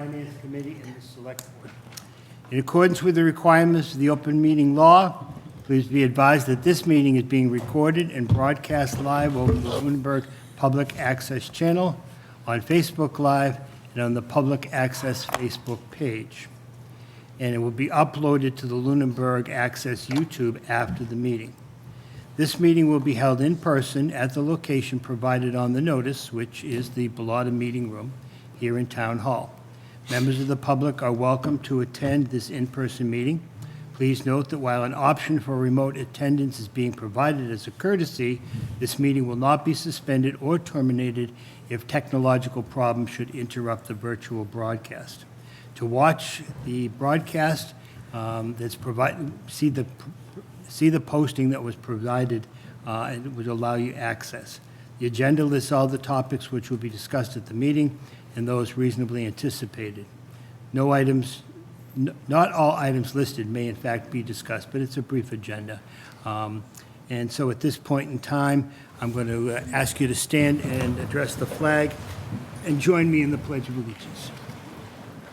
Finance Committee and the Select Board. In accordance with the requirements of the open meeting law, please be advised that this meeting is being recorded and broadcast live over the Lunenburg Public Access Channel, on Facebook Live, and on the Public Access Facebook page. And it will be uploaded to the Lunenburg Access YouTube after the meeting. This meeting will be held in person at the location provided on the notice, which is the Bellotta Meeting Room here in Town Hall. Members of the public are welcome to attend this in-person meeting. Please note that while an option for remote attendance is being provided as a courtesy, this meeting will not be suspended or terminated if technological problems should interrupt the virtual broadcast. To watch the broadcast that's provided, see the posting that was provided, and it would allow you access. The agenda lists all the topics which will be discussed at the meeting and those reasonably anticipated. Not all items listed may in fact be discussed, but it's a brief agenda. And so at this point in time, I'm going to ask you to stand and address the flag and join me in the Pledge of Allegiance.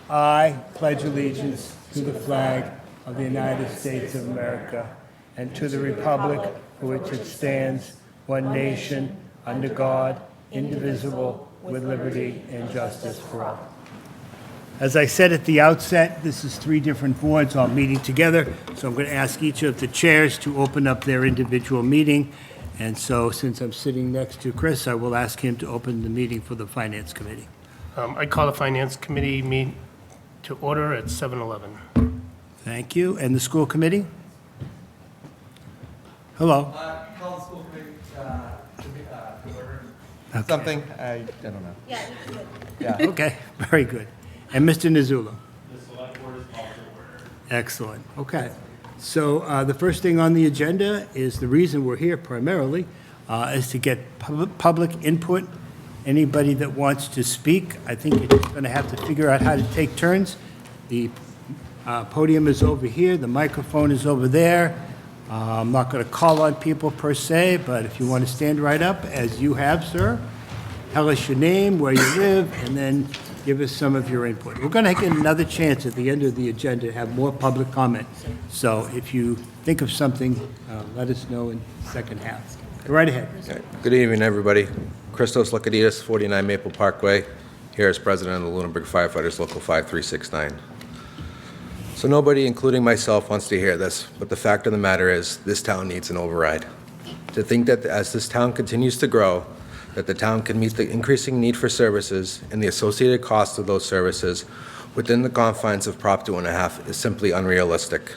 I pledge allegiance to the flag of the United States of America and to the republic for which it stands, one nation, under God, indivisible, with liberty and justice for all. As I said at the outset, this is 3 different boards all meeting together, so I'm going to ask each of the chairs to open up their individual meeting. And so since I'm sitting next to Chris, I will ask him to open the meeting for the Finance Committee. I call the Finance Committee meeting to order at 7:11. Thank you. And the School Committee? Hello. Call the school committee to order. Okay. Something, I don't know. Yeah, you could. Yeah. Okay, very good. And Mr. Nizzullo? The select board is called to order. Excellent. Okay. So the first thing on the agenda is the reason we're here primarily is to get public input. Anybody that wants to speak, I think you're just going to have to figure out how to take turns. The podium is over here. The microphone is over there. I'm not going to call on people per se, but if you want to stand right up, as you have, sir, tell us your name, where you live, and then give us some of your input. We're going to get another chance at the end of the agenda to have more public comment. So if you think of something, let us know in the second half. Go right ahead. Okay. Good evening, everybody. Christos Lakaditis, 49 Maple Parkway, here as president of the Lunenburg Firefighters Local 5369. So nobody, including myself, wants to hear this, but the fact of the matter is this town needs an override. To think that as this town continues to grow, that the town can meet the increasing need for services and the associated costs of those services within the confines of Prop 2.5 is simply unrealistic.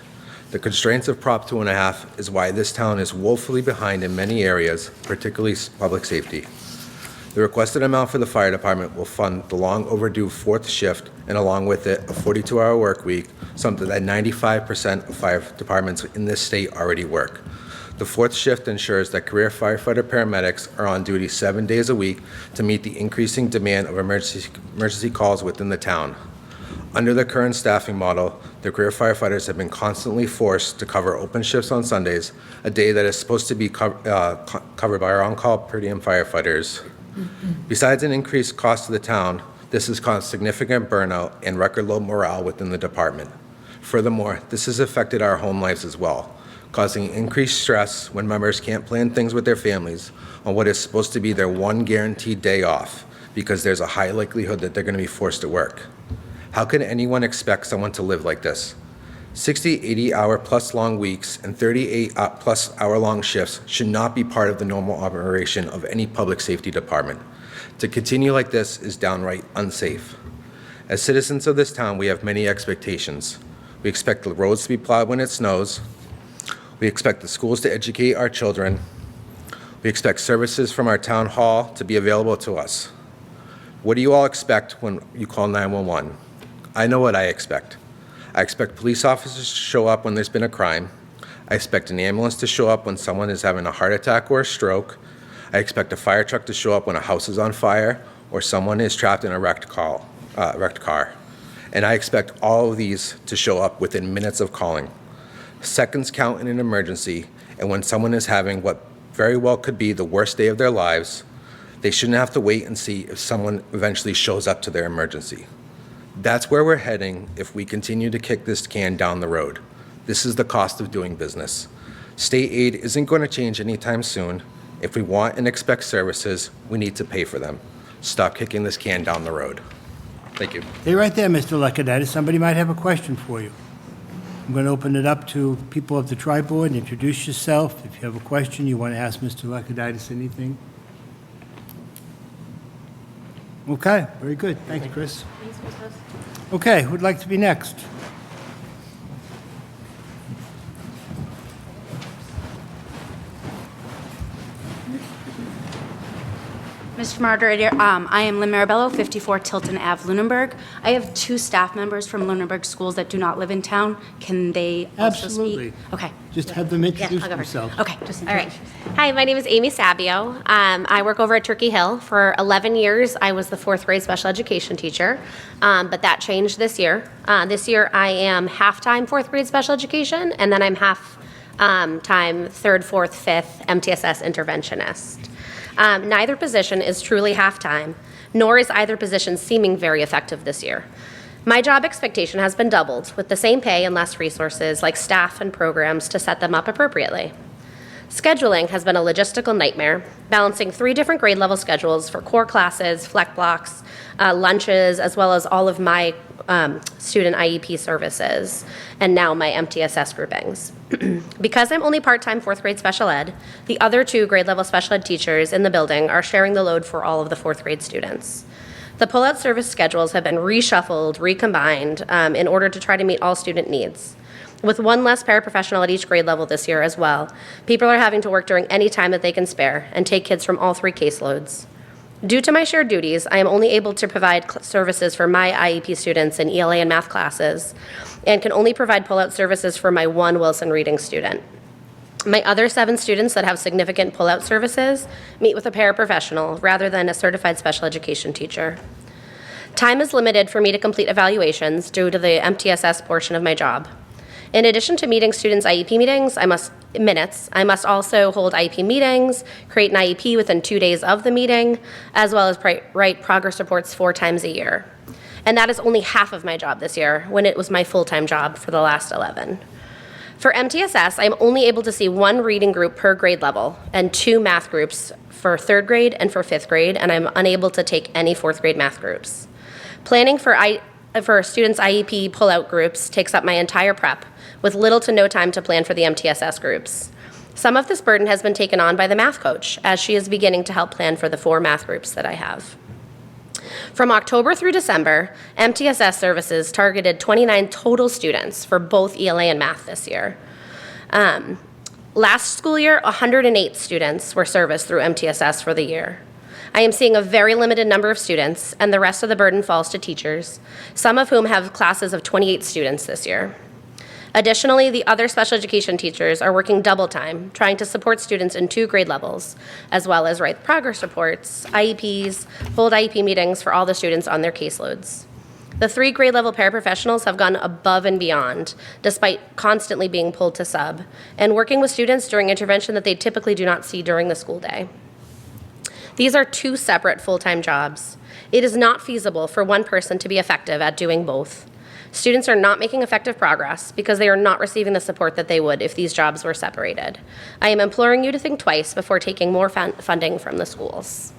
The constraints of Prop 2.5 is why this town is woefully behind in many areas, particularly public safety. The requested amount for the fire department will fund the long overdue 4th shift and along with it a 42-hour work week, something that 95% of fire departments in this state already work. The 4th shift ensures that career firefighter paramedics are on duty 7 days a week to meet the increasing demand of emergency calls within the town. Under the current staffing model, the career firefighters have been constantly forced to cover open shifts on Sundays, a day that is supposed to be covered by our on-call per diem firefighters. Besides an increased cost to the town, this has caused significant burnout and record low morale within the department. Furthermore, this has affected our home lives as well, causing increased stress when members can't plan things with their families on what is supposed to be their one guaranteed day off because there's a high likelihood that they're going to be forced to work. How can anyone expect someone to live like this? 60, 80-hour plus long weeks and 38 plus hour long shifts should not be part of the normal operation of any public safety department. To continue like this is downright unsafe. As citizens of this town, we have many expectations. We expect the roads to be plowed when it snows. We expect the schools to educate our children. We expect services from our town hall to be available to us. What do you all expect when you call 911? I know what I expect. I expect police officers to show up when there's been a crime. I expect an ambulance to show up when someone is having a heart attack or a stroke. I expect a fire truck to show up when a house is on fire or someone is trapped in a wrecked car. And I expect all of these to show up within minutes of calling. Seconds count in an emergency, and when someone is having what very well could be the worst day of their lives, they shouldn't have to wait and see if someone eventually shows up to their emergency. That's where we're heading if we continue to kick this can down the road. This is the cost of doing business. State aid isn't going to change anytime soon. If we want and expect services, we need to pay for them. Stop kicking this can down the road. Thank you. Stay right there, Mr. Luckaditis. Somebody might have a question for you. I'm going to open it up to people of the TriBoard. Introduce yourself. If you have a question, you want to ask Mr. Luckaditis anything. Okay, very good. Thanks, Chris. Okay, who'd like to be next? Mr. Moderator, I am Lynn Marabello, 54 Tilton Ave, Lunenburg. I have 2 staff members from Lunenburg schools that do not live in town. Can they also speak? Absolutely. Okay. Just have them Yeah, introduce I'll go first. themselves. Okay, just All right. introduce. Hi, my name is Amy Sabio. I work over at Turkey Hill. For 11 years, I was the 4th grade special education teacher, but that changed this year. This year, I am half-time 4th grade special education, and then I'm half-time 3rd, 4th, 5th MTSS interventionist. Neither position is truly half-time, nor is either position seeming very effective this year. My job expectation has been doubled, with the same pay and less resources like staff and programs to set them up appropriately. Scheduling has been a logistical nightmare, balancing 3 different grade level schedules for core classes, flex blocks, lunches, as well as all of my student IEP services, and now my MTSS groupings. Because I'm only part-time 4th grade special ed, the other 2 grade level special ed teachers in the building are sharing the load for all of the 4th grade students. The pull-out service schedules have been reshuffled, recombined, in order to try to meet all student needs. With 1 less paraprofessional at each grade level this year as well, people are having to work during any time that they can spare and take kids from all 3 caseloads. Due to my shared duties, I am only able to provide services for my IEP students in ELA and math classes, and can only provide pull-out services for my 1 Wilson reading student. My other 7 students that have significant pull-out services meet with a paraprofessional rather than a certified special education teacher. Time is limited for me to complete evaluations due to the MTSS portion of my job. In addition to meeting students' IEP meetings, I must also hold IEP meetings, create an IEP within 2 days of the meeting, as well as write progress reports 4 times a year. And that is only half of my job this year, when it was my full-time job for the last 11. For MTSS, I'm only able to see 1 reading group per grade level and 2 math groups for 3rd grade and for 5th grade, and I'm unable to take any 4th grade math groups. Planning for students' IEP pull-out groups takes up my entire prep, with little to no time to plan for the MTSS groups. Some of this burden has been taken on by the math coach, as she is beginning to help plan for the 4 math groups that I have. From October through December, MTSS services targeted 29 total students for both ELA and math this year. Last school year, 108 students were serviced through MTSS for the year. I am seeing a very limited number of students, and the rest of the burden falls to teachers, some of whom have classes of 28 students this year. Additionally, the other special education teachers are working double time, trying to support students in 2 grade levels, as well as write progress reports, IEPs, hold IEP meetings for all the students on their caseloads. The 3 grade level paraprofessionals have gone above and beyond, despite constantly being pulled to sub, and working with students during intervention that they typically do not see during the school day. These are 2 separate full-time jobs. It is not feasible for 1 person to be effective at doing both. Students are not making effective progress because they are not receiving the support that they would if these jobs were separated. I am imploring you to think twice before taking more funding from the schools.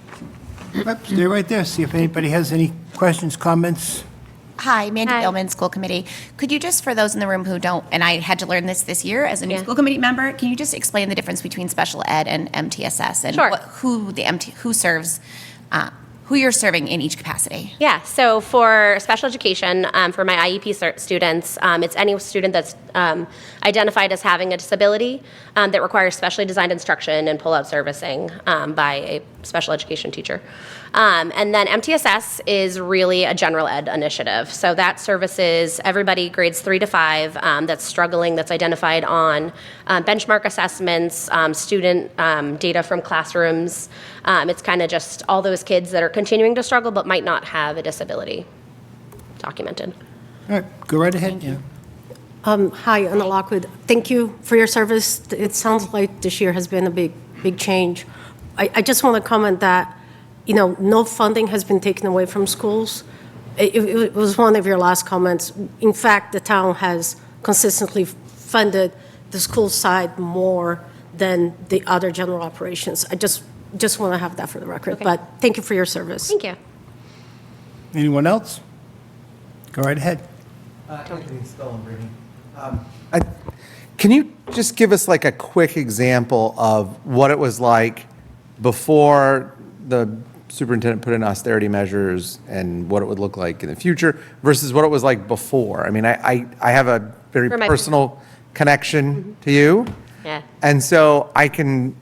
Yep, stay right there, see if anybody has any questions, comments. Hi, Mandy Hi. Gilman, School Committee. Could you just, for those in the room who don't, and I had to learn this year as a new Yeah. school committee member, can you just explain the difference between special ed and MTSS and Sure. who serves, who you're serving in each capacity? Yeah, so for special education, for my IEP students, it's any student that's identified as having a disability that requires specially designed instruction and pull-out servicing by a special education teacher. And then MTSS is really a general ed initiative. So that services everybody grades 3 to 5 that's struggling, that's identified on benchmark assessments, student data from classrooms. It's kind of just all those kids that are continuing to struggle but might not have a disability documented. All right, go right ahead, yeah. Hi, Anna Lockwood. Thank you for your service. It sounds like this year has been a big change. I just want to comment that, no funding has been taken away from schools. it was one of your last comments. In fact, the town has consistently funded the school side more than the other general operations. I just want to have that for the record. Okay. But thank you for your service. Thank you. Anyone else? Go right ahead. Anthony Spellenbrady. Can you just give us like a quick example of what it was like before the superintendent put in austerity measures and what it would look like in the future versus what it was like before? I mean, I have a very For my- personal connection to you. Yeah. And so I can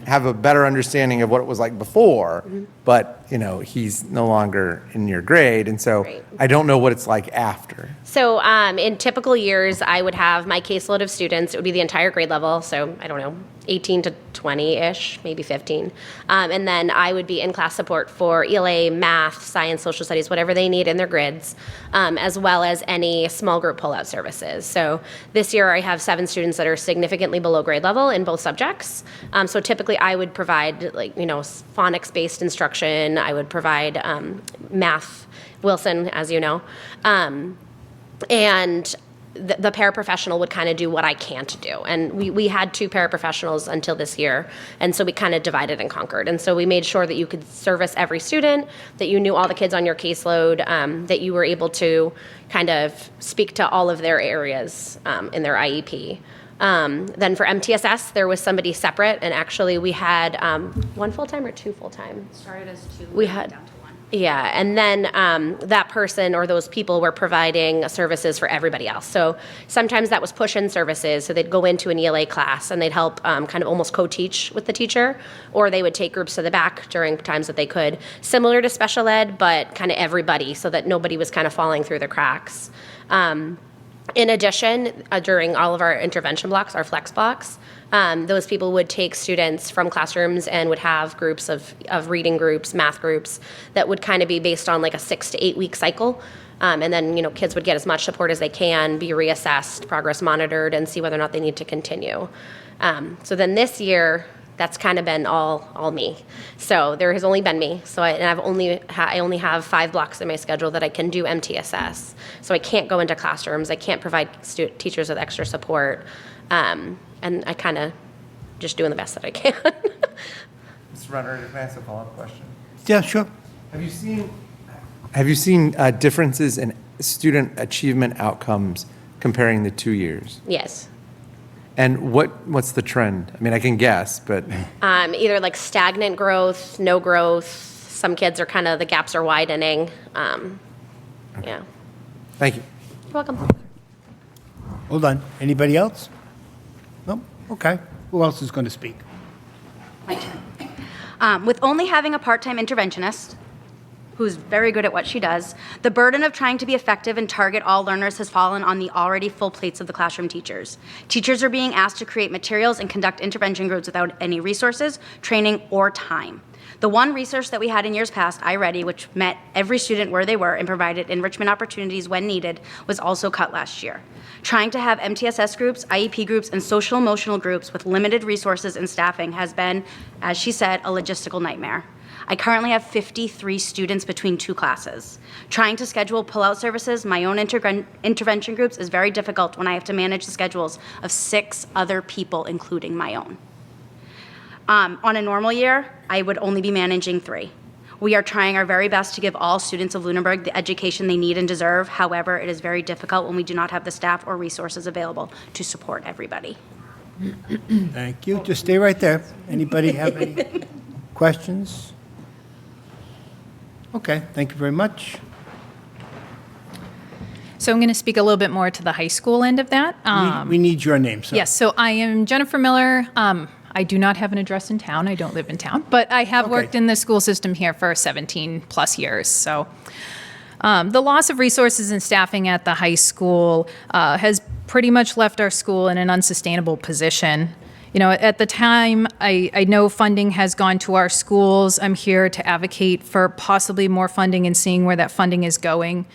have a better understanding of what it was like before, but, you know, he's no longer in your grade, and so Right. I don't know what it's like after. So in typical years, I would have my caseload of students. It would be the entire grade level, so I don't know, 18 to 20-ish, maybe 15. And then I would be in-class support for ELA, math, science, social studies, whatever they need in their grids, as well as any small group pullout services. So this year, I have 7 students that are significantly below grade level in both subjects. So typically, I would provide, like, you know, phonics-based instruction. I would provide math, Wilson, as you know. And the paraprofessional would kind of do what I can't do. And we had 2 paraprofessionals until this year, and so we kind of divided and conquered. And so we made sure that you could service every student, that you knew all the kids on your caseload, that you were able to kind of speak to all of their areas in their IEP. Then for MTSS, there was somebody separate, and actually we had 1 full-time or 2 full-time? Started as 2, We went had- down to 1. Yeah, and then that person or those people were providing services for everybody else. So sometimes that was push-in services, so they'd go into an ELA class and they'd help kind of almost co-teach with the teacher, or they would take groups to the back during times that they could. Similar to special ed, but kind of everybody, so that nobody was kind of falling through the cracks. In addition, during all of our intervention blocks, our flex blocks, those people would take students from classrooms and would have groups of reading groups, math groups, that would kind of be based on like a 6 to 8 week cycle. And then, you know, kids would get as much support as they can, be reassessed, progress monitored, and see whether or not they need to continue. So then this year, that's kind of been all me. So there has only been me. So I only have 5 blocks in my schedule that I can do MTSS. So I can't go into classrooms. I can't provide teachers with extra support. And I kind of just doing the best that I can. Mr. Runner, can I ask a follow-up question? Yeah, sure. Have you seen differences in student achievement outcomes comparing the 2 years? Yes. And what's the trend? I mean, I can guess, but Either like stagnant growth, no growth. Some kids are kind of, the gaps are widening. Yeah. thank you. You're welcome. Hold on. Anybody else? No? Okay. Who else is going to speak? My turn. With only having a part-time interventionist, who's very good at what she does, the burden of trying to be effective and target all learners has fallen on the already full plates of the classroom teachers. Teachers are being asked to create materials and conduct intervention groups without any resources, training, or time. The one resource that we had in years past, iReady, which met every student where they were and provided enrichment opportunities when needed, was also cut last year. Trying to have MTSS groups, IEP groups, and social emotional groups with limited resources and staffing has been, as she said, a logistical nightmare. I currently have 53 students between 2 classes. Trying to schedule pull-out services, my own intervention groups, is very difficult when I have to manage the schedules of 6 other people, including my own. On a normal year, I would only be managing 3. We are trying our very best to give all students of Lunenburg the education they need and deserve. However, it is very difficult when we do not have the staff or resources available to support everybody. Thank you. Just stay right there. Anybody have any questions? Okay, thank you very much. So I'm going to speak a little bit more to the high school end of that. We need your name, sir. Yes, so I am Jennifer Miller. I do not have an address in town. I don't live in town, but I have worked in the school system here for 17 plus years. So the loss of resources and staffing at the high school has pretty much left our school in an unsustainable position. You know, at the time, I know funding has gone to our schools. I'm here to advocate for possibly more funding and seeing where that funding is going.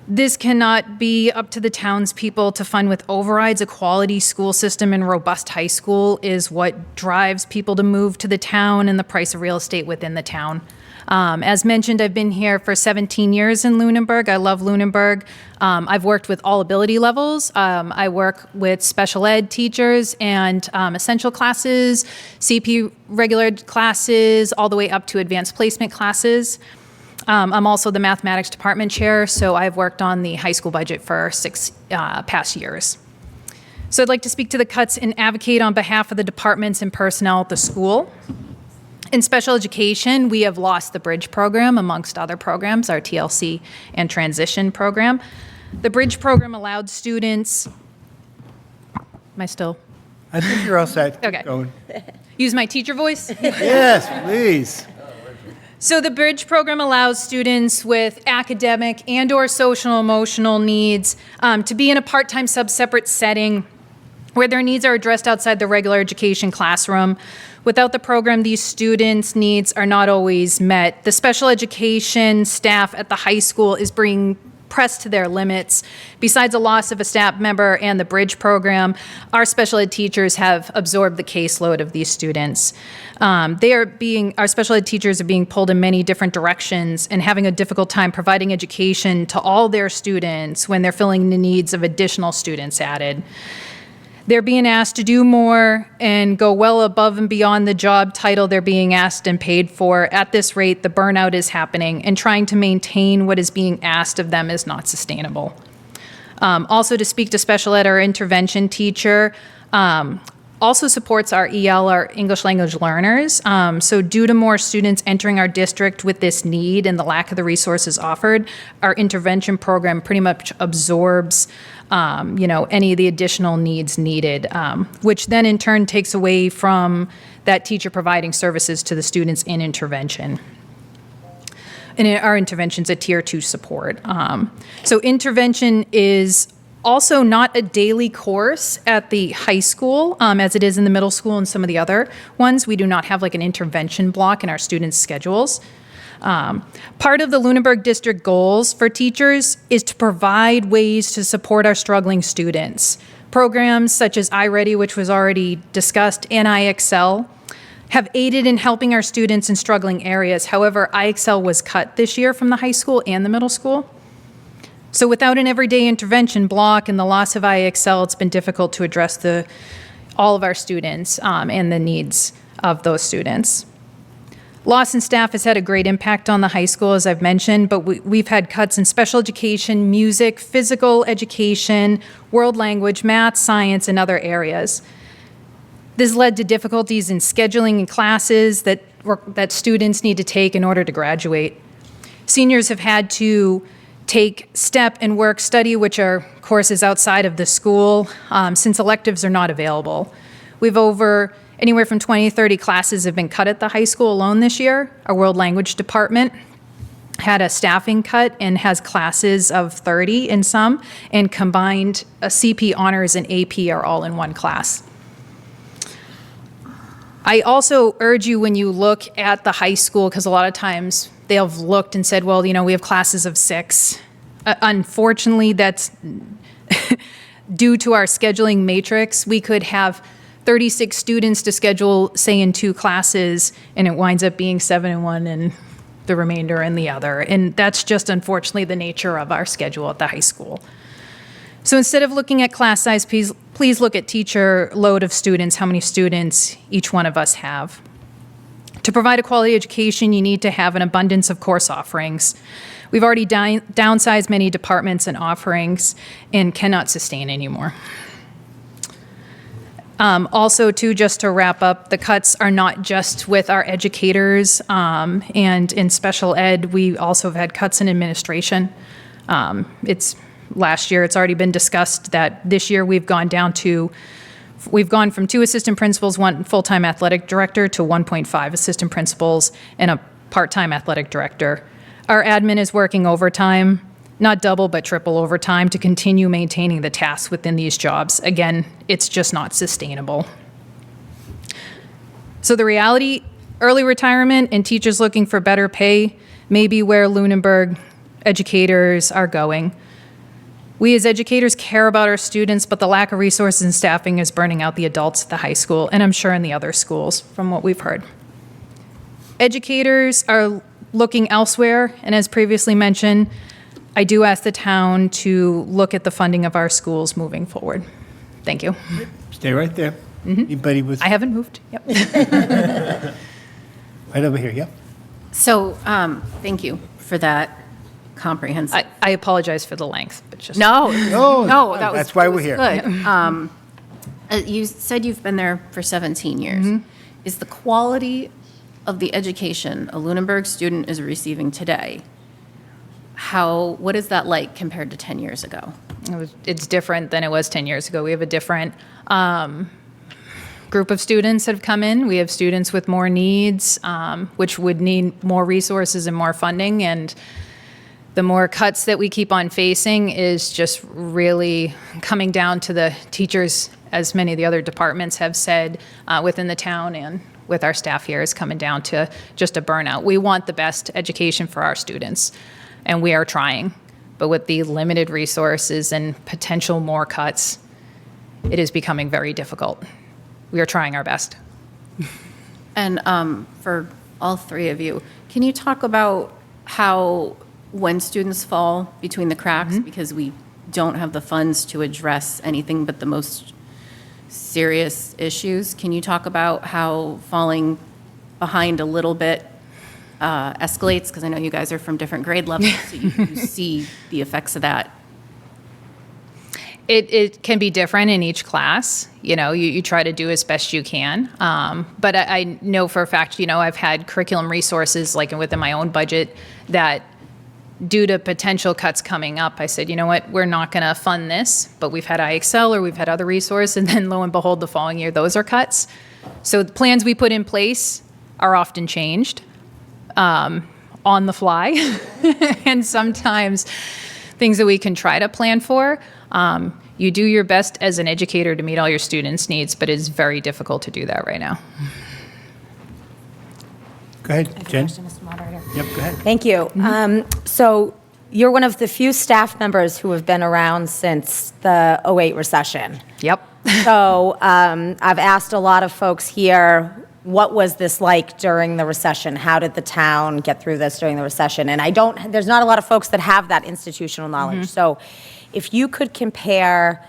This cannot be up to the townspeople to fund with overrides. A quality school system and robust high school is what drives people to move to the town and the price of real estate within the town. As mentioned, I've been here for 17 years in Lunenburg. I love Lunenburg. I've worked with all ability levels. I work with special ed teachers and essential classes, CP regular classes, all the way up to advanced placement classes. I'm also the mathematics department chair, so I've worked on the high school budget for 6 past years. So I'd like to speak to the cuts and advocate on behalf of the departments and personnel at the school. In special education, we have lost the Bridge program, amongst other programs, our TLC and transition program. The Bridge program allowed students, am I still? I think you're all set. Keep Okay. going. Use my teacher voice? Yes, please. So the Bridge program allows students with academic and/or social emotional needs to be in a part-time sub-separate setting where their needs are addressed outside the regular education classroom. Without the program, these students' needs are not always met. The special education staff at the high school is being pressed to their limits. Besides a loss of a staff member and the Bridge program, our special ed teachers have absorbed the caseload of these students. Our special ed teachers are being pulled in many different directions and having a difficult time providing education to all their students when they're filling the needs of additional students added. They're being asked to do more and go well above and beyond the job title they're being asked and paid for. At this rate, the burnout is happening, and trying to maintain what is being asked of them is not sustainable. Also, to speak to special ed, our intervention teacher also supports our EL, our English language learners. So due to more students entering our district with this need and the lack of the resources offered, our intervention program pretty much absorbs any of the additional needs needed, which then in turn takes away from that teacher providing services to the students in intervention. And our intervention's a tier 2 support. So intervention is also not a daily course at the high school, as it is in the middle school and some of the other ones. We do not have like an intervention block in our students' schedules. Part of the Lunenburg District goals for teachers is to provide ways to support our struggling students. Programs such as iReady, which was already discussed, and iExcel have aided in helping our students in struggling areas. However, iExcel was cut this year from the high school and the middle school. So without an everyday intervention block and the loss of iExcel, it's been difficult to address all of our students and the needs of those students. Loss in staff has had a great impact on the high school, as I've mentioned, but we've had cuts in special education, music, physical education, world language, math, science, and other areas. This led to difficulties in scheduling in classes that students need to take in order to graduate. Seniors have had to take STEP and work study, which are courses outside of the school, since electives are not available. We've anywhere from 20 to 30 classes have been cut at the high school alone this year. Our world language department had a staffing cut and has classes of 30 in some, and combined CP honors and AP are all in one class. I also urge you, when you look at the high school, because a lot of times they have looked and said, well, we have classes of 6. Unfortunately, that's due to our scheduling matrix. We could have 36 students to schedule, say, in 2 classes, and it winds up being 7 in one and the remainder in the other. And that's just unfortunately the nature of our schedule at the high school. So instead of looking at class size, please look at teacher load of students, how many students each one of us have. To provide a quality education, you need to have an abundance of course offerings. We've already downsized many departments and offerings and cannot sustain anymore. Also, too, just to wrap up, the cuts are not just with our educators, and in special ed, we also have had cuts in administration. Last year, it's already been discussed that this year we've gone from 2 assistant principals, 1 full-time athletic director, to 1.5 assistant principals and a part-time athletic director. Our admin is working overtime, not double, but triple overtime, to continue maintaining the tasks within these jobs. Again, it's just not sustainable. So the reality, early retirement and teachers looking for better pay may be where Lunenburg educators are going. We as educators care about our students, but the lack of resources and staffing is burning out the adults at the high school, and I'm sure in the other schools, from what we've heard. Educators are looking elsewhere, and as previously mentioned, I do ask the town to look at the funding of our schools moving forward. Thank you. Stay right there. Anybody with, I haven't moved. Yep. right over here, yep. So, thank you for that comprehensive. I apologize for the length, but just. No, No, no, that was. that's why that we're was here. Good. You said you've been there for 17 years. Is the quality of the education a Lunenburg student is receiving today, what is that like compared to 10 years ago? It's different than it was 10 years ago. We have a different group of students that have come in. We have students with more needs, which would need more resources and more funding. And the more cuts that we keep on facing is just really coming down to the teachers, as many of the other departments have said within the town and with our staff here, is coming down to just a burnout. We want the best education for our students, and we are trying. But with the limited resources and potential more cuts, it is becoming very difficult. We are trying our best. And for all three of you, can you talk about how when students fall between the cracks because we don't have the funds to address anything but the most serious issues, can you talk about how falling behind a little bit escalates? Because I know you guys are from different grade levels, so you see the effects of that. It can be different in each class. You know, you try to do as best you can. But I know for a fact, you know, I've had curriculum resources like within my own budget that due to potential cuts coming up, I said, you know what, we're not going to fund this, but we've had IXL or we've had other resources, and then lo and behold, the following year, those are cuts. So the plans we put in place are often changed on the fly, and sometimes things that we can try to plan for. You do your best as an educator to meet all your students' needs, but it's very difficult to do that right now. Go ahead, Jen. Mr. Moderator. Yep, go ahead. Thank you. So you're one of the few staff members who have been around since the '08 recession. Yep. So I've asked a lot of folks here, what was this like during the recession? How did the town get through this during the recession? And there's not a lot of folks that have that institutional knowledge. So if you could compare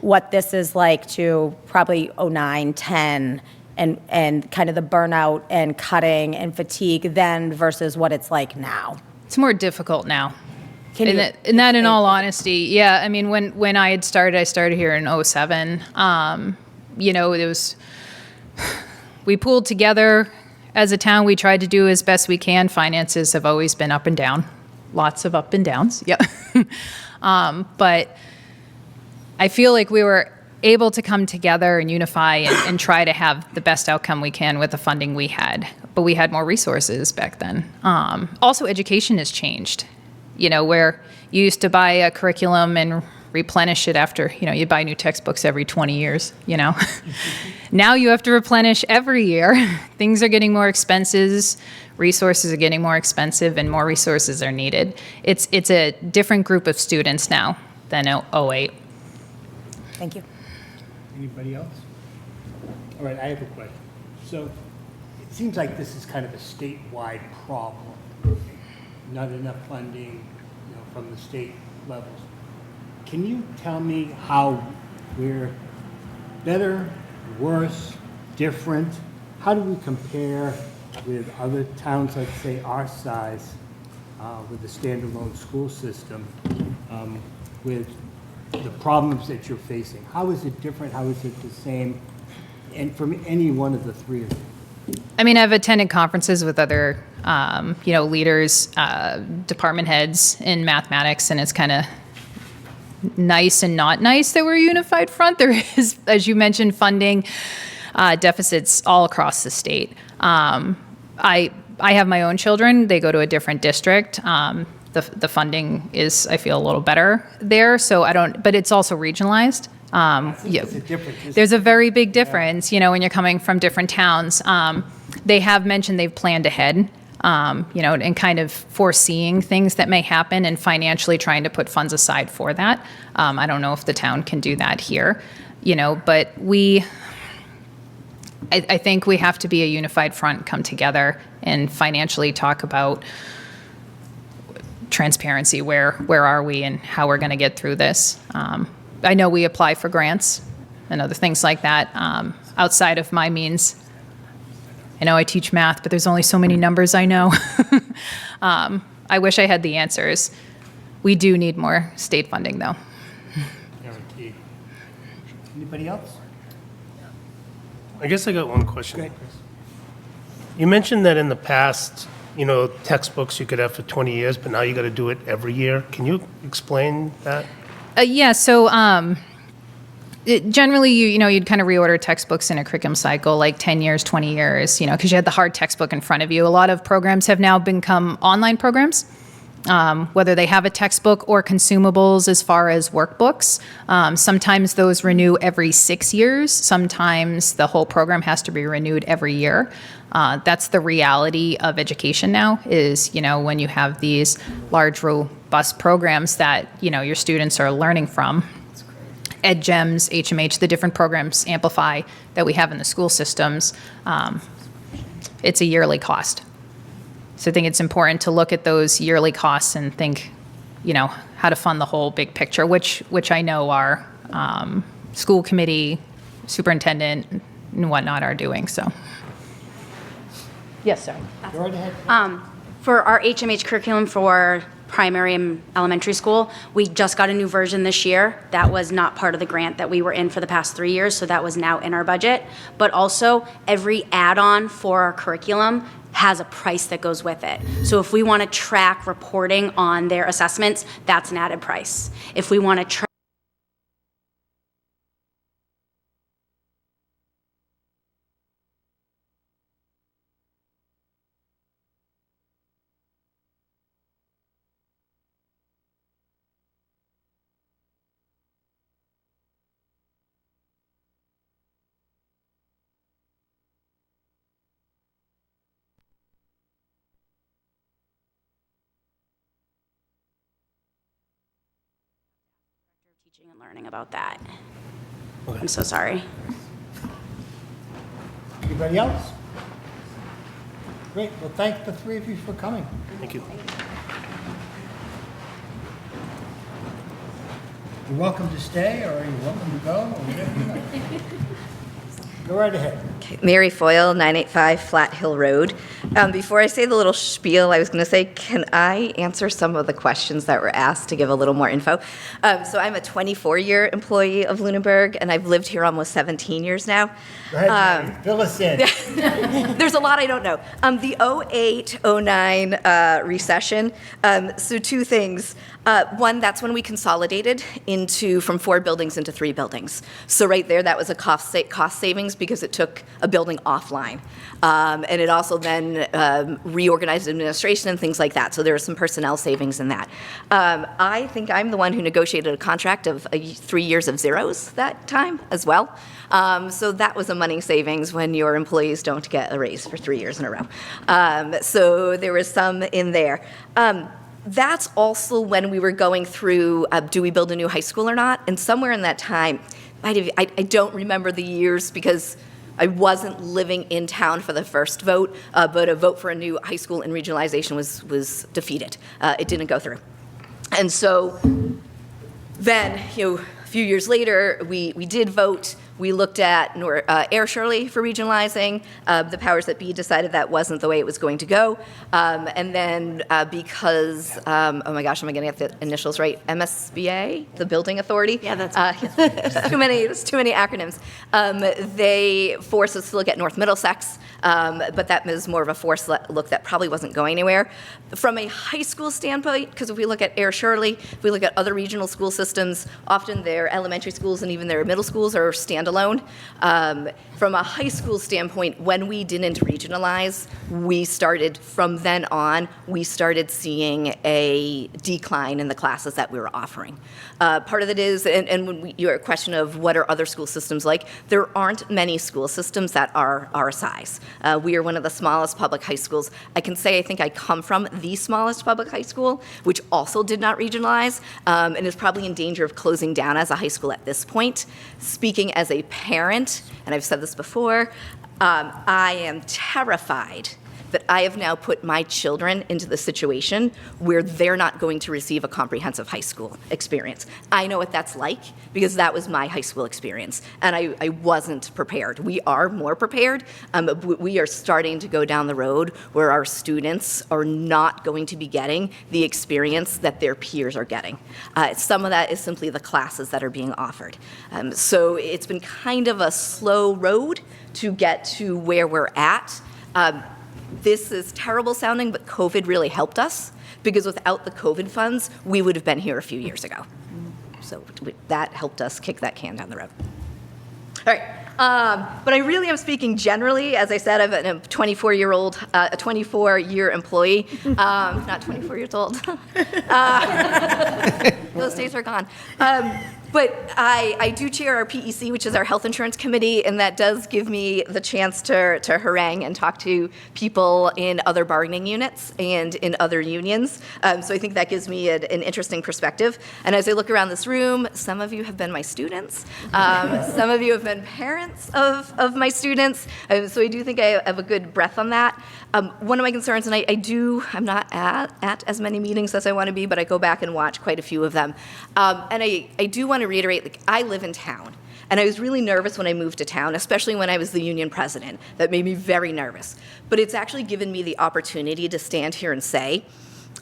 what this is like to probably '09, '10, and kind of the burnout and cutting and fatigue then versus what it's like now. It's more difficult now. In all honesty, yeah. I mean, when I started here in '07. You know, we pulled together as a town. We tried to do as best we can. Finances have always been up and down, lots of up and downs. Yeah. But I feel like we were able to come together and unify and try to have the best outcome we can with the funding we had. But we had more resources back then. Also, education has changed. You know, where you used to buy a curriculum and replenish it after, you know, you buy new textbooks every 20 years, you know. Now you have to replenish every year. Things are getting more expensive, resources are getting more expensive, and more resources are needed. It's a different group of students now than '08. Thank you. Anybody else? All right, I have a question. So it seems like this is kind of a statewide problem. Not enough funding, you know, from the state levels. Can you tell me how we're better, worse, different? How do we compare with other towns, like say our size, with the standalone school system, with the problems that you're facing? How is it different? How is it the same? And from any one of the three of you. I mean, I've attended conferences with other, you know, leaders, department heads in mathematics, and it's kind of nice and not nice that we're a unified front. There is, as you mentioned, funding deficits all across the state. I have my own children. They go to a different district. The funding is, I feel, a little better there. So I don't, but it's also regionalized. Yeah, there's a very big difference, you know, when you're coming from different towns. They have mentioned they've planned ahead. and kind of foreseeing things that may happen and financially trying to put funds aside for that. I don't know if the town can do that here, but I think we have to be a unified front, come together and financially talk about transparency. Where are we and how we're going to get through this? I know we apply for grants and other things like that outside of my means. I know I teach math, but there's only so many numbers I know. I wish I had the answers. We do need more state funding, though. Guaranteed. Anybody else? I guess I got one question. Go ahead, Chris. You mentioned that in the past, textbooks you could have for 20 years, but now you got to do it every year. Can you explain that? Yeah, so generally, you'd kind of reorder textbooks in a curriculum cycle, like 10 years, 20 years, because you had the hard textbook in front of you. A lot of programs have now become online programs, whether they have a textbook or consumables as far as workbooks. Sometimes those renew every 6 years. Sometimes the whole program has to be renewed every year. That's the reality of education now is, when you have these large, robust programs that, your students are learning from. EdGEMS, HMH, the different programs, Amplify, that we have in the school systems, it's a yearly cost. So I think it's important to look at those yearly costs and think, how to fund the whole big picture, which I know our school committee, superintendent, and whatnot are doing, so. Yes, sir. Go right ahead. For our HMH curriculum for primary and elementary school, we just got a new version this year. That was not part of the grant that we were in for the past 3 years, so that was now in our budget. But also, every add-on for our curriculum has a price that goes with it. So if we want to track reporting on their assessments, that's an added price. If we want to track teaching and learning about that. I'm so sorry. Anybody else? Great. Well, thank the three of you for coming. Thank you. You're welcome to stay, or you're welcome to go, or whatever you like. Go right ahead. Mary Foyle, 985 Flat Hill Road. Before I say the little spiel, I was going to say, can I answer some of the questions that were asked to give a little more info? So I'm a 24-year employee of Lunenburg, and I've lived here almost 17 years now. Go ahead, Mary. Fill us in. There's a lot I don't know. The 08-09 recession, so two things. One, that's when we consolidated from 4 buildings into 3 buildings. So right there, that was a cost savings because it took a building offline. And it also then reorganized administration and things like that. So there was some personnel savings in that. I think I'm the one who negotiated a contract of 3 years of zeros that time as well. So that was a money savings when your employees don't get a raise for 3 years in a row. So there was some in there. That's also when we were going through, do we build a new high school or not? And somewhere in that time, I don't remember the years because I wasn't living in town for the first vote, but a vote for a new high school and regionalization was defeated. It didn't go through. And so then, a few years later, we did vote. We looked at Air Shirley for regionalizing. The powers that be decided that wasn't the way it was going to go. And then because, oh my gosh, am I going to get the initials right? MSBA, the building authority? Yeah, that's there's too many acronyms. They forced us to look at North Middlesex, but that was more of a forced look that probably wasn't going anywhere. From a high school standpoint, because if we look at Air Shirley, if we look at other regional school systems, often their elementary schools and even their middle schools are standalone standalone. From a high school standpoint, when we didn't regionalize, from then on, we started seeing a decline in the classes that we were offering. Part of it is, and when your question of what are other school systems like, there aren't many school systems that are our size. We are one of the smallest public high schools. I can say I think I come from the smallest public high school, which also did not regionalize, and is probably in danger of closing down as a high school at this point. Speaking as a parent, and I've said this before, I am terrified that I have now put my children into the situation where they're not going to receive a comprehensive high school experience. I know what that's like because that was my high school experience, and I wasn't prepared. We are more prepared. We are starting to go down the road where our students are not going to be getting the experience that their peers are getting. Some of that is simply the classes that are being offered. So it's been kind of a slow road to get to where we're at. This is terrible sounding, but COVID really helped us because without the COVID funds, we would have been here a few years ago. So that helped us kick that can down the road. All right. But I really am speaking generally. As I said, I'm a 24-year-old, a 24-year employee, not 24 years old. Those days are gone. But I do chair our PEC, which is our health insurance committee, and that does give me the chance to harangue and talk to people in other bargaining units and in other unions. So I think that gives me an interesting perspective. And as I look around this room, some of you have been my students. Some of you have been parents of my students. So I do think I have a good breadth on that. One of my concerns, and I'm not at as many meetings as I want to be, but I go back and watch quite a few of them. And I do want to reiterate, like, I live in town. And I was really nervous when I moved to town, especially when I was the union president. That made me very nervous. But it's actually given me the opportunity to stand here and say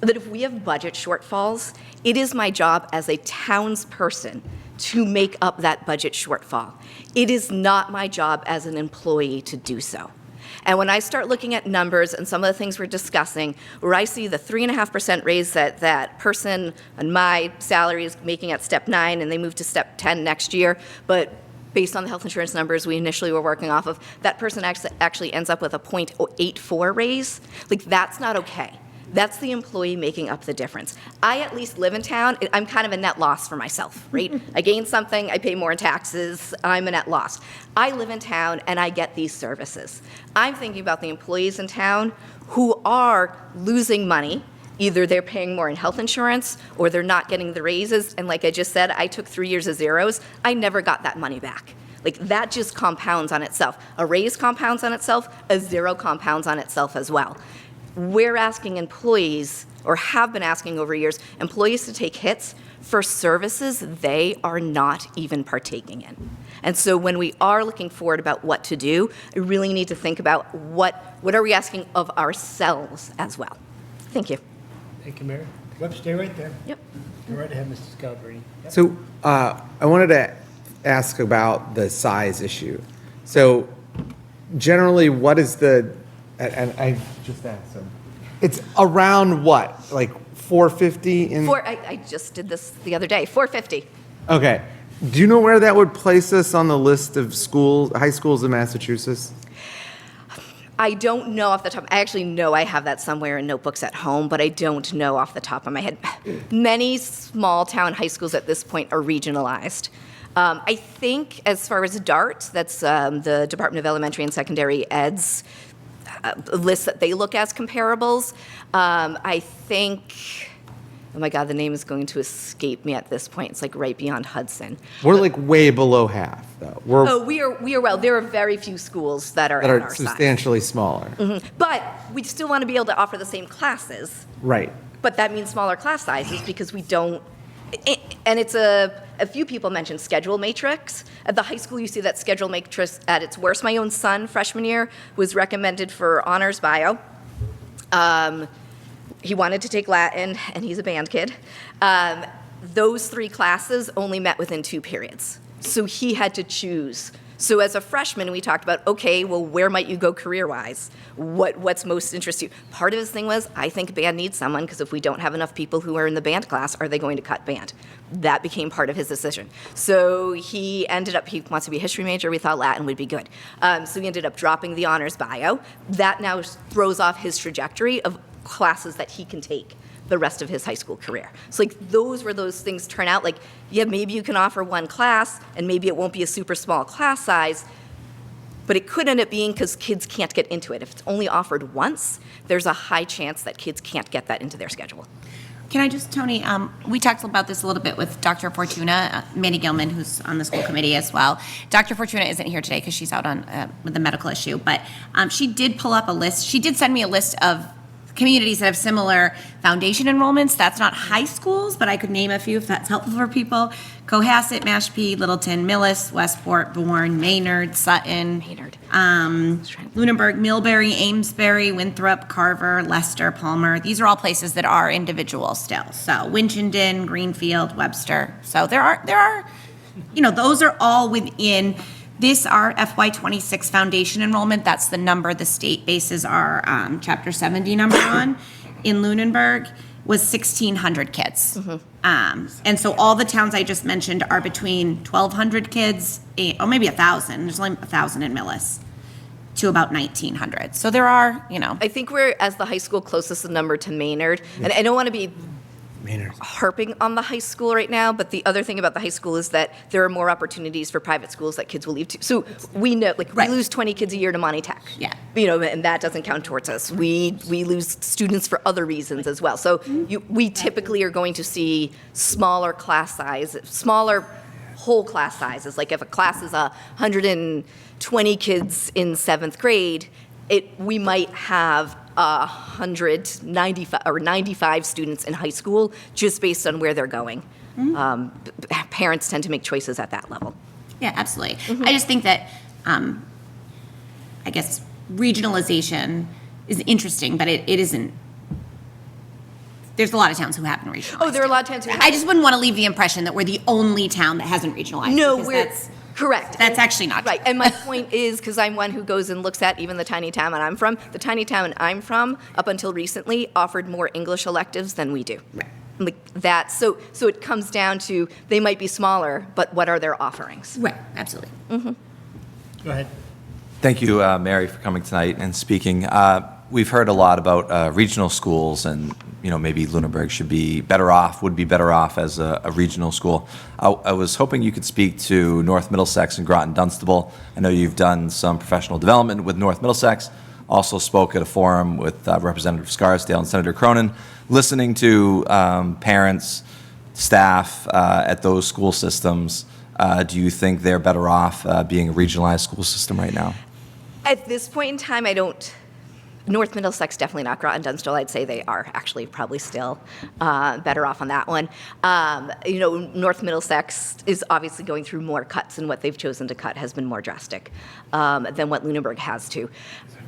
that if we have budget shortfalls, it is my job as a townsperson to make up that budget shortfall. It is not my job as an employee to do so. And when I start looking at numbers and some of the things we're discussing, where I see the 3.5% raise that person on my salary is making at step 9 and they move to step 10 next year, but based on the health insurance numbers we initially were working off of, that person actually ends up with a 0.84 raise, like that's not okay. That's the employee making up the difference. I at least live in town. I'm kind of a net loss for myself, right? I gain something, I pay more in taxes, I'm a net loss. I live in town and I get these services. I'm thinking about the employees in town who are losing money. Either they're paying more in health insurance or they're not getting the raises. And like I just said, I took 3 years of zeros. I never got that money back. Like that just compounds on itself. A raise compounds on itself, a zero compounds on itself as well. We're asking employees, or have been asking over years, employees to take hits for services they are not even partaking in. And so when we are looking forward about what to do, we really need to think about what are we asking of ourselves as well. Thank you. Thank you, Mary. Web, stay right there. Yep. Go right ahead, Mr. Scalabrini. Yep. So I wanted to ask about the size issue. So generally, what is and I just asked him, it's around what, like 450 in? I just did this the other day, 450. Okay. Do you know where that would place us on the list of high schools in Massachusetts? I don't know off the top. I actually know I have that somewhere in notebooks at home, but I don't know off the top of my head. Many small town high schools at this point are regionalized. I think as far as DART, that's the Department of Elementary and Secondary Ed's list that they look as comparables. I think, oh my God, the name is going to escape me at this point. It's like right beyond Hudson. We're like way below half, though. We are well. There are very few schools that are our substantially smaller. Mm-hmm. But we still want to be able to offer the same classes. Right. But that means smaller class sizes because we don't. And it's a few people mentioned schedule matrix. At the high school, you see that schedule matrix at its worst. My own son, freshman year, was recommended for honors bio. He wanted to take Latin, and he's a band kid. Those 3 classes only met within 2 periods. So he had to choose So as a freshman, we talked about, okay, well, where might you go career-wise? What's most interesting? Part of his thing was, I think band needs someone, because if we don't have enough people who are in the band class, are they going to cut band? That became part of his decision. So he wants to be a history major. We thought Latin would be good. So he ended up dropping the honors bio. That now throws off his trajectory of classes that he can take the rest of his high school career. So like those things turn out like, yeah, maybe you can offer one class and maybe it won't be a super small class size, but it could end up being because kids can't get into it. If it's only offered once, there's a high chance that kids can't get that into their schedule. Can I just, Tony, we talked about this a little bit with Dr. Fortuna, Mandy Gilman, who's on the school committee as well. Dr. Fortuna isn't here today because she's out on with a medical issue, but she did pull up a list. She did send me a list of communities that have similar foundation enrollments. That's not high schools, but I could name a few if that's helpful for people. Cohasset, Mashpee, Littleton, Millis, Westport, Bourne, Maynard, Sutton, Lunenburg, Millbury, Amesbury, Winthrop, Carver, Leicester, Palmer. These are all places that are individual still. So Winchendon, Greenfield, Webster. So there are, those are all within this, our FY26 foundation enrollment. That's the number the state bases our Chapter 70 number on. In Lunenburg was 1,600 kids. And so all the towns I just mentioned are between 1,200 kids, or maybe 1,000. There's only 1,000 in Millis, to about 1,900. So there are, I think we're, as the high school, closest in number to Maynard. And I don't want to be harping on the high school right now, but the other thing about the high school is that there are more opportunities for private schools that kids will leave to. So we know, we lose 20 kids a year to Monty Tech. Yeah. And that doesn't count towards us. We lose students for other reasons as well. So we typically are going to see smaller class size, smaller whole class sizes. Like if a class is 120 kids in 7th grade, we might have 195 or 95 students in high school just based on where they're going. Parents tend to make choices at that level. Yeah, absolutely. I just think that, I guess, regionalization is interesting, but it isn't. There's a lot of towns who haven't regionalized. Oh, there are a lot of towns who haven't. I just wouldn't want to leave the impression that we're the only town that hasn't regionalized. No, correct. That's actually not right. And my point is, because I'm one who goes and looks at even the tiny town that I'm from, the tiny town I'm from, up until recently, offered more English electives than we do. Right. Like that. So it comes down to they might be smaller, but what are their offerings? Right, absolutely. Go ahead. Thank you, Mary, for coming tonight and speaking. We've heard a lot about regional schools and, maybe Lunenburg would be better off as a regional school. I was hoping you could speak to North Middlesex and Groton Dunstable. I know you've done some professional development with North Middlesex, also spoke at a forum with Representative Scarsdale and Senator Cronin, listening to parents, staff at those school systems. Do you think they're better off being a regionalized school system right now? At this point in time, I don't. North Middlesex, definitely not. Groton Dunstable, I'd say they are actually probably still better off on that one. North Middlesex is obviously going through more cuts, and what they've chosen to cut has been more drastic than what Lunenburg has to.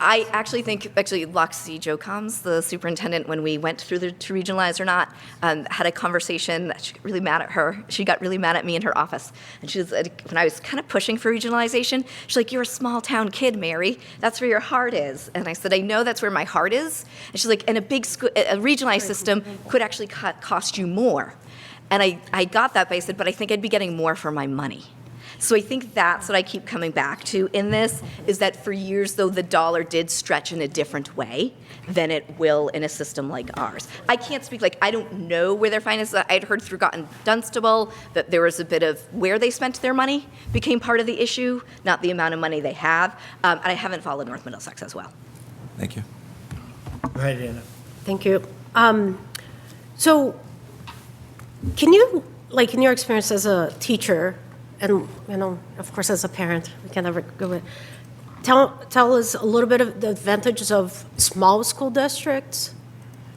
I actually think, Loxie Joe Combs, the superintendent, when we went through to regionalize or not, had a conversation that she got really mad at her. She got really mad at me in her office. And she was, when I was kind of pushing for regionalization, she's like, "You're a small town kid, Mary. That's where your heart is." And I said, "I know that's where my heart is." And she's like, "And a big school, a regionalized system could actually cost you more." And I got that, but I said, "But I think I'd be getting more for my money." So I think that's what I keep coming back to in this, is that for years, though, the dollar did stretch in a different way than it will in a system like ours. I can't speak, I don't know where their finances. I'd heard through Groton Dunstable that there was a bit of where they spent their money became part of the issue, not the amount of money they have. And I haven't followed North Middlesex as well. Thank you. Go ahead, Anna. Thank you. So can you, in your experience as a teacher, and, of course, as a parent, we can never go with, tell us a little bit of the advantages of small school districts,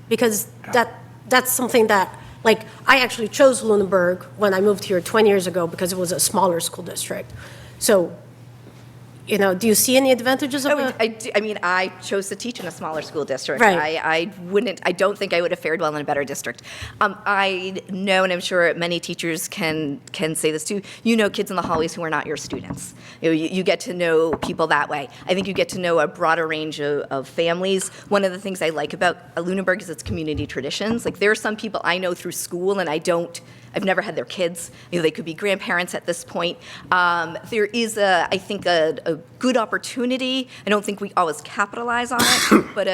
because that's something that, I actually chose Lunenburg when I moved here 20 years ago because it was a smaller school district. So do you see any advantages of it? I mean, I chose to teach in a smaller school district. Right. I don't think I would have fared well in a better district. I know, and I'm sure many teachers can say this too, kids in the hallways who are not your students. You get to know people that way. I think you get to know a broader range of families. One of the things I like about Lunenburg is its community traditions. Like, there are some people I know through school, and I've never had their kids. They could be grandparents at this point. There is, I think, a good opportunity. I don't think we always capitalize on it, but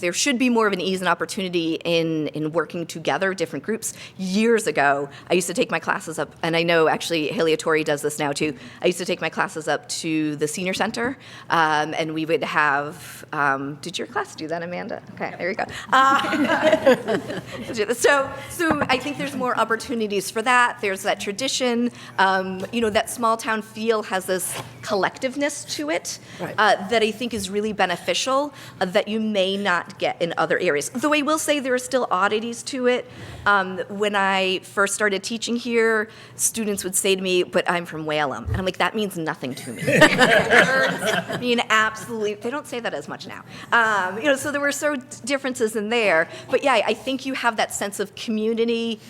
there should be more of an ease and opportunity in working together, different groups. Years ago, I used to take my classes up, and I know actually Haley Torrey does this now too. I used to take my classes up to the senior center, and we would have. Did your class do that, Amanda? Okay, there you go. So I think there's more opportunities for that. There's that tradition. That small town feel has this collectiveness to it that I think is really beneficial that you may not get in other areas. Though I will say there are still oddities to it. When I first started teaching here, students would say to me, "But I'm from Whalum," and I'm like, "That means nothing to me." I mean, absolutely. They don't say that as much now. So there were differences in there. But yeah, I think you have that sense of community.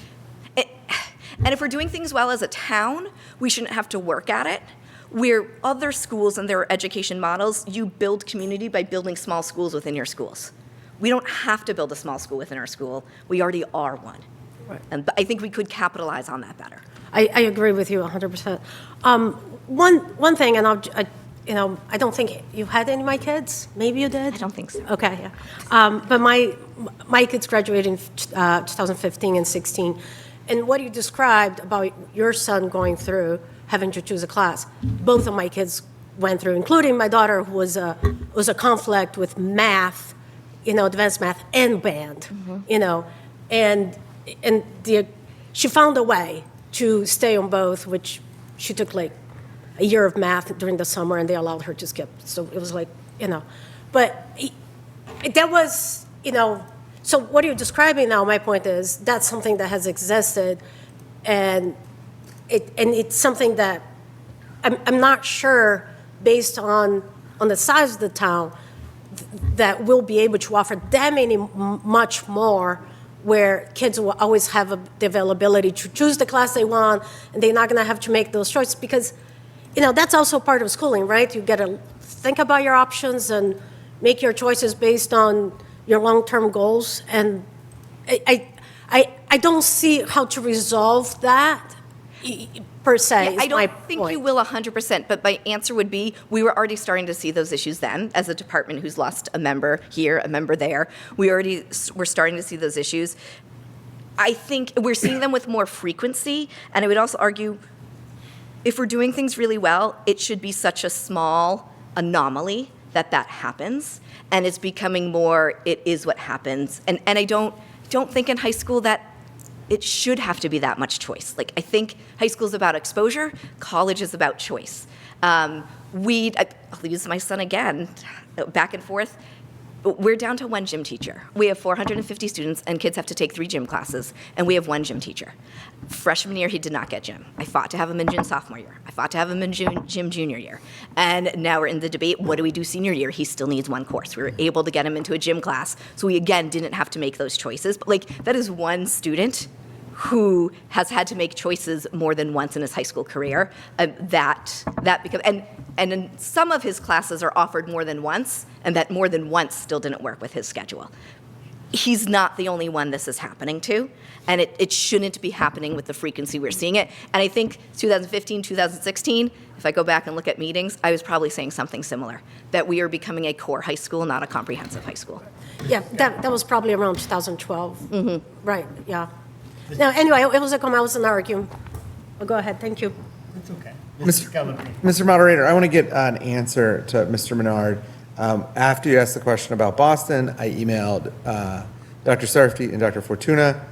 And if we're doing things well as a town, we shouldn't have to work at it. Where other schools and their education models, you build community by building small schools within your schools. We don't have to build a small school within our school. We already are one. Right. And I think we could capitalize on that better. I agree with you 100%. One thing, and I don't think you had any of my kids. Maybe you did? I don't think so. Okay, yeah. But my kids graduated in 2015 and 16. And what you described about your son going through having to choose a class, both of my kids went through, including my daughter, who was a conflict with math, advanced math and band, and she found a way to stay on both, which she took like a year of math during the summer, and they allowed her to skip. So it was like, but that was, so what you're describing now, my point is, that's something that has existed, and it's something that I'm not sure, based on the size of the town, that we'll be able to offer that much more, where kids will always have the availability to choose the class they want, and they're not going to have to make those choices, because that's also part of schooling, right? You got to think about your options and make your choices based on your long-term goals. And I don't see how to resolve that per se. Yeah, I don't think you will 100%, but my answer would be we were already starting to see those issues then, as a department who's lost a member here, a member there. We're starting to see those issues. I think we're seeing them with more frequency, and I would also argue, if we're doing things really well, it should be such a small anomaly that happens, and it's becoming more, it is what happens. And I don't think in high school that it should have to be that much choice. Like, I think high school is about exposure, college is about choice. I'll use my son again, back and forth. We're down to one gym teacher. We have 450 students, and kids have to take 3 gym classes, and we have one gym teacher. Freshman year, he did not get gym. I fought to have him in gym sophomore year. I fought to have him in gym junior year. And now we're in the debate, what do we do senior year? He still needs one course. We were able to get him into a gym class, so we, again, didn't have to make those choices. But, that is one student who has had to make choices more than once in his high school career. That becomes, and in some of his classes are offered more than once, and that more than once still didn't work with his schedule. He's not the only one this is happening to, and it shouldn't be happening with the frequency we're seeing it. And I think 2015, 2016, if I go back and look at meetings, I was probably saying something similar, that we are becoming a core high school, not a comprehensive high school. Yeah, that was probably around 2012. Mm-hmm. Right, yeah. No, anyway, it was a comment, I was an argument. Oh, go ahead, thank you. It's okay. Mr. Moderator, I want to get an answer to Mr. Menard. After you asked the question about Boston, I emailed Dr. Sarfty and Dr. Fortuna.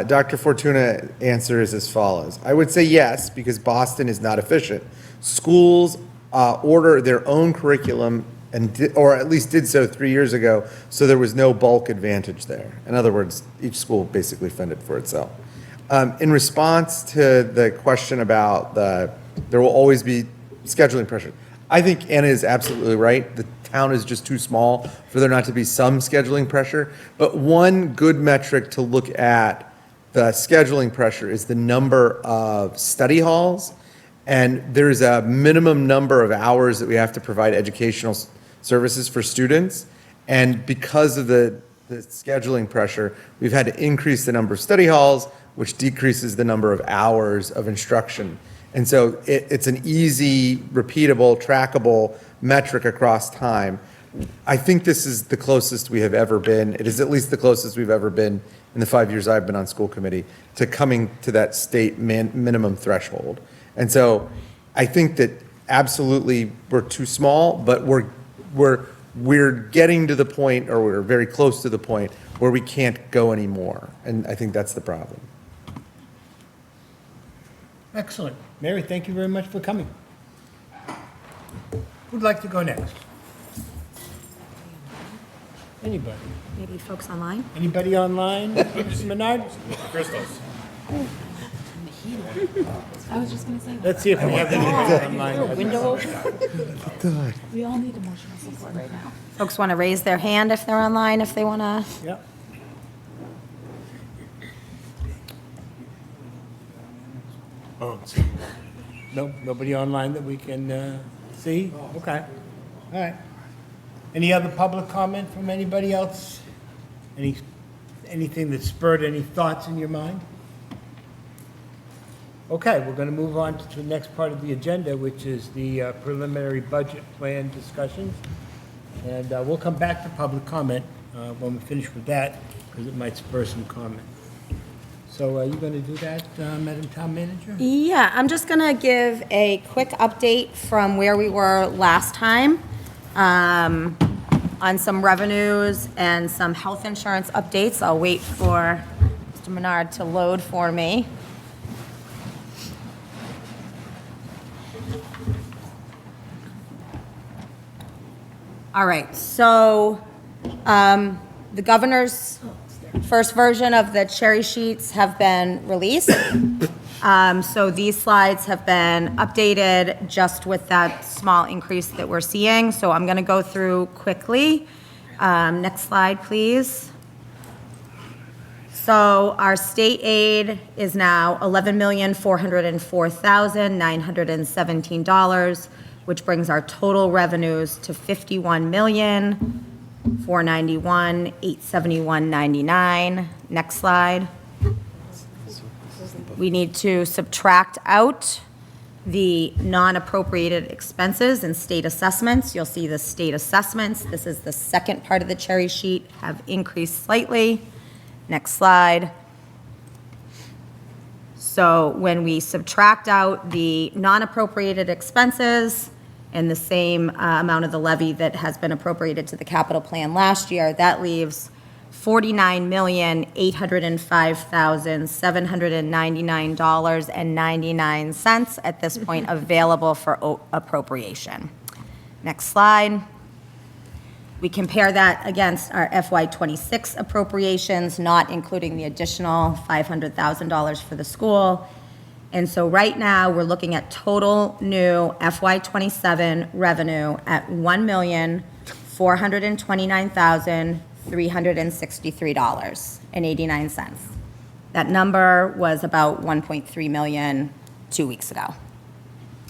Dr. Fortuna answer is as follows. I would say yes, because Boston is not efficient. Schools order their own curriculum, or at least did so 3 years ago, so there was no bulk advantage there. In other words, each school basically fended for itself. In response to the question about there will always be scheduling pressure, I think Anna is absolutely right. The town is just too small for there not to be some scheduling pressure. But one good metric to look at the scheduling pressure is the number of study halls. And there's a minimum number of hours that we have to provide educational services for students. And because of the scheduling pressure, we've had to increase the number of study halls, which decreases the number of hours of instruction. And so it's an easy, repeatable, trackable metric across time. I think this is the closest we have ever been. It is at least the closest we've ever been in the 5 years I've been on school committee to coming to that state minimum threshold. And so I think that absolutely we're too small, but we're getting to the point, or we're very close to the point where we can't go anymore. And I think that's the problem. Excellent. Mary, thank you very much for coming. Who'd like to go next? Anybody? Maybe folks online? Anybody online? Mr. Menard? Christos. I was just going to say that. Let's see if we have anybody online. Window. We all need emotional support right now. Folks want to raise their hand if they're online, if they want to. Yep. Oh, no, nobody online that we can see? Okay, all right. Any other public comment from anybody else? Anything that spurred any thoughts in your mind? Okay, we're going to move on to the next part of the agenda, which is the preliminary budget plan discussions. And we'll come back to public comment when we finish with that, because it might spur some comment. So are you going to do that, Madam Town Manager? Yeah, I'm just going to give a quick update from where we were last time on some revenues and some health insurance updates. I'll wait for Mr. Menard to load for me. All right, so the governor's first version of the cherry sheets have been released. So these slides have been updated just with that small increase that we're seeing. So I'm going to go through quickly. Next slide, please. So our state aid is now $11,404,917, which brings our total revenues to $51,491,871.99. Next slide. We need to subtract out the non-appropriated expenses and state assessments. You'll see the state assessments. This is the second part of the cherry sheet, have increased slightly. Next slide. So when we subtract out the non-appropriated expenses and the same amount of the levy that has been appropriated to the capital plan last year, that leaves $49,805,799.99 at this point available for appropriation. Next slide. We compare that against our FY26 appropriations, not including the additional $500,000 for the school. And so right now, we're looking at total new FY27 revenue at $1,429,363.89. That number was about 1.3 million 2 weeks ago.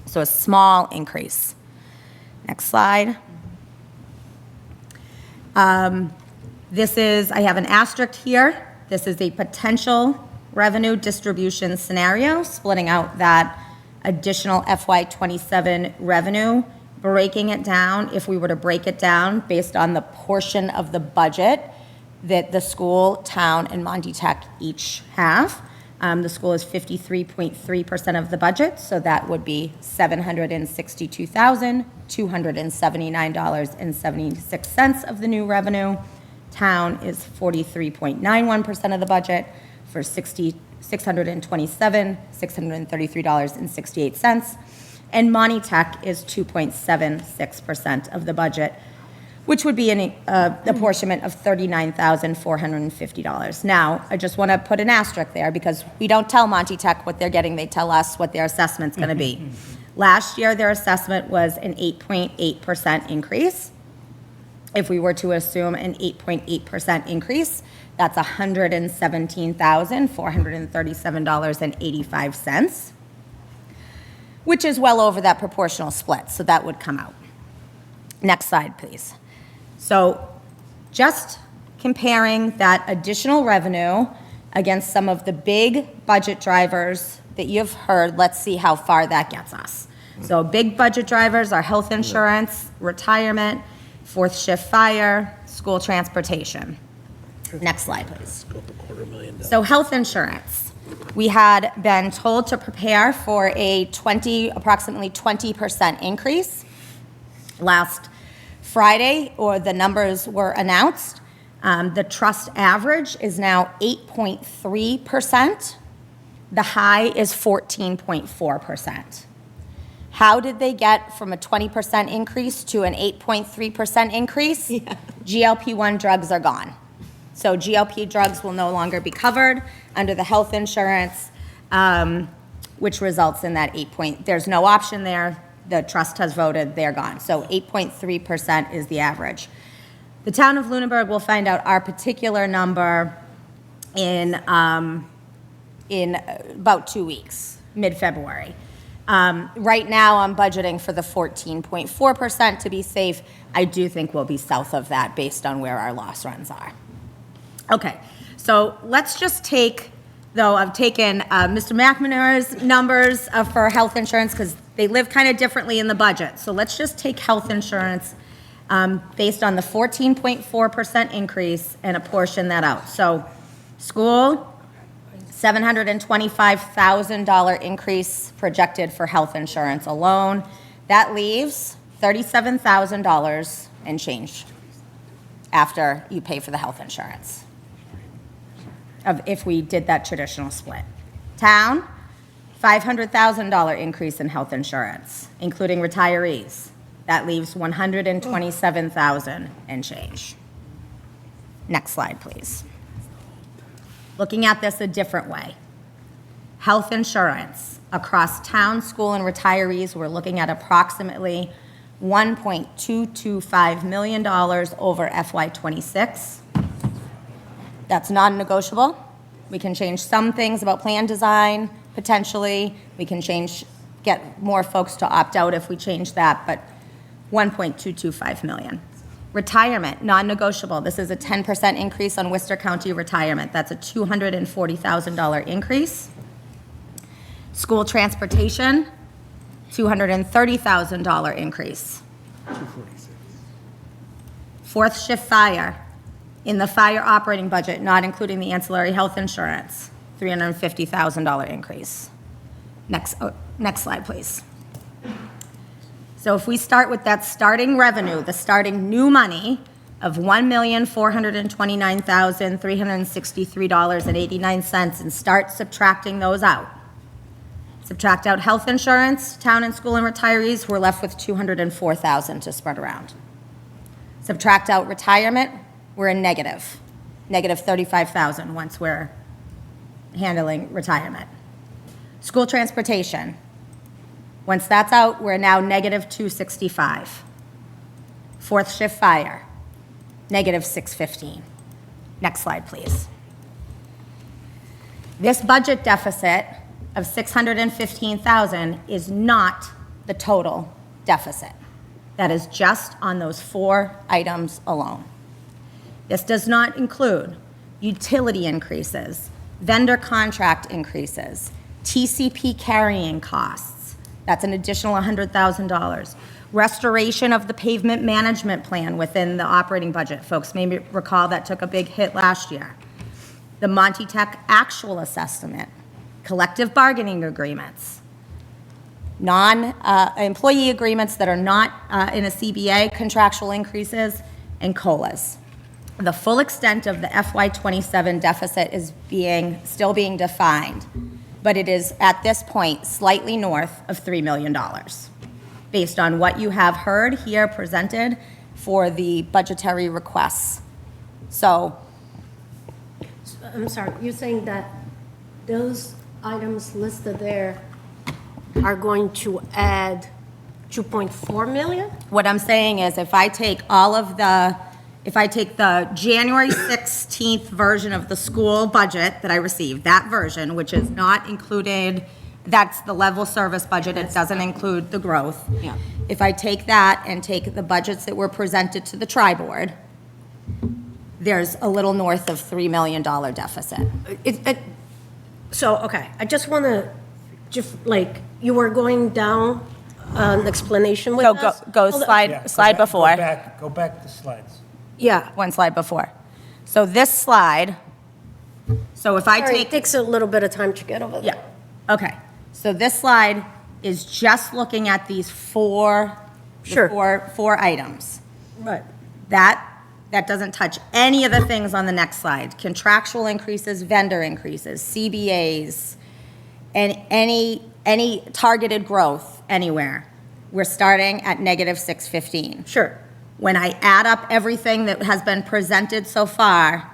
So a small increase. Next slide. This is, I have an asterisk here. This is a potential revenue distribution scenario, splitting out that additional FY27 revenue, breaking it down, if we were to break it down based on the portion of the budget that the school, town, and Monty Tech each have. The school is 53.3% of the budget, so that would be $762,279.76 of the new revenue. Town is 43.91% of the budget for $627,633.68. And Monty Tech is 2.76% of the budget, which would be an apportionment of $39,450. Now, I just want to put an asterisk there because we don't tell Monty Tech what they're getting. They tell us what their assessment's going to be. Last year, their assessment was an 8.8% increase. If we were to assume an 8.8% increase, that's $117,437.85, which is well over that proportional split, so that would come out. Next slide, please. So just comparing that additional revenue against some of the big budget drivers that you've heard, let's see how far that gets us. So big budget drivers are health insurance, retirement, fourth shift fire, school transportation. Next slide, please. So health insurance. We had been told to prepare for approximately 20% increase. Last Friday, or the numbers were announced, the trust average is now 8.3%. The high is 14.4%. How did they get from a 20% increase to an 8.3% increase? Yeah. GLP-1 drugs are gone. So GLP drugs will no longer be covered under the health insurance, which results in that there's no option there. The trust has voted, they're gone. So 8.3% is the average. The town of Lunenburg will find out our particular number in about 2 weeks, mid-February. Right now, I'm budgeting for the 14.4% to be safe. I do think we'll be south of that based on where our loss runs are. Okay, so let's just take, though I've taken Mr. McNamara's numbers for health insurance because they live kind of differently in the budget. So let's just take health insurance based on the 14.4% increase and apportion that out. So school, $725,000 increase projected for health insurance alone. That leaves $37,000 and change after you pay for the health insurance, if we did that traditional split. Town, $500,000 increase in health insurance, including retirees. That leaves $127,000 and change. Next slide, please. Looking at this a different way. Health insurance across town, school, and retirees, we're looking at approximately $1.225 million over FY26. That's non-negotiable. We can change some things about plan design, potentially. We can get more folks to opt out if we change that, but $1.225 million. Retirement, non-negotiable. This is a 10% increase on Worcester County retirement. That's a $240,000 increase. School transportation, $230,000 increase. Fourth shift fire, in the fire operating budget, not including the ancillary health insurance, $350,000 increase. Next slide, please. So if we start with that starting revenue, the starting new money of $1,429,363.89 and start subtracting those out. Subtract out health insurance, town and school and retirees, we're left with $204,000 to spread around. Subtract out retirement, we're in negative $35,000 once we're handling retirement. School transportation. Once that's out, we're now negative $265,000. Fourth shift fire, negative $615,000. Next slide, please. This budget deficit of $615,000 is not the total deficit. That is just on those 4 items alone. This does not include utility increases, vendor contract increases, TCP carrying costs. That's an additional $100,000. Restoration of the pavement management plan within the operating budget. Folks may recall that took a big hit last year. The Monty Tech actual assessment, collective bargaining agreements, employee agreements that are not in a CBA, contractual increases, and COLAs. The full extent of the FY27 deficit is still being defined, but it is at this point slightly north of $3 million, based on what you have heard here presented for the budgetary requests. So, I'm sorry, you're saying that those items listed there are going to add 2.4 million? What I'm saying is if I take the January 16th version of the school budget that I received, that version, which is not included, that's the level service budget, it doesn't include the growth. Yeah. If I take that and take the budgets that were presented to the TriBoard, there's a little north of $3 million deficit. So, okay, I just want to, you were going down an explanation with So us? go Hold on. slide before. Go back to slides. Yeah. One slide before. So this slide, so if I Sorry, take. it takes a little bit of time to get over there. Yeah, okay. So this slide is just looking at these four items. Right. That doesn't touch any of the things on the next slide. Contractual increases, vendor increases, CBAs, and any targeted growth anywhere. We're starting at negative 615. Sure. When I add up everything that has been presented so far.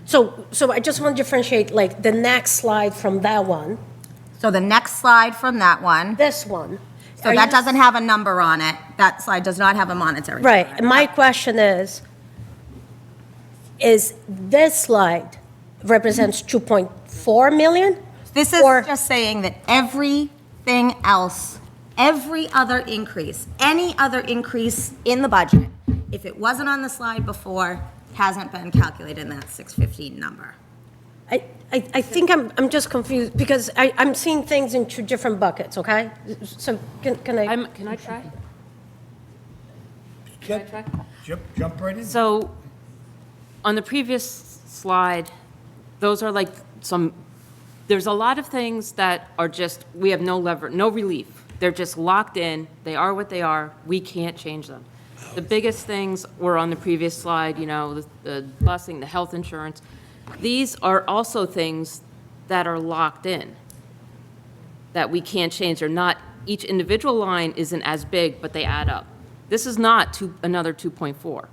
So I just want to differentiate, like, the next slide from that one. So the next slide from that one. This one. So that doesn't have a number on it. That slide does not have a monetary. Right, number. and my question is this slide represents 2.4 million? This is just saying that everything else, every other increase, any other increase in the budget, if it wasn't on the slide before, hasn't been calculated in that 615 number. I think I'm just confused because I'm seeing things in two different buckets, okay? So can I? Can I try? Jump right in. So, on the previous slide, those are like there's a lot of things that are just, we have no relief. They're just locked in, they are what they are, we can't change them. The biggest things were on the previous slide, the busing, the health insurance. These are also things that are locked in, that we can't change. They're not, each individual line isn't as big, but they add up. This is not another 2.4.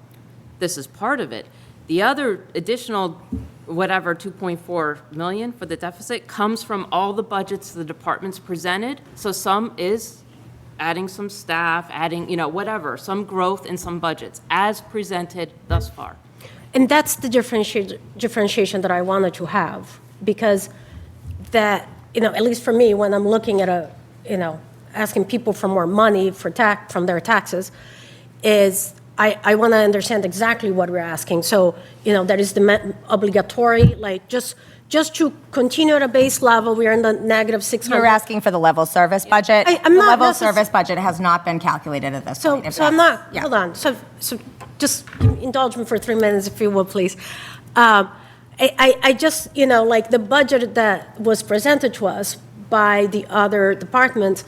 This is part of it. The other additional, 2.4 million for the deficit comes from all the budgets the departments presented. So some is adding some staff, adding, some growth in some budgets as presented thus far. And that's the differentiation that I wanted to have, because that, at least for me, when I'm looking at asking people for more money from their taxes, is I want to understand exactly what we're asking. So, that is the obligatory, like just to continue at a base level, we're in the negative 600. You're asking for the level service budget? I'm not The level service budget has not been calculated at this point. So I'm not, hold on, so just indulge me for 3 minutes, if you will, please. I just, like the budget that was presented to us by the other departments,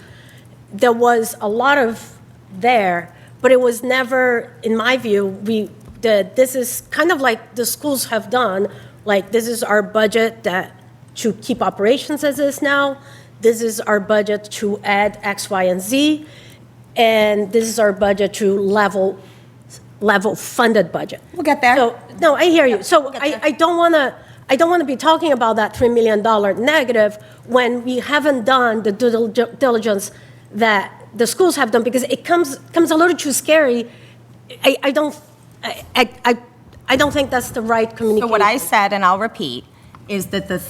there was a lot of there, but it was never, in my view, this is kind of like the schools have done, like this is our budget to keep operations as is now, this is our budget to add X, Y, and Z, and this is our budget to level funded budget. We'll get there. So, no, I hear you. So I don't want to be talking about that $3 million negative when we haven't done the due diligence that the schools have done, because it comes a little too scary. I don't think that's the right communication. So what I said, and I'll repeat, is that the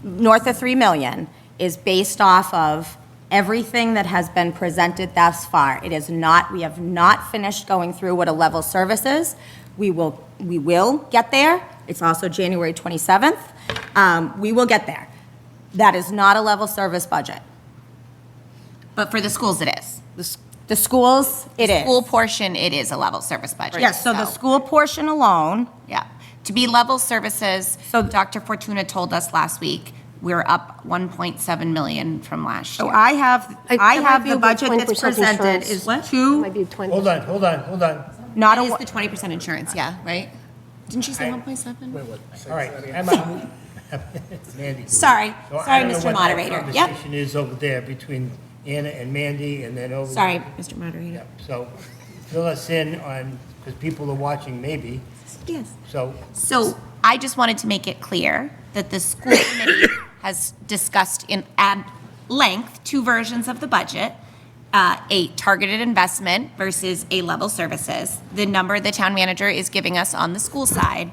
north of 3 million is based off of everything that has been presented thus far. It is not, we have not finished going through what a level service is. We will get there. It's also January 27th. We will get there. That is not a level service budget. But for the schools, it is. The schools, it is. The school portion, it is a level service budget. Yes, so the school portion alone, Yeah. To be level services, so Dr. Fortuna told us last week, we're up 1.7 million from last so year. I have the budget that's 20% presented insurance. is Might two, be 20%. Hold on. not It is a, the 20% insurance, yeah, right? Didn't she say 1.7? All right, Emma. Mandy. sorry, So I sorry, don't know Mr. what that Moderator. Yep, conversation is over there between Anna and Mandy, and then over. sorry, Mr. Moderator. Yeah, so fill us in on, because people are watching maybe, Yes. so. So I just wanted to make it clear that the school committee has discussed in ad length, two versions of the budget, a targeted investment versus A-level services. The number the town manager is giving us on the school side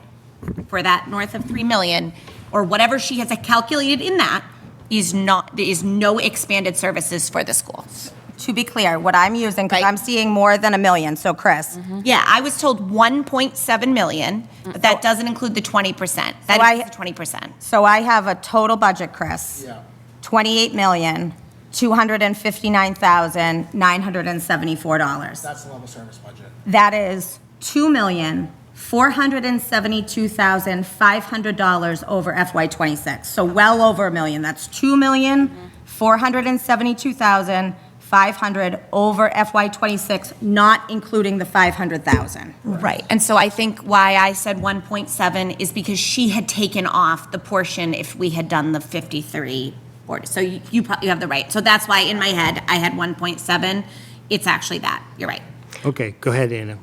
for that north of 3 million, or whatever she has calculated in that, is no expanded services for the schools. To be clear, what I'm using, because I'm seeing more than $1 million, so Chris. Yeah, I was told 1.7 million, but that doesn't include the 20%. That is the 20%. So I have a total budget, Chris. Yeah. $28,259,974. That's the level service budget. That is $2,472,500 over FY26. So well over $1 million. That's $2,472,500 over FY26, not including the 500,000. Right, and so I think why I said 1.7 is because she had taken off the portion if we had done the 53 board. So you have the right. So that's why in my head, I had 1.7. It's actually that. You're right. Okay, go ahead, Anna.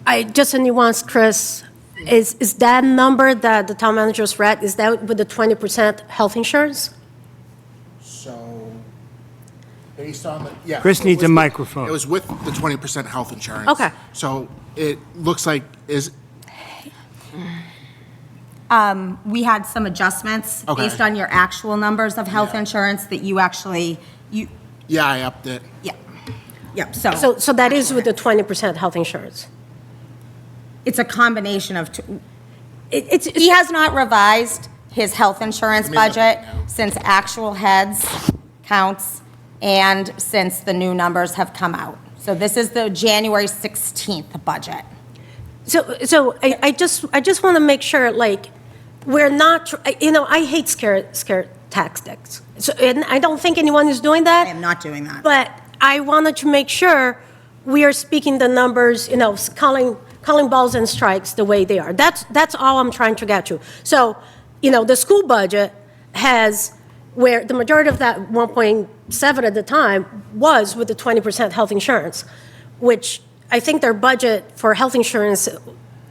I just a nuance, Chris. Is that number that the town manager's read, is that with the 20% health insurance? So, based on the, yeah. Chris it needs was a with- microphone. It was with the 20% health insurance. Okay. So it looks like We had some adjustments Okay. based on your actual numbers of health insurance that you actually, yeah, I upped it. yep, So that is with the 20% health insurance? it's a combination of two. He has not revised his health insurance budget since actual heads counts and since the new numbers have come out. So this is the January 16th budget. So I just want to make sure, like, we're not, I hate scare tactics. So, and I don't think anyone is doing that. I am not doing that. But I wanted to make sure we are speaking the numbers, calling balls and strikes the way they are. That's all I'm trying to get to. So, the school budget has, where the majority of that 1.7 at the time was with the 20% health insurance, which I think their budget for health insurance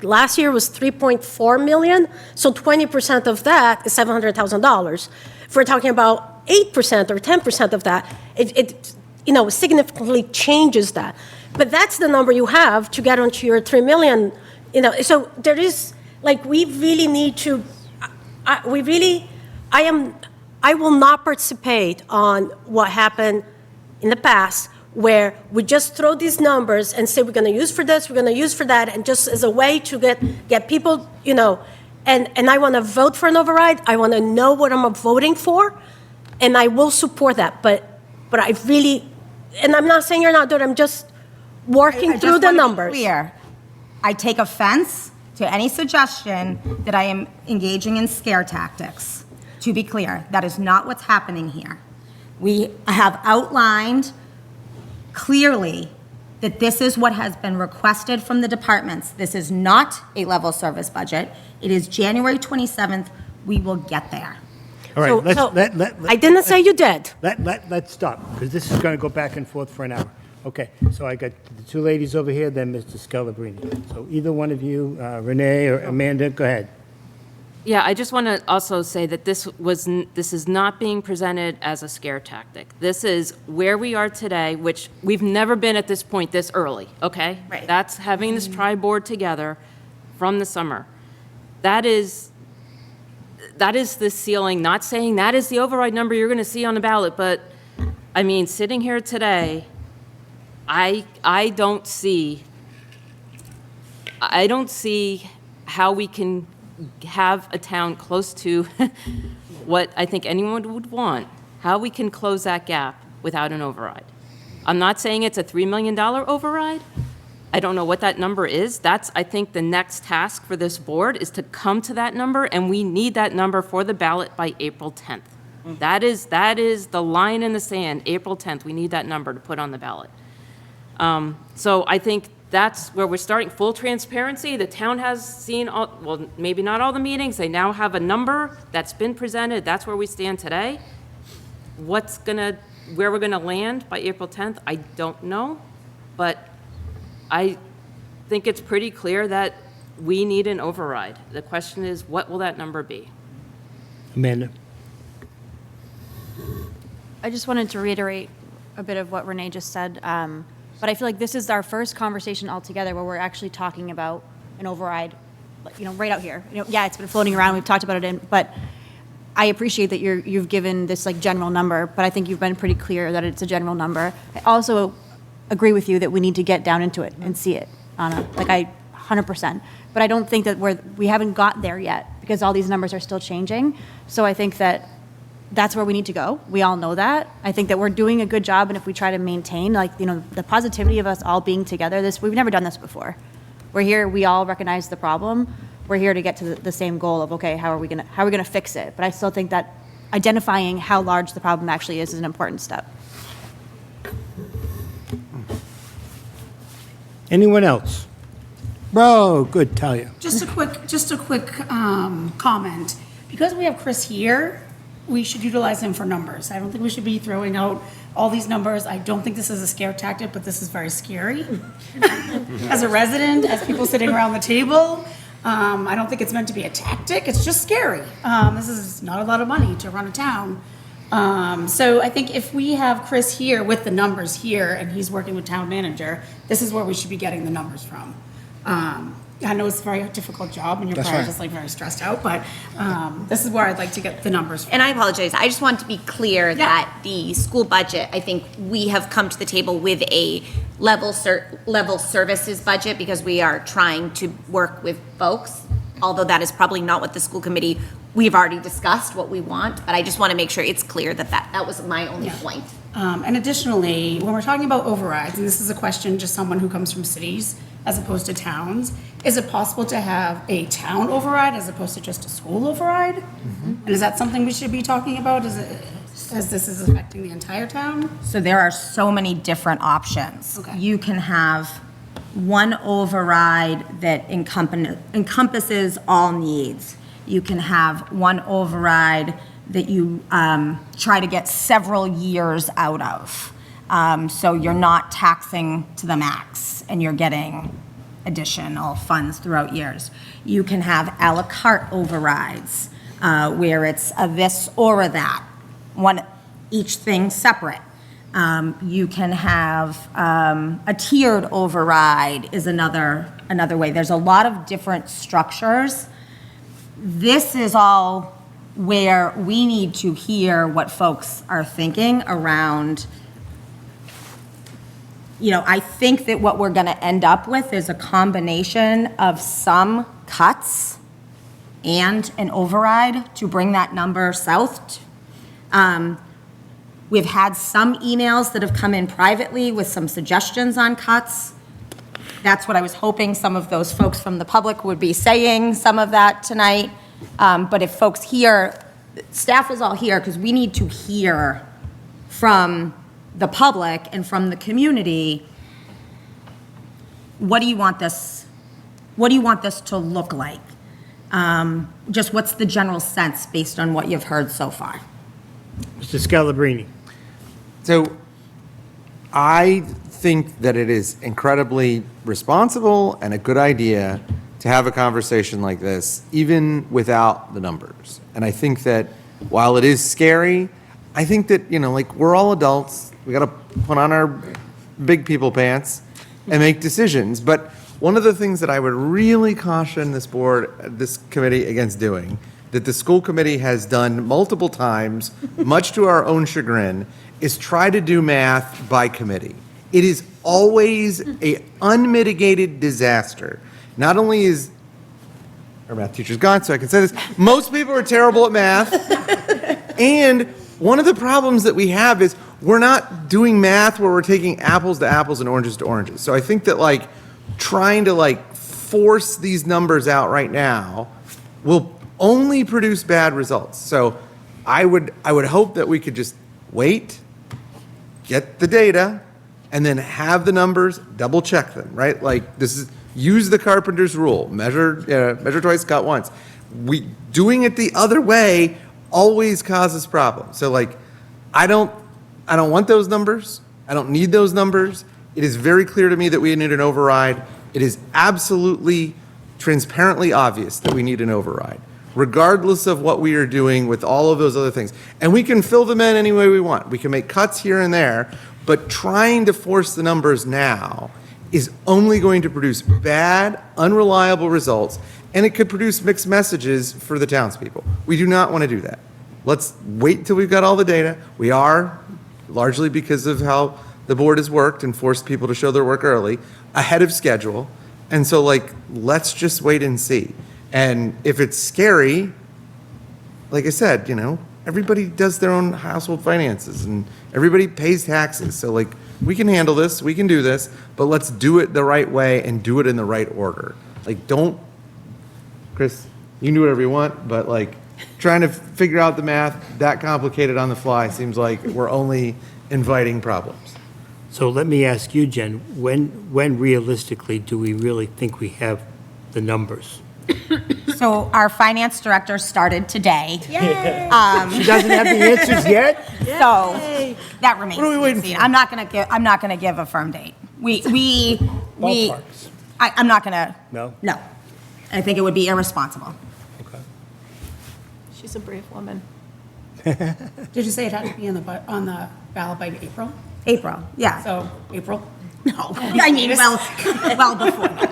last year was $3.4 million. So 20% of that is $700,000. If we're talking about 8% or 10% of that, it significantly changes that. But that's the number you have to get onto your 3 million. So there is, we really need to. I will not participate on what happened in the past, where we just throw these numbers and say we're going to use for this, we're going to use for that, and just as a way to get people, and I want to vote for an override. I want to know what I'm voting for, and I will support that. But I really, and I'm not saying you're not doing it, I'm just working through the numbers. Clear. I take offense to any suggestion that I am engaging in scare tactics. To be clear, that is not what's happening here. We have outlined clearly that this is what has been requested from the departments. This is not a level service budget. It is January 27th. We will get there. All right, I didn't say you did. Let's stop, because this is going to go back and forth for an hour. Okay, so I got the two ladies over here, then Mr. Scalabrini. So either one of you, Renee or Amanda, go ahead. Yeah, I just want to also say that this is not being presented as a scare tactic. This is where we are today, which we've never been at this point this early, okay? Right. That's having this TriBoard together from the summer. That is the ceiling, not saying that is the override number you're going to see on the ballot, but, sitting here today, I don't see how we can have a town close to what I think anyone would want, how we can close that gap without an override. I'm not saying it's a $3 million override. I don't know what that number is. That's, I think, the next task for this board is to come to that number, and we need that number for the ballot by April 10th. That is the line in the sand, April 10th. We need that number to put on the ballot. So I think that's where we're starting. Full transparency, the town has seen, maybe not all the meetings. They now have a number that's been presented. That's where we stand today. Where we're going to land by April 10th, I don't know. But I think it's pretty clear that we need an override. The question is, what will that number be? Amanda? I just wanted to reiterate a bit of what Renee just said. But I feel like this is our first conversation altogether where we're actually talking about an override, right out here. Yeah, it's been floating around. We've talked about it, but I appreciate that you've given this general number, but I think you've been pretty clear that it's a general number. I also agree with you that we need to get down into it and see it, Anna. 100%. But I don't think that we haven't got there yet because all these numbers are still changing. So I think that that's where we need to go. We all know that. I think that we're doing a good job, and if we try to maintain, the positivity of us all being together, we've never done this before. We're here, we all recognize the problem. We're here to get to the same goal of, okay, how are we gonna fix it? But I still think that identifying how large the problem actually is an important step. Anyone else? Bro, good, Talia. Just a quick comment. Because we have Chris here, we should utilize him for numbers. I don't think we should be throwing out all these numbers. I don't think this is a scare tactic, but this is very scary. As a resident, as people sitting around the table, I don't think it's meant to be a tactic. It's just scary. This is not a lot of money to run a town. So I think if we have Chris here with the numbers here and he's working with town manager, this is where we should be getting the numbers from. I know it's a very difficult job and you're probably just very stressed out, but this is where I'd like to get the numbers from. And I apologize. I just want to be clear that the school budget, I think we have come to the table with a level services budget because we are trying to work with folks, although that is probably not what the school committee, we've already discussed what we want, but I just want to make sure it's clear that was my only point. And additionally, when we're talking about overrides, and this is a question just someone who comes from cities as opposed to towns, is it possible to have a town override as opposed to just a school override? And is that something we should be talking about as this is affecting the entire town? So there are so many different options. Okay. You can have one override that encompasses all needs. You can have one override that you try to get several years out of. So you're not taxing to the max and you're getting additional funds throughout years. You can have a la carte overrides where it's a this or a that, each thing separate. You can have a tiered override is another way. There's a lot of different structures. This is all where we need to hear what folks are thinking around. I think that what we're going to end up with is a combination of some cuts and an override to bring that number south. We've had some emails that have come in privately with some suggestions on cuts. That's what I was hoping some of those folks from the public would be saying, some of that tonight. But if folks here, staff is all here because we need to hear from the public and from the community, what do you want this to look like? Just what's the general sense based on what you've heard so far? Mr. Scalabrini. So I think that it is incredibly responsible and a good idea to have a conversation like this, even without the numbers. And I think that while it is scary, I think that, we're all adults. We got to put on our big people pants and make decisions. But one of the things that I would really caution this committee against doing, that the school committee has done multiple times, much to our own chagrin, is try to do math by committee. It is always an unmitigated disaster. Not only is our math teacher's gone, so I can say this, most people are terrible at math. And one of the problems that we have is we're not doing math where we're taking apples to apples and oranges to oranges. So I think that trying to force these numbers out right now will only produce bad results. So I would hope that we could just wait, get the data, and then have the numbers, double check them, right? Use the carpenter's rule, measure twice, cut once. Doing it the other way always causes problems. So I don't want those numbers. I don't need those numbers. It is very clear to me that we need an override. It is absolutely transparently obvious that we need an override. regardless of what we are doing with all of those other things. And we can fill them in any way we want. We can make cuts here and there, but trying to force the numbers now is only going to produce bad, unreliable results, and it could produce mixed messages for the townspeople. We do not want to do that. Let's wait till we've got all the data. We are, largely because of how the board has worked and forced people to show their work early, ahead of schedule. And so, like, let's just wait and see. And if it's scary, like I said, you know, everybody does their own household finances and everybody pays taxes. So, like, we can handle this, we can do this, but let's do it the right way and do it in the right order. Like, don't, Chris, you can do whatever you want, but like, trying to figure out the math that complicated on the fly seems like we're only inviting problems. So let me ask you, Jen, when realistically do we really think we have the numbers? So our finance director started today. She doesn't have the answers yet? So that remains. What are we waiting to be seen. for? I'm not gonna give a firm date. I'm not gonna. No? No. I think it would be irresponsible. She's a brave woman. Did you say it had to be on the ballot by April? April, yeah. So, April? No, I mean, well before that.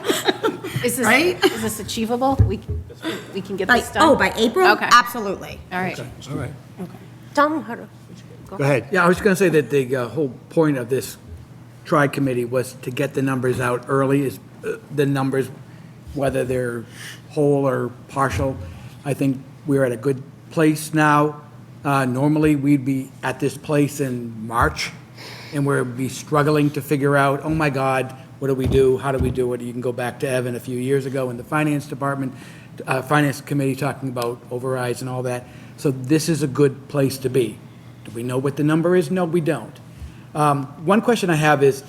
Is this, Right? is this achievable? We can get this done? Oh, by April? Okay. Absolutely. All right. All right. Tom, how to? Go ahead. Yeah, I was going to say that the whole point of this tri-committee was to get the numbers out early, is the numbers, whether they're whole or partial. I think we're at a good place now. Normally, we'd be at this place in March, and we'd be struggling to figure out, oh my God, what do we do? How do we do it? You can go back to Evan a few years ago in the finance department, finance committee talking about overrides and all that. So this is a good place to be. Do we know what the number is? No, we don't. One question I have is,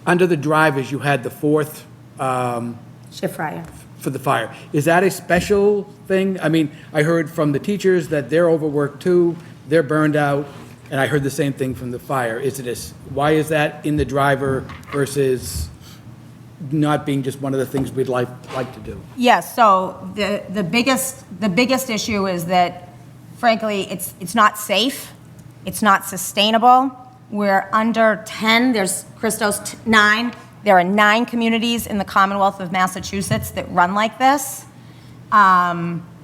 under the drivers, you had the fourth Shift fryer. for the fire. Is that a special thing? I mean, I heard from the teachers that they're overworked too, they're burned out, and I heard the same thing from the fire. Why is that in the driver versus not being just one of the things we'd like to do? Yes, so the biggest issue is that, frankly, it's not safe, it's not sustainable. We're under 10, there's Christos 9. There are 9 communities in the Commonwealth of Massachusetts that run like this.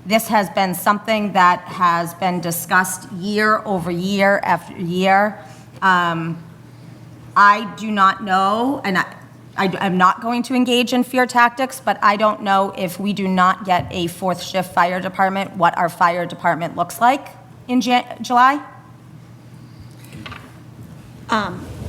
This has been something that has been discussed year over year after year. I do not know, and I'm not going to engage in fear tactics, but I don't know if we do not get a 4th shift fire department, what our fire department looks like in July.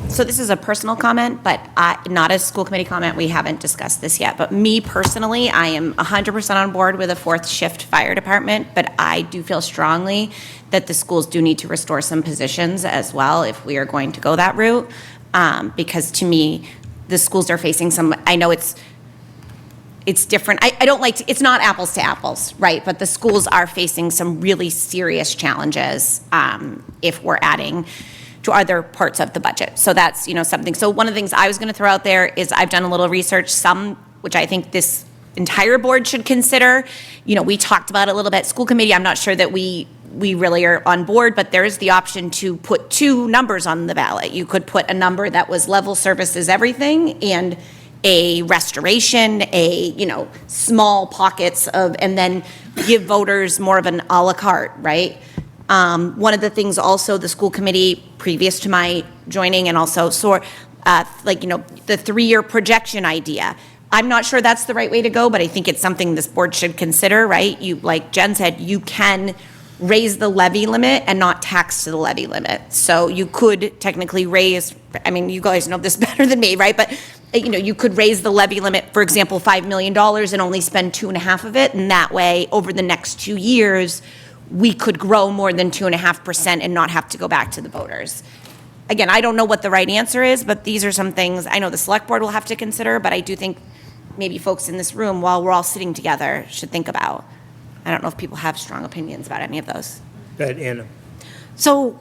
So this is a personal comment, but not a school committee comment. We haven't discussed this yet. But me personally, I am 100% on board with a 4th shift fire department, but I do feel strongly that the schools do need to restore some positions as well if we are going to go that route. Because to me, the schools are facing some, I know it's different. I don't like to, it's not apples to apples, right? But the schools are facing some really serious challenges if we're adding to other parts of the budget. So that's, something. So one of the things I was going to throw out there is I've done a little research, which I think this entire board should consider. We talked about it a little bit. School committee, I'm not sure that we really are on board, but there is the option to put 2 numbers on the ballot. You could put a number that was level services everything and a restoration, small pockets of, and then give voters more of an a la carte, right? One of the things also the school committee, previous to my joining, and also the 3-year projection idea. I'm not sure that's the right way to go, but I think it's something this board should consider, right? Like Jen said, you can raise the levy limit and not tax to the levy limit. So you could technically raise, you guys know this better than me, right? But you could raise the levy limit, for example, $5 million and only spend 2.5 of it. And that way, over the next 2 years, we could grow more than 2.5% and not have to go back to the voters. Again, I don't know what the right answer is, but these are some things I know the select board will have to consider, but I do think maybe folks in this room, while we're all sitting together, should think about. I don't know if people have strong opinions about any of those. Go ahead, Anna. So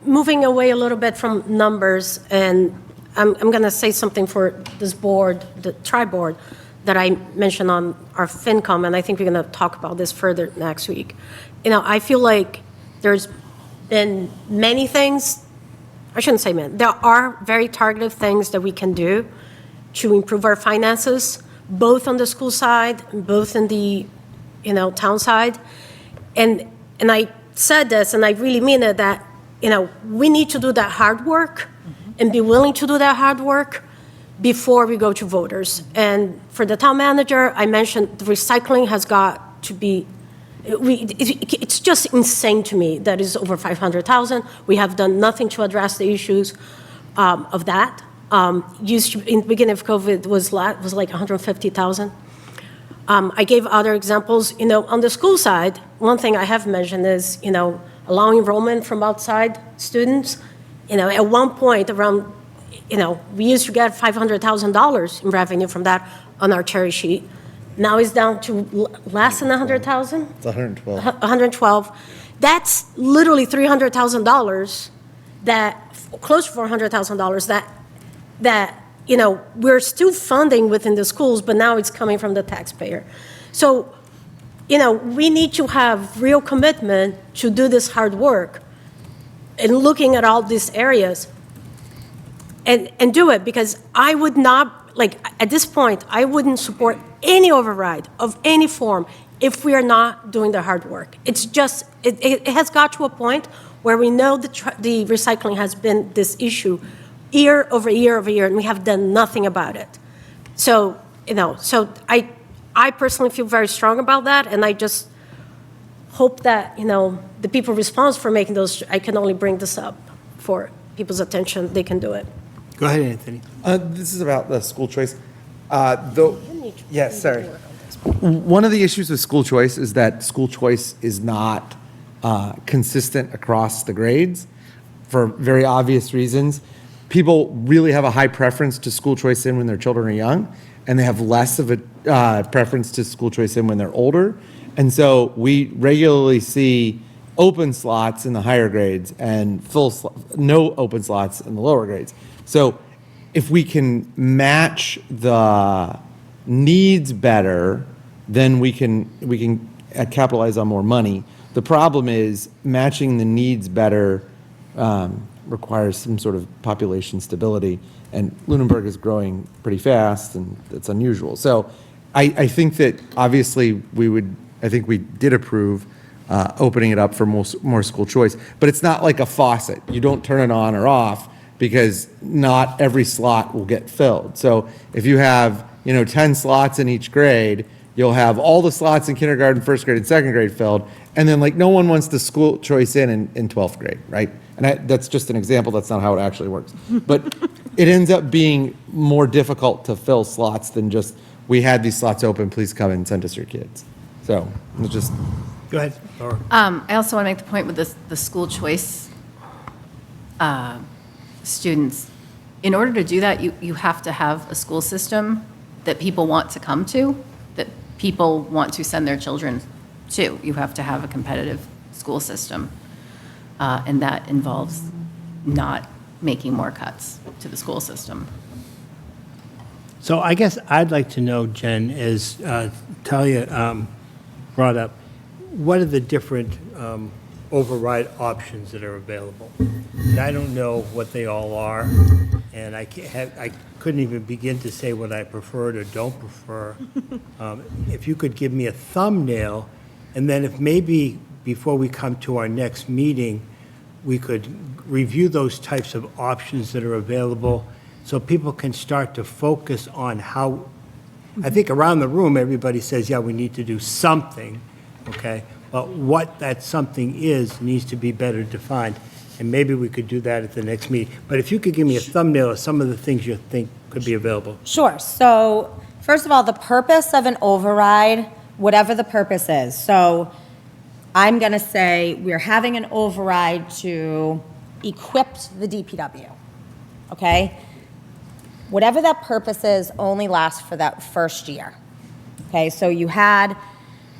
moving away a little bit from numbers, and I'm going to say something for this board, the TriBoard. that I mentioned on our FinCom, and I think we're going to talk about this further next week. I feel like there's been many things, I shouldn't say many, there are very targeted things that we can do to improve our finances, both on the school side, both in the, town side. And I said this, and I really mean it, that, we need to do that hard work and be willing to do that hard work before we go to voters. And for the town manager, I mentioned the recycling has got to be, it's just insane to me that it's over 500,000. We have done nothing to address the issues of that. Used to, in the beginning of COVID was like 150,000. I gave other examples. On the school side, one thing I have mentioned is, allowing enrollment from outside students. At one point around, we used to get $500,000 in revenue from that on our cherry sheet. Now it's down to less than 100,000. It's 112. 112. That's literally $300,000 close to $400,000 that we're still funding within the schools, but now it's coming from the taxpayer. So, we need to have real commitment to do this hard work and looking at all these areas and do it, because I would not, at this point, I wouldn't support any override of any form if we are not doing the hard work. It's just, it has got to a point where we know the recycling has been this issue year over year over year, and we have done nothing about it. So, I personally feel very strong about that, and I just hope that, the people responsible for making those, I can only bring this up for people's attention, they can do it. Go ahead, Anthony. This is about the school choice. Yes, sorry. One of the issues with school choice is that school choice is not consistent across the grades for very obvious reasons. People really have a high preference to school choice in when their children are young, and they have less of a preference to school choice in when they're older. And so we regularly see open slots in the higher grades and no open slots in the lower grades. So if we can match the needs better, then we can capitalize on more money. The problem is matching the needs better requires some sort of population stability, and Lunenburg is growing pretty fast, and it's unusual. So I think that obviously I think we did approve opening it up for more school choice, but it's not like a faucet. You don't turn it on or off, because not every slot will get filled. So if you have 10 slots in each grade, you'll have all the slots in kindergarten, first grade, and second grade filled, and then no one wants the school choice in 12th grade, right? And that's just an example. That's not how it actually works. But it ends up being more difficult to fill slots than just, we had these slots open, please come and send us your kids. So it's just. Go ahead, Laura. I also want to make the point with the school choice students. In order to do that, you have to have a school system that people want to come to, that people want to send their children to. You have to have a competitive school system, and that involves not making more cuts to the school system. So I guess I'd like to know, Jen, as Talia brought up, what are the different override options that are available? And I don't know what they all are, and I couldn't even begin to say what I preferred or don't prefer. If you could give me a thumbnail, and then if maybe before we come to our next meeting, we could review those types of options that are available so people can start to focus on how, I think around the room, everybody says, yeah, we need to do something, okay? But what that something is needs to be better defined, and maybe we could do that at the next meeting. But if you could give me a thumbnail of some of the things you think could be available. Sure. So first of all, the purpose of an override, whatever the purpose is. So I'm going to say we're having an override to equip the DPW, okay? Whatever that purpose is only lasts for that first year, okay? So you had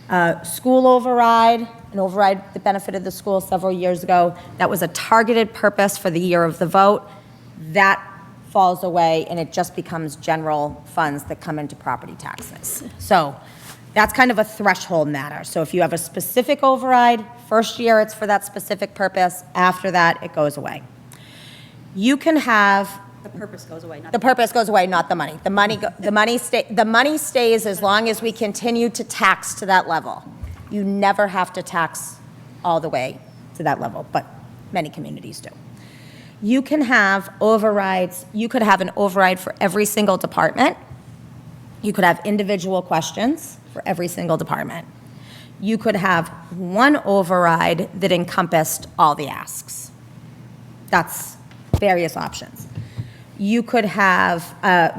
a school override, an override that benefited the school several years ago. That was a targeted purpose for the year of the vote. That falls away, and it just becomes general funds that come into property taxes. So that's kind of a threshold matter. So if you have a specific override, first year it's for that specific purpose, after that it goes away. You can have The purpose goes away, not the purpose goes away, not the money. The money stays as long as we continue to tax to that level. You never have to tax all the way to that level, but many communities do. You can have overrides. You could have an override for every single department. You could have individual questions for every single department. You could have one override that encompassed all the asks. That's various options. You could have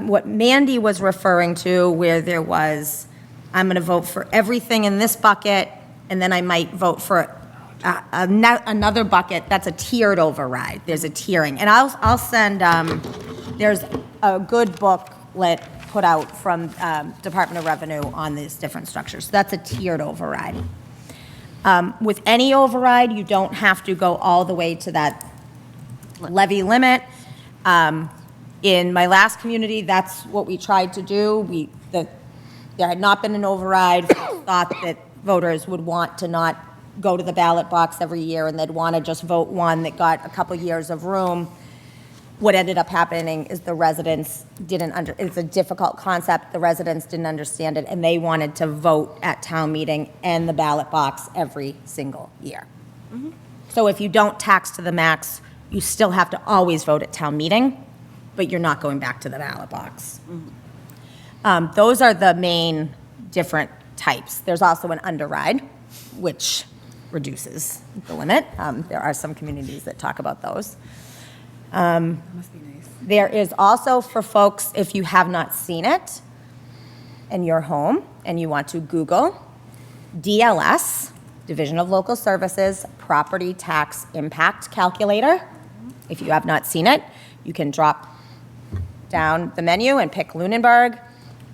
what Mandy was referring to, where there was, I'm going to vote for everything in this bucket, and then I might vote for another bucket. That's a tiered override. There's a tiering. And I'll send, there's a good booklet put out from Department of Revenue on these different structures. So that's a tiered override. With any override, you don't have to go all the way to that levy limit. In my last community, that's what we tried to do. There had not been an override. We thought that voters would want to not go to the ballot box every year, and they'd want to just vote one that got a couple years of room. What ended up happening is the residents it's a difficult concept. The residents didn't understand it, and they wanted to vote at town meeting and the ballot box every single year. So if you don't tax to the max, you still have to always vote at town meeting, but you're not going back to the ballot box. Those are the main different types. There's also an underride, which reduces the limit. There are some communities that talk about those. Must be nice. There is also, for folks, if you have not seen it in your home and you want to Google DLS, Division of Local Services, Property Tax Impact Calculator. If you have not seen it, you can drop down the menu and pick Lunenburg,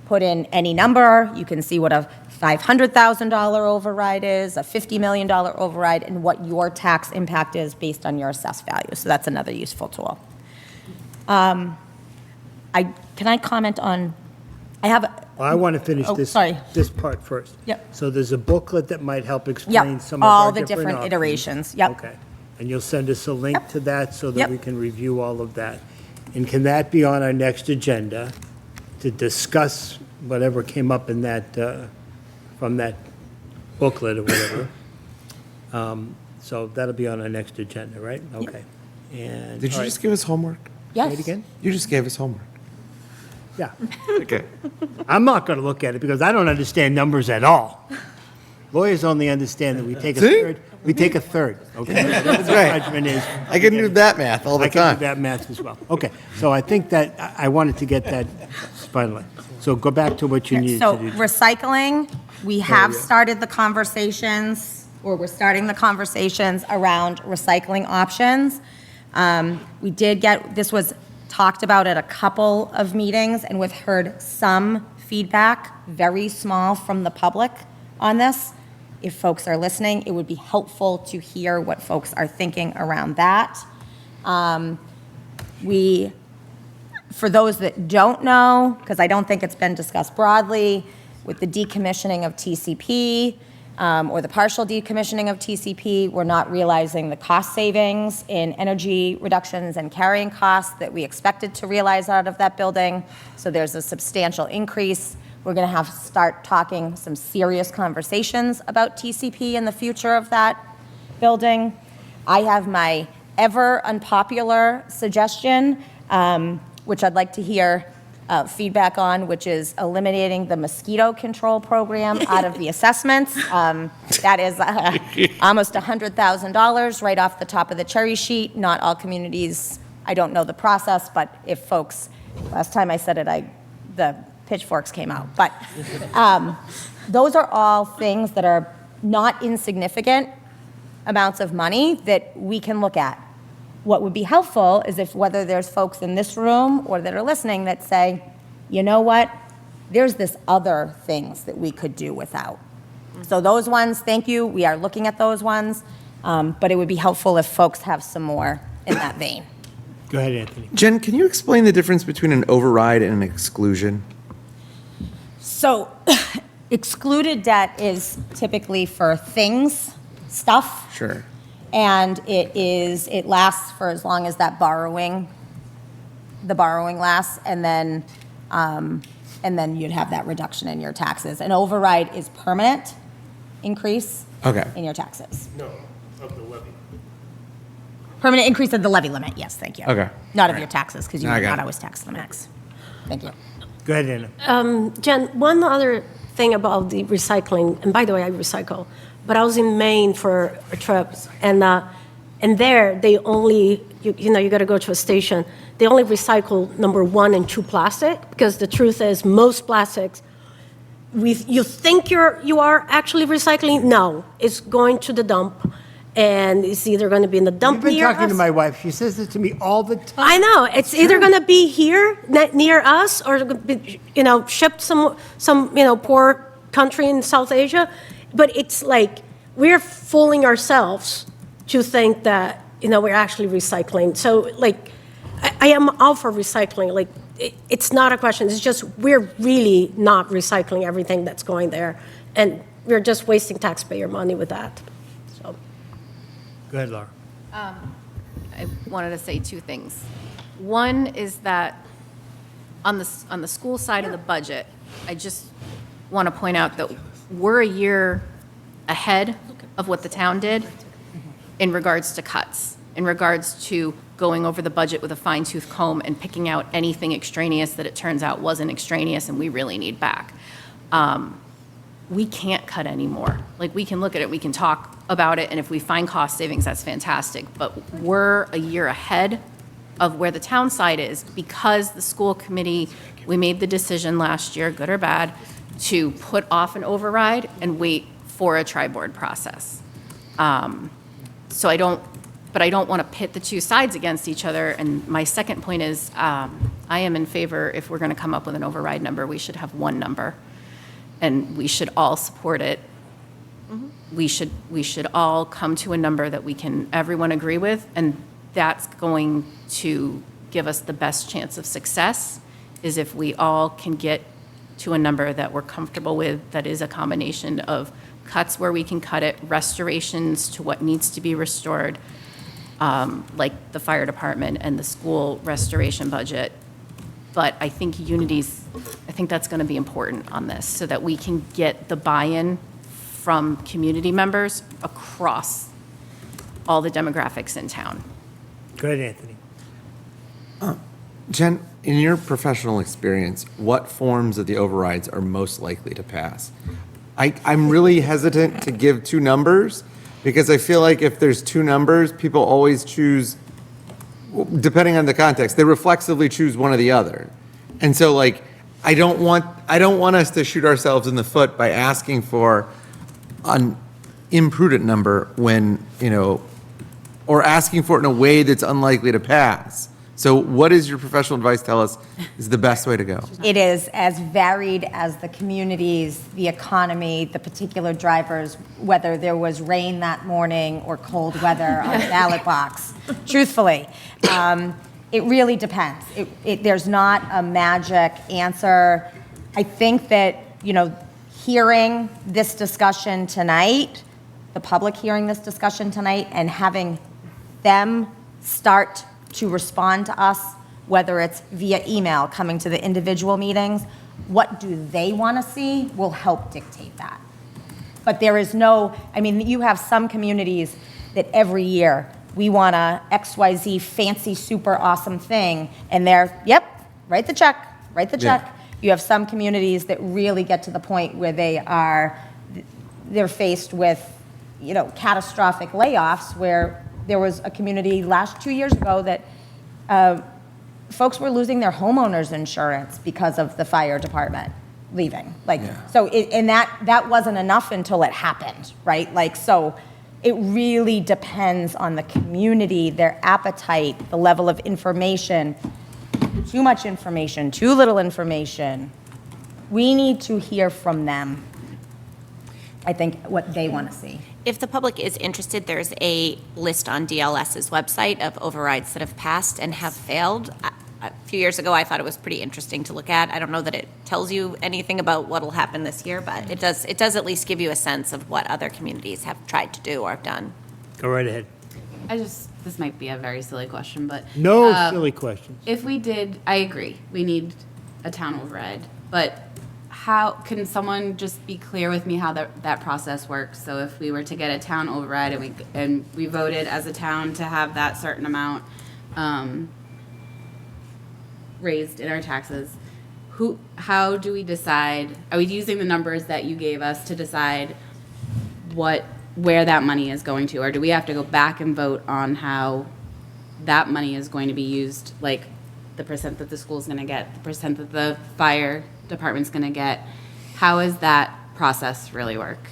put in any number. You can see what a $500,000 override is, a $50 million override, and what your tax impact is based on your assessed value. So that's another useful tool. Can I comment on, Well, I want to finish this part first. Yep. So there's a booklet that might help explain Yep, some of our all the different options. iterations, yep. Okay. And you'll send us a link to that so that Yep. we can review all of that. And can that be on our next agenda to discuss whatever came up in that, from that booklet or whatever? So that'll be on our next agenda, right? Okay. And Did you all just right. give us homework? Yes. Say it again? You just gave us homework. Yeah. Okay. I'm not going to look at it because I don't understand numbers at all. Lawyers only understand that we take a See? third. We take a third, okay? That's The right. judgment is. I can do that math all the I can time. do that math as well. Okay, so I think that, I wanted to get that finally. So go back to what you needed So to do. recycling, we have yeah. started the conversations, or we're starting the conversations around recycling options. We did get, this was talked about at a couple of meetings, and we've heard some feedback, very small, from the public on this. If folks are listening, it would be helpful to hear what folks are thinking around that. For those that don't know, because I don't think it's been discussed broadly, with the decommissioning of TCP, or the partial decommissioning of TCP, we're not realizing the cost savings in energy reductions and carrying costs that we expected to realize out of that building. So there's a substantial increase. We're going to have to start talking some serious conversations about TCP and the future of that building. I have my ever unpopular suggestion, which I'd like to hear feedback on, which is eliminating the mosquito control program out of the assessments. That is almost $100,000 right off the top of the cherry sheet. Not all communities, I don't know the process, but if folks, last time I said it, the pitchforks came out. But those are all things that are not insignificant amounts of money that we can look at. What would be helpful is if whether there's folks in this room or that are listening that say, you know what, there's this other things that we could do without. So those ones, thank you, we are looking at those ones, but it would be helpful if folks have some more in that vein. Go ahead, Anthony. Jen, can you explain the difference between an override and an exclusion? So excluded debt is typically for things, stuff, Sure. and it lasts for as long as the borrowing lasts, and then you'd have that reduction in your taxes. An override is permanent increase in your taxes. No, of the levy. Permanent increase of the levy limit, yes, thank you. Okay. Not of your taxes, because you I are got not it. always tax limits. Thank you. Go ahead, Anna. Jen, one other thing about the recycling, and by the way, I recycle, but I was in Maine for a trip, and there they only, you got to go to a station, they only recycle number 1 and 2 plastic, because the truth is most plastics, you think you are actually recycling, no, it's going to the dump, and it's either going to be in the dump You've been near talking to us. my wife. She says this to me all the time. I know. It's either going to be here near us or be, shipped some poor country in South Asia. But it's like we're fooling ourselves to think that we're actually recycling. So like I am all for recycling. Like it's not a question. It's just we're really not recycling everything that's going there, and we're just wasting taxpayer money with that. So. Go ahead, Laura. I wanted to say 2 things. One is that on the school side of the budget, I just want to point out that we're a year ahead of what the town did in regards to cuts, in regards to going over the budget with a fine-tooth comb and picking out anything extraneous that it turns out wasn't extraneous and we really need back. We can't cut anymore. Like, we can look at it, we can talk about it, and if we find cost savings, that's fantastic. But we're a year ahead of where the town side is because the school committee, we made the decision last year, good or bad, to put off an override and wait for a TriBoard process. So I don't want to pit the 2 sides against each other. And my second point is, I am in favor, if we're going to come up with an override number, we should have 1 number. And we should all support it. We should all come to a number that everyone agree with, and that's going to give us the best chance of success, is if we all can get to a number that we're comfortable with, that is a combination of cuts where we can cut it, restorations to what needs to be restored, like the fire department and the school restoration budget. But I think that's going to be important on this, so that we can get the buy-in from community members across all the demographics in town. Go ahead, Anthony. Jen, in your professional experience, what forms of the overrides are most likely to pass? I'm really hesitant to give 2 numbers because I feel like if there's 2 numbers, people always choose, depending on the context, they reflexively choose one or the other. And so like, I don't want us to shoot ourselves in the foot by asking for an imprudent number when, or asking for it in a way that's unlikely to pass. So what does your professional advice tell us is the best way to go? It is as varied as the communities, the economy, the particular drivers, whether there was rain that morning or cold weather on the ballot box. Truthfully, it really depends. There's not a magic answer. I think that, hearing this discussion tonight, the public hearing this discussion tonight, and having them start to respond to us, whether it's via email, coming to the individual meetings, what do they want to see will help dictate that. But there is you have some communities that every year we want a XYZ fancy, super awesome thing, and they're, yep, write the check. Yeah. You have some communities that really get to the point where they're faced with, catastrophic layoffs, where there was a community 2 years ago that folks were losing their homeowners insurance because of the fire department leaving. And that wasn't enough until it happened, right? So it really depends on the community, their appetite, the level of information. Too much information, too little information. We need to hear from them. I think, what they want to see. If the public is interested, there's a list on DLS's website of overrides that have passed and have failed. A few years ago, I thought it was pretty interesting to look at. I don't know that it tells you anything about what will happen this year, but it does at least give you a sense of what other communities have tried to do or have done. Go right ahead. This might be a very silly question, but. No silly questions. If we did, I agree, we need a town override, but how, can someone just be clear with me how that process works? So if we were to get a town override and we voted as a town to have that certain amount raised in our taxes, how do we decide, are we using the numbers that you gave us to decide where that money is going to, or do we have to go back and vote on how that money is going to be used, like the percent that the school's going to get, the percent that the fire department's going to get? How does that process really work?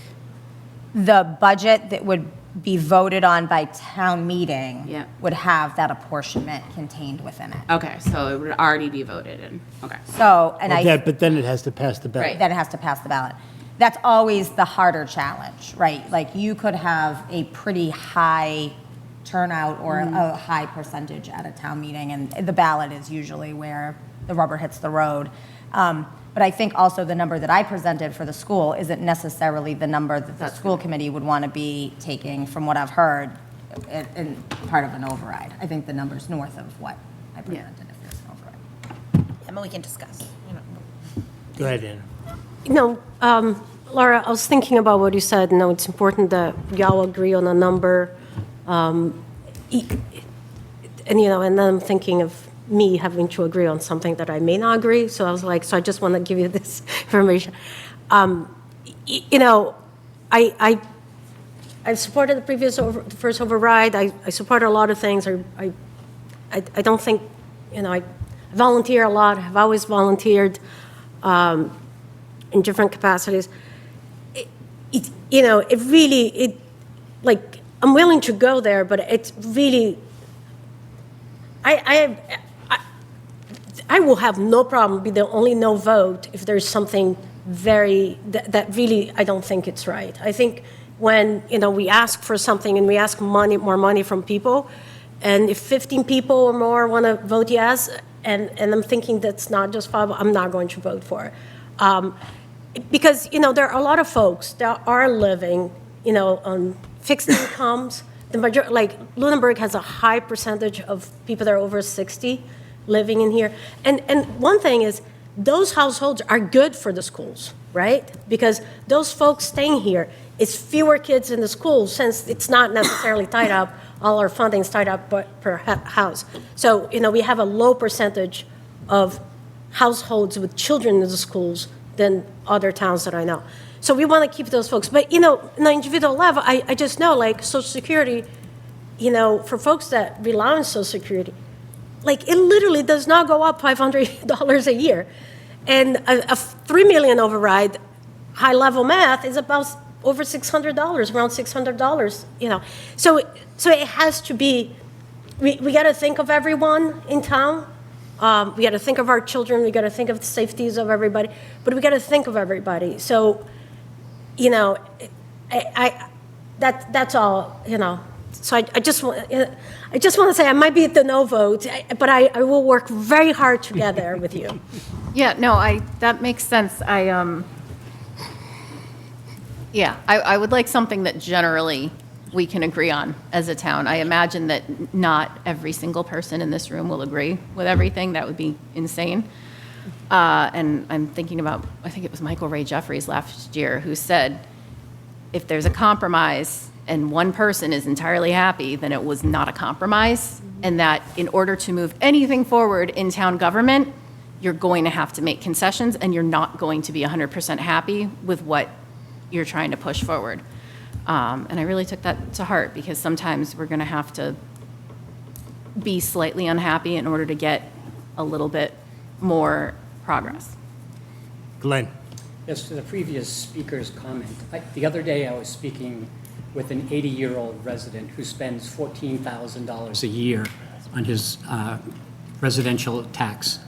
The budget that would be voted on by town meeting would have that apportionment contained within it. Okay, so it would already be voted in. Okay. So, and But then it has to pass the ballot. Then it has to pass the ballot. That's always the harder challenge, right? Like, you could have a pretty high turnout or a high percentage at a town meeting, and the ballot is usually where the rubber hits the road. But I think also the number that I presented for the school isn't necessarily the number that the school committee would want to be taking, from what I've heard, in part of an override. I think the number's north of what I presented if there's an override. And we can discuss. Go ahead, Anna. Laura, I was thinking about what you said. It's important that y'all agree on a number. And then I'm thinking of me having to agree on something that I may not agree. So I was like, so I just want to give you this information. I supported the first override. I support a lot of things. I don't think, I volunteer a lot. I've always volunteered in different capacities. I'm willing to go there, but it's really, I will have no problem be the only no vote if there's something that really I don't think it's right. I think when, we ask for something and we ask more money from people, and if 15 people or more want to vote yes, and I'm thinking that's not justifiable, I'm not going to vote for it. Because, there are a lot of folks that are living, on fixed incomes. Lunenburg has a high percentage of people that are over 60 living in here. And one thing is, those households are good for the schools, right? Because those folks staying here, it's fewer kids in the schools, since it's not necessarily tied up, all our funding's tied up per house. So, we have a low percentage of households with children in the schools than other towns that I know. So we want to keep those folks. But, on the individual level, I just know, Social Security, for folks that rely on Social Security, it literally does not go up $500 a year. And a $3 million override, high-level math, is about over $600, around $600, So it has to be, we got to think of everyone in town. We got to think of our children. We got to think of the safeties of everybody. But we got to think of everybody. So, that's all, So I just want to say I might be at the no vote, but I will work very hard together with you. Yeah, no, that makes sense. I would like something that generally we can agree on as a town. I imagine that not every single person in this room will agree with everything. That would be insane. And I'm thinking about, I think it was Michael Ray Jeffries last year who said, if there's a compromise and one person is entirely happy, then it was not a compromise. And that in order to move anything forward in town government, you're going to have to make concessions, and you're not going to be 100% happy with what you're trying to push forward. And I really took that to heart, because sometimes we're going to have to be slightly unhappy in order to get a little bit more progress. Glenn. Yes, to the previous speaker's comment. The other day, I was speaking with an 80-year-old resident who spends $14,000 a year on his residential tax.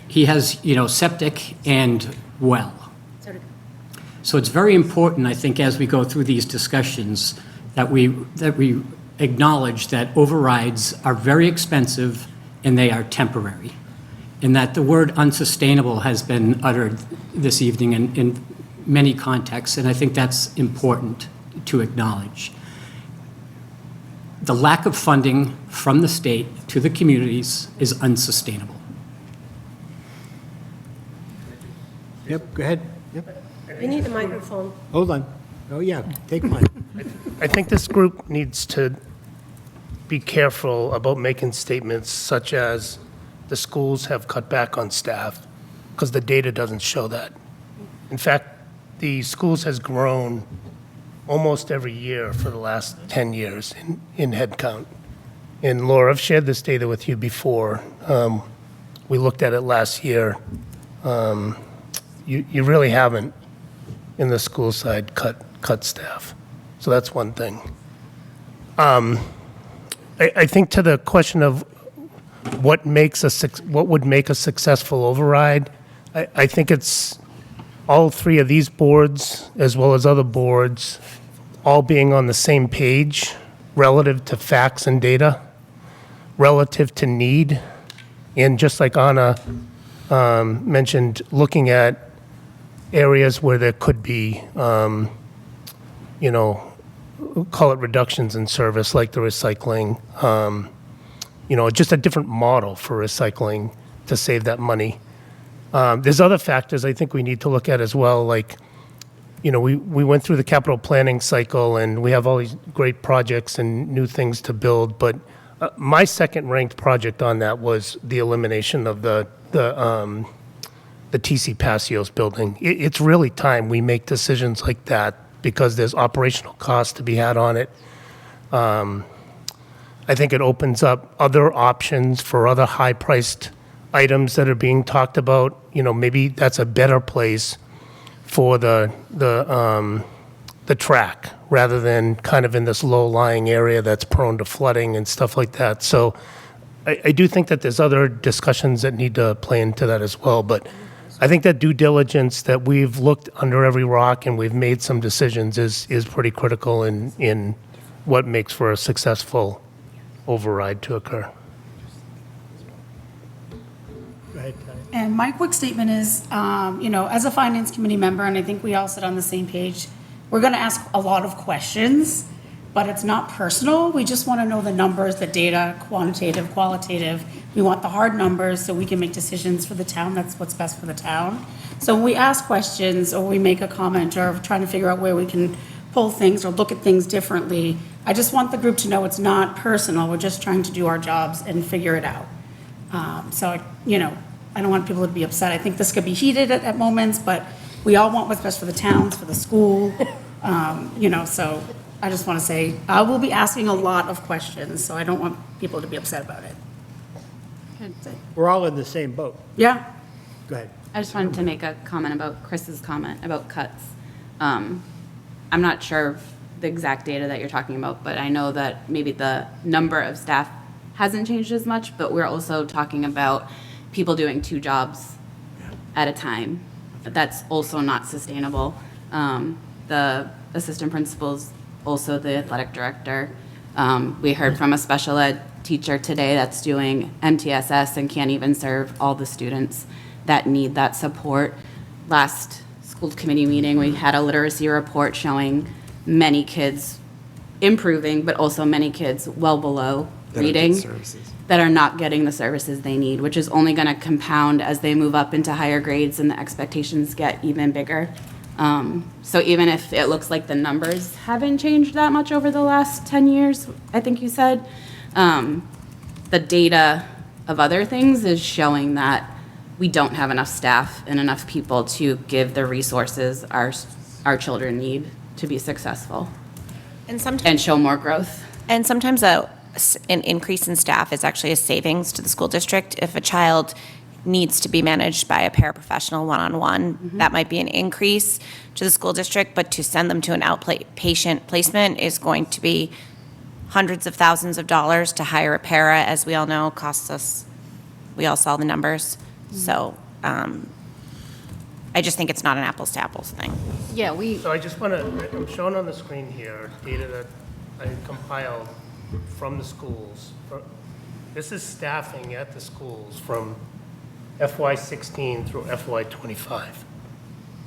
He has, septic and well. So it's very important, I think, as we go through these discussions, that we acknowledge that overrides are very expensive and they are temporary. And that the word unsustainable has been uttered this evening in many contexts, and I think that's important to acknowledge. The lack of funding from the state to the communities is unsustainable. Yep, go ahead. Yep. You need a microphone. Hold on. Oh, yeah, take mine. I think this group needs to be careful about making statements such as the schools have cut back on staff, because the data doesn't show that. In fact, the schools has grown almost every year for the last 10 years in headcount. And Laura, I've shared this data with you before. We looked at it last year. You really haven't, in the school side, cut staff. So that's one thing. I think to the question of what would make a successful override, I think it's all three of these boards, as well as other boards, all being on the same page relative to facts and data, relative to need, and just like Anna mentioned, looking at areas where there could be, call it reductions in service, like the recycling, just a different model for recycling to save that money. There's other factors I think we need to look at as well, like, we went through the capital planning cycle and we have all these great projects and new things to build, but my second ranked project on that was the elimination of the TC Passios building. It's really time we make decisions like that because there's operational costs to be had on it. I think it opens up other options for other high-priced items that are being talked about. Maybe that's a better place for the track rather than kind of in this low-lying area that's prone to flooding and stuff like that. So I do think that there's other discussions that need to play into that as well. But I think that due diligence, that we've looked under every rock and we've made some decisions is pretty critical in what makes for a successful override to occur. Go ahead, Patty. And my quick statement is, as a finance committee member, and I think we all sit on the same page, we're going to ask a lot of questions, but it's not personal. We just want to know the numbers, the data, quantitative, qualitative. We want the hard numbers so we can make decisions for the town. That's what's best for the town. So when we ask questions or we make a comment or trying to figure out where we can pull things or look at things differently, I just want the group to know it's not personal. We're just trying to do our jobs and figure it out. I don't want people to be upset. I think this could be heated at moments, but we all want what's best for the towns, for the school. So I just want to say, I will be asking a lot of questions, so I don't want people to be upset about it. We're all in the same boat. Yeah. Go ahead. I just wanted to make a comment about Chris's comment about cuts. I'm not sure the exact data that you're talking about, but I know that maybe the number of staff hasn't changed as much, but we're also talking about people doing 2 jobs at a time. That's also not sustainable. The assistant principals, also the athletic director. We heard from a special ed teacher today that's doing MTSS and can't even serve all the students that need that support. Last school committee meeting, we had a literacy report showing many kids improving, but also many kids well below reading that are not getting the services they need, which is only going to compound as they move up into higher grades and the expectations get even bigger. So even if it looks like the numbers haven't changed that much over the last 10 years, I think you said, the data of other things is showing that we don't have enough staff and enough people to give the resources our children need to be successful and show more growth. And sometimes an increase in staff is actually a savings to the school district. If a child needs to be managed by a paraprofessional one-on-one, that might be an increase to the school district, but to send them to an outpatient placement is going to be hundreds of thousands of dollars. To hire a para, as we all know, costs us, we all saw the numbers. So I I just think it's not an apples to apples thing. Yeah, So I just want to, I'm showing on the screen here data that I compiled from the schools. This is staffing at the schools from FY16 through FY25.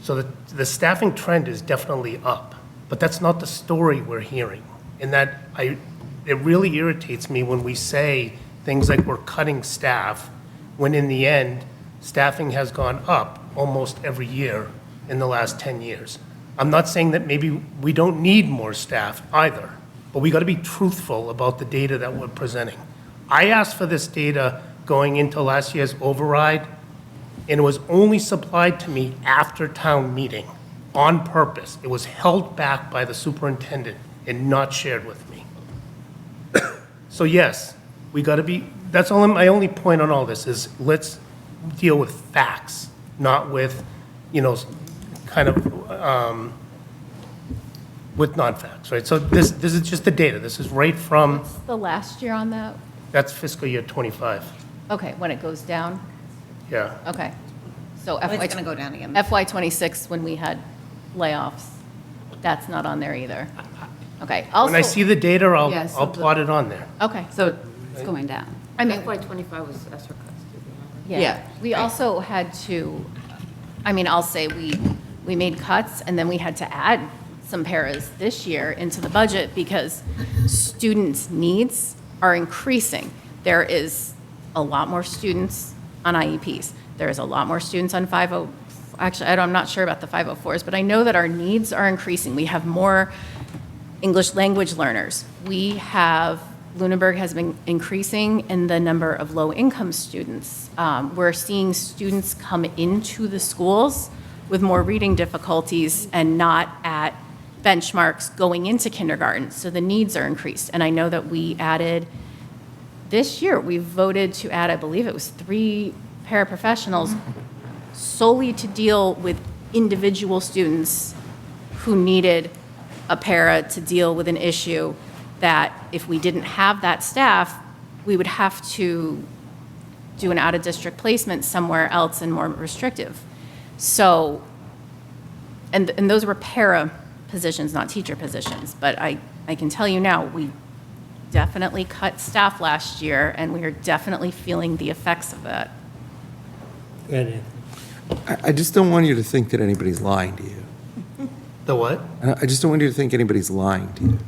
So the staffing trend is definitely up, but that's not the story we're hearing. In that it really irritates me when we say things like we're cutting staff, when in the end, staffing has gone up almost every year in the last 10 years. I'm not saying that maybe we don't need more staff either, but we got to be truthful about the data that we're presenting. I asked for this data going into last year's override, and it was only supplied to me after town meeting on purpose. It was held back by the superintendent and not shared with me. So yes, we got to be, that's all, my only point on all this is let's deal with facts, not with, kind of, with non-facts, right? So this is just the data. This is right from, What's the last year on that? that's fiscal year 25. Okay, when it goes down? Yeah. Okay. So It's FY. gonna go down again. FY26, when we had layoffs, that's not on there either. Okay. Also, When I see the data, Yeah, so I'll the- plot it on there. Okay. So it's going down. I mean, FY25 was ESSER cuts, too, remember? yeah. We also had to, I mean, I'll say we made cuts and then we had to add some paras this year into the budget because students' needs are increasing. There is a lot more students on IEPs. There is a lot more students on 50, actually, I'm not sure about the 504s, but I know that our needs are increasing. We have more English language learners. Lunenburg has been increasing in the number of low-income students. We're seeing students come into the schools with more reading difficulties and not at benchmarks going into kindergarten, so the needs are increased. And I know that we added, this year, we voted to add, I believe it was 3 paraprofessionals solely to deal with individual students who needed a para to deal with an issue that if we didn't have that staff, we would have to do an out-of-district placement somewhere else and more restrictive. So, and those were para positions, not teacher positions. But I can tell you now, we definitely cut staff last year, and we are definitely feeling the effects of that. I just don't want you to think that anybody's lying to you. The what? I just don't want you to think anybody's lying to you.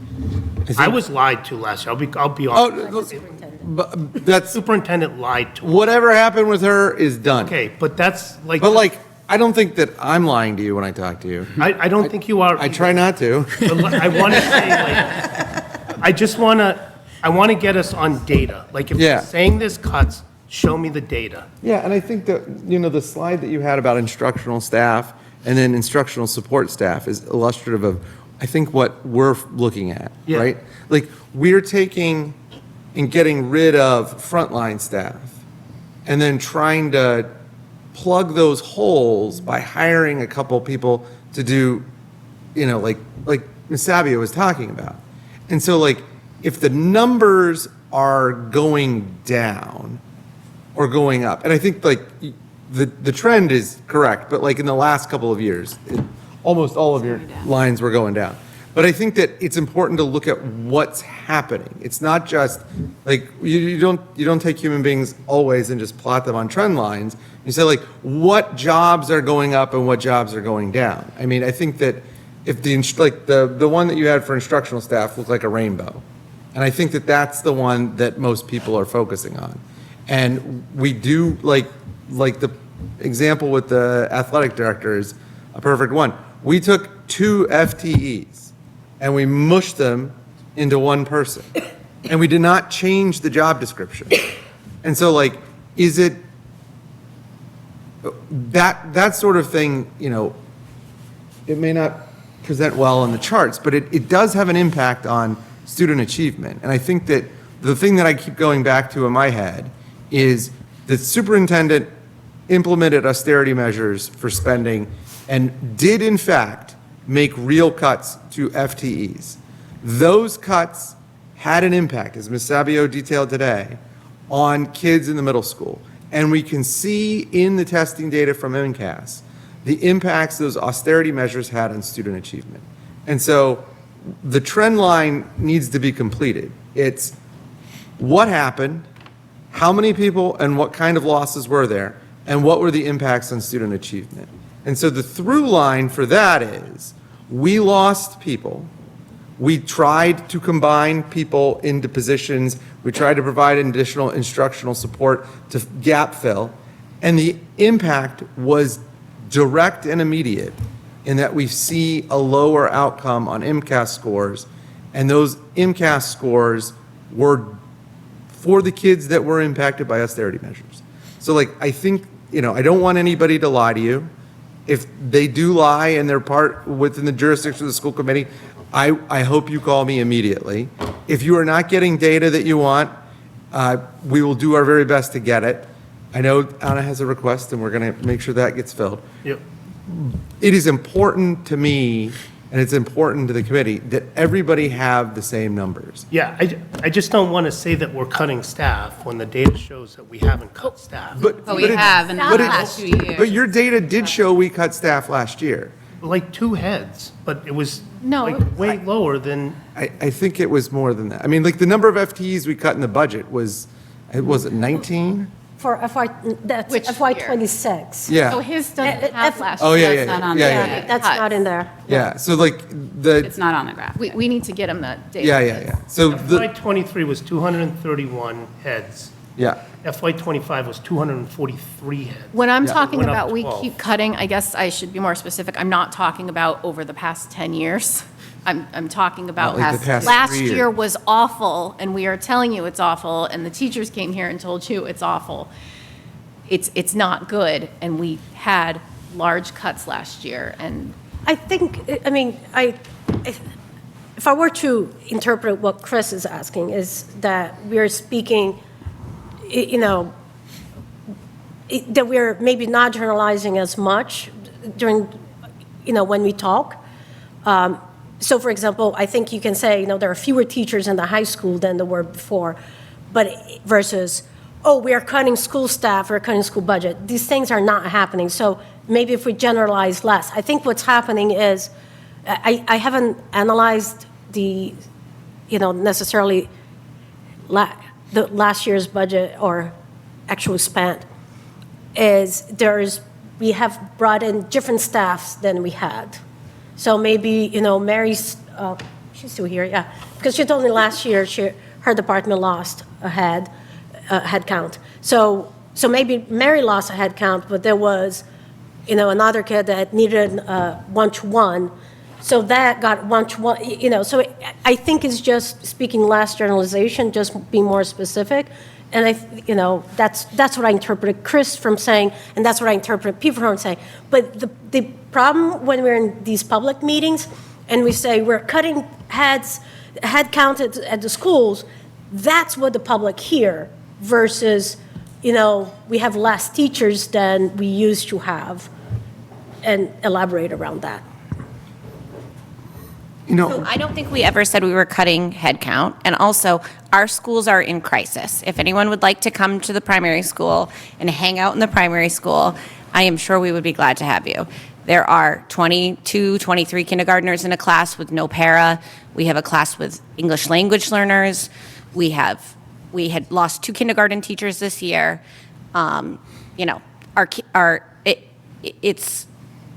I was lied to last year. I'll be honest. But that's Superintendent lied to us. whatever happened with her is done. Okay, but that's like. But like, I don't think that I'm lying to you when I talk to you. I don't think you are. I try not to. But I want to say, like, I want to get us on data. Like, if Yeah. you're saying there's cuts, show me the data. Yeah, and I think that, the slide that you had about instructional staff and then instructional support staff is illustrative of, I think, what we're looking at, Yeah. right? Like, we're taking and getting rid of frontline staff and then trying to plug those holes by hiring a couple people to do, like Ms. Sabia was talking about. And so, like, if the numbers are going down or going up, and I think, like, the trend is correct, but like in the last couple of years, almost all of your lines were going down. But I think that it's important to look at what's happening. It's not just, like, you don't take human beings always and just plot them on trend lines. You say, like, what jobs are going up and what jobs are going down? I mean, I think that if the one that you had for instructional staff looked like a rainbow. And I think that that's the one that most people are focusing on. And we do, like the example with the athletic director is a perfect one. We took 2 FTEs and we mushed them into one person. And we did not change the job description. And so, like, is it that sort of thing, it may not present well on the charts, but it does have an impact on student achievement. And I think that the thing that I keep going back to in my head is the superintendent implemented austerity measures for spending and did in fact make real cuts to FTEs. Those cuts had an impact, as Ms. Sabio detailed today, on kids in the middle school. And we can see in the testing data from MCAS the impacts those austerity measures had on student achievement. And so the trend line needs to be completed. It's what happened, how many people and what kind of losses were there, and what were the impacts on student achievement. And so the through line for that is we lost people. We tried to combine people into positions. We tried to provide additional instructional support to gap fill. And the impact was direct and immediate in that we see a lower outcome on MCAS scores. And those MCAS scores were for the kids that were impacted by austerity measures. So like, I think, I don't want anybody to lie to you. If they do lie and they're part within the jurisdiction of the school committee, I hope you call me immediately. If you are not getting data that you want, we will do our very best to get it. I know Anna has a request and we're going to make sure that gets filled. Yep. It is important to me, and it's important to the committee, that everybody have the same numbers. Yeah, I just don't want to say that we're cutting staff when the data shows that we haven't cut staff. But we have in the last 2 years. But your data did show we cut staff last year. Like 2 heads, but it was No, like way lower than, I think it was more than that. I mean, like the number of FTEs we cut in the budget was it 19? For FY, that's Which FY year? '26. Yeah. So his doesn't have last Oh, year. yeah, That's not on yeah, the yeah, graph. yeah. That's not in there. Yeah, so like It's not on the graph. We need to get him that data. yeah. So FY '23 was 231 heads. yeah. FY '25 was 243 heads. When I'm Yeah. talking Went up about we 12. keep cutting, I guess I should be more specific. I'm not talking about over the past 10 years. I'm talking about Not like the past last 3 years. year was awful, and we are telling you it's awful, and the teachers came here and told you it's awful. It's not good, and we had large cuts last year, and I think, if I were to interpret what Chris is asking, is that we are speaking, that we're maybe not generalizing as much during, when we talk. So for example, I think you can say, there are fewer teachers in the high school than there were before, but versus, we are cutting school staff, we're cutting school budget. These things are not happening. So maybe if we generalize less. I think what's happening is, I haven't analyzed the, necessarily the last year's budget or actual spent, we have brought in different staffs than we had. So maybe, Mary's, she's still here, yeah. Because she told me last year her department lost a head count. So maybe Mary lost a head count, but there was, another kid that needed one-to-one. So that got one-to-one, so I think it's just speaking less generalization, just be more specific. And that's what I interpreted Chris from saying, and that's what I interpret people from saying. But the problem when we're in these public meetings and we say we're cutting head count at the schools, that's what the public hear versus, we have less teachers than we used to have, and elaborate around that. So I don't think we ever said we were cutting headcount. And also, our schools are in crisis. If anyone would like to come to the primary school and hang out in the primary school, I am sure we would be glad to have you. There are 22, 23 kindergartners in a class with no para. We have a class with English language learners. We had lost 2 kindergarten teachers this year.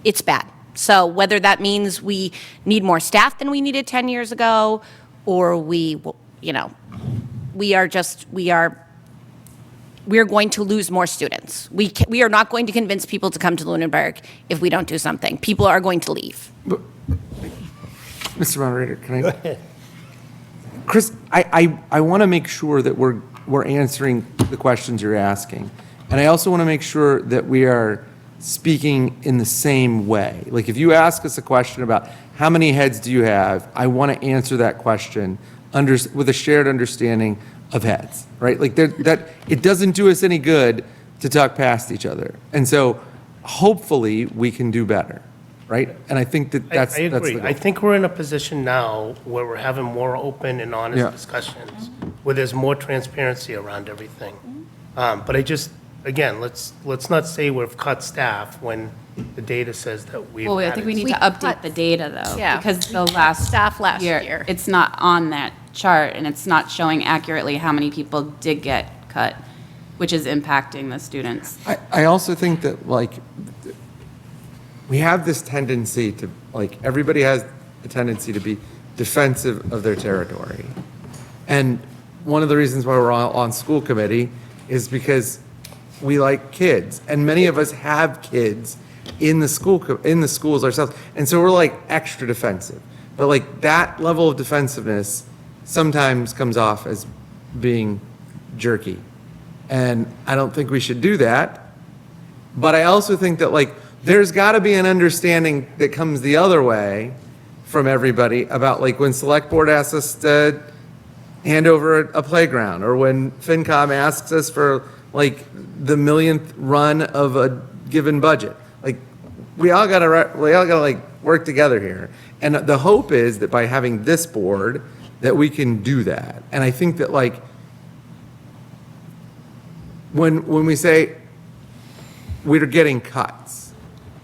It's bad. So whether that means we need more staff than we needed 10 years ago, or we are going to lose more students. We are not going to convince people to come to Lunenburg if we don't do something. People are going to leave. Mr. Moderator, can I? Go ahead. Chris, I want to make sure that we're answering the questions you're asking. And I also want to make sure that we are speaking in the same way. Like if you ask us a question about how many heads do you have, I want to answer that question with a shared understanding of heads, right? Like that it doesn't do us any good to talk past each other. And so hopefully we can do better, right? And I think that's I agree. That's the goal. I think we're in a position now where we're having more open and honest Yeah. discussions, where there's more transparency around everything. But again, let's not say we've cut staff when the data says that we've Well, I had think it. we need to update the data, though. Yeah. Because the last Staff last year. it's not on that chart, and it's not showing accurately how many people did get cut, which is impacting the students. I also think that, like, we have this tendency to, like, everybody has a tendency to be defensive of their territory. And one of the reasons why we're on school committee is because we like kids, and many of us have kids in the schools ourselves, and so we're like extra defensive. But like that level of defensiveness sometimes comes off as being jerky, and I don't think we should do that. But I also think that like there's got to be an understanding that comes the other way from everybody about like when select board asks us to hand over a playground, or when FinCom asks us for like the millionth run of a given budget. Like we all gotta like work together here. And the hope is that by having this board that we can do that. And I think that like when we say we're getting cuts,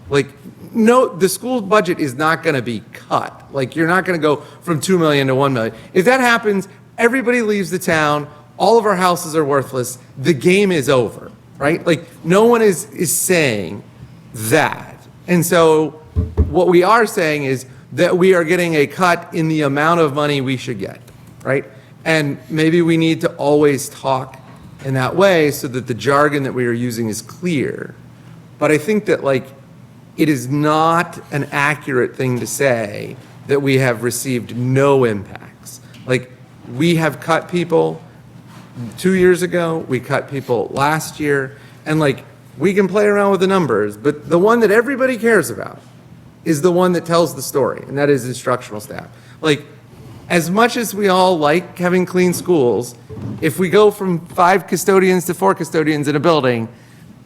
like no, the school budget is not gonna be cut. Like you're not gonna go from 2 million to 1 million. If that happens, everybody leaves the town, all of our houses are worthless, the game is over, right? Like, no one is saying that. And so what we are saying is that we are getting a cut in the amount of money we should get, right? And maybe we need to always talk in that way so that the jargon that we are using is clear. But I think that, like, it is not an accurate thing to say that we have received no impacts. Like, we have cut people 2 years ago, we cut people last year, and like, we can play around with the numbers, but the one that everybody cares about is the one that tells the story, and that is instructional staff. Like, as much as we all like having clean schools, if we go from 5 custodians to 4 custodians in a building,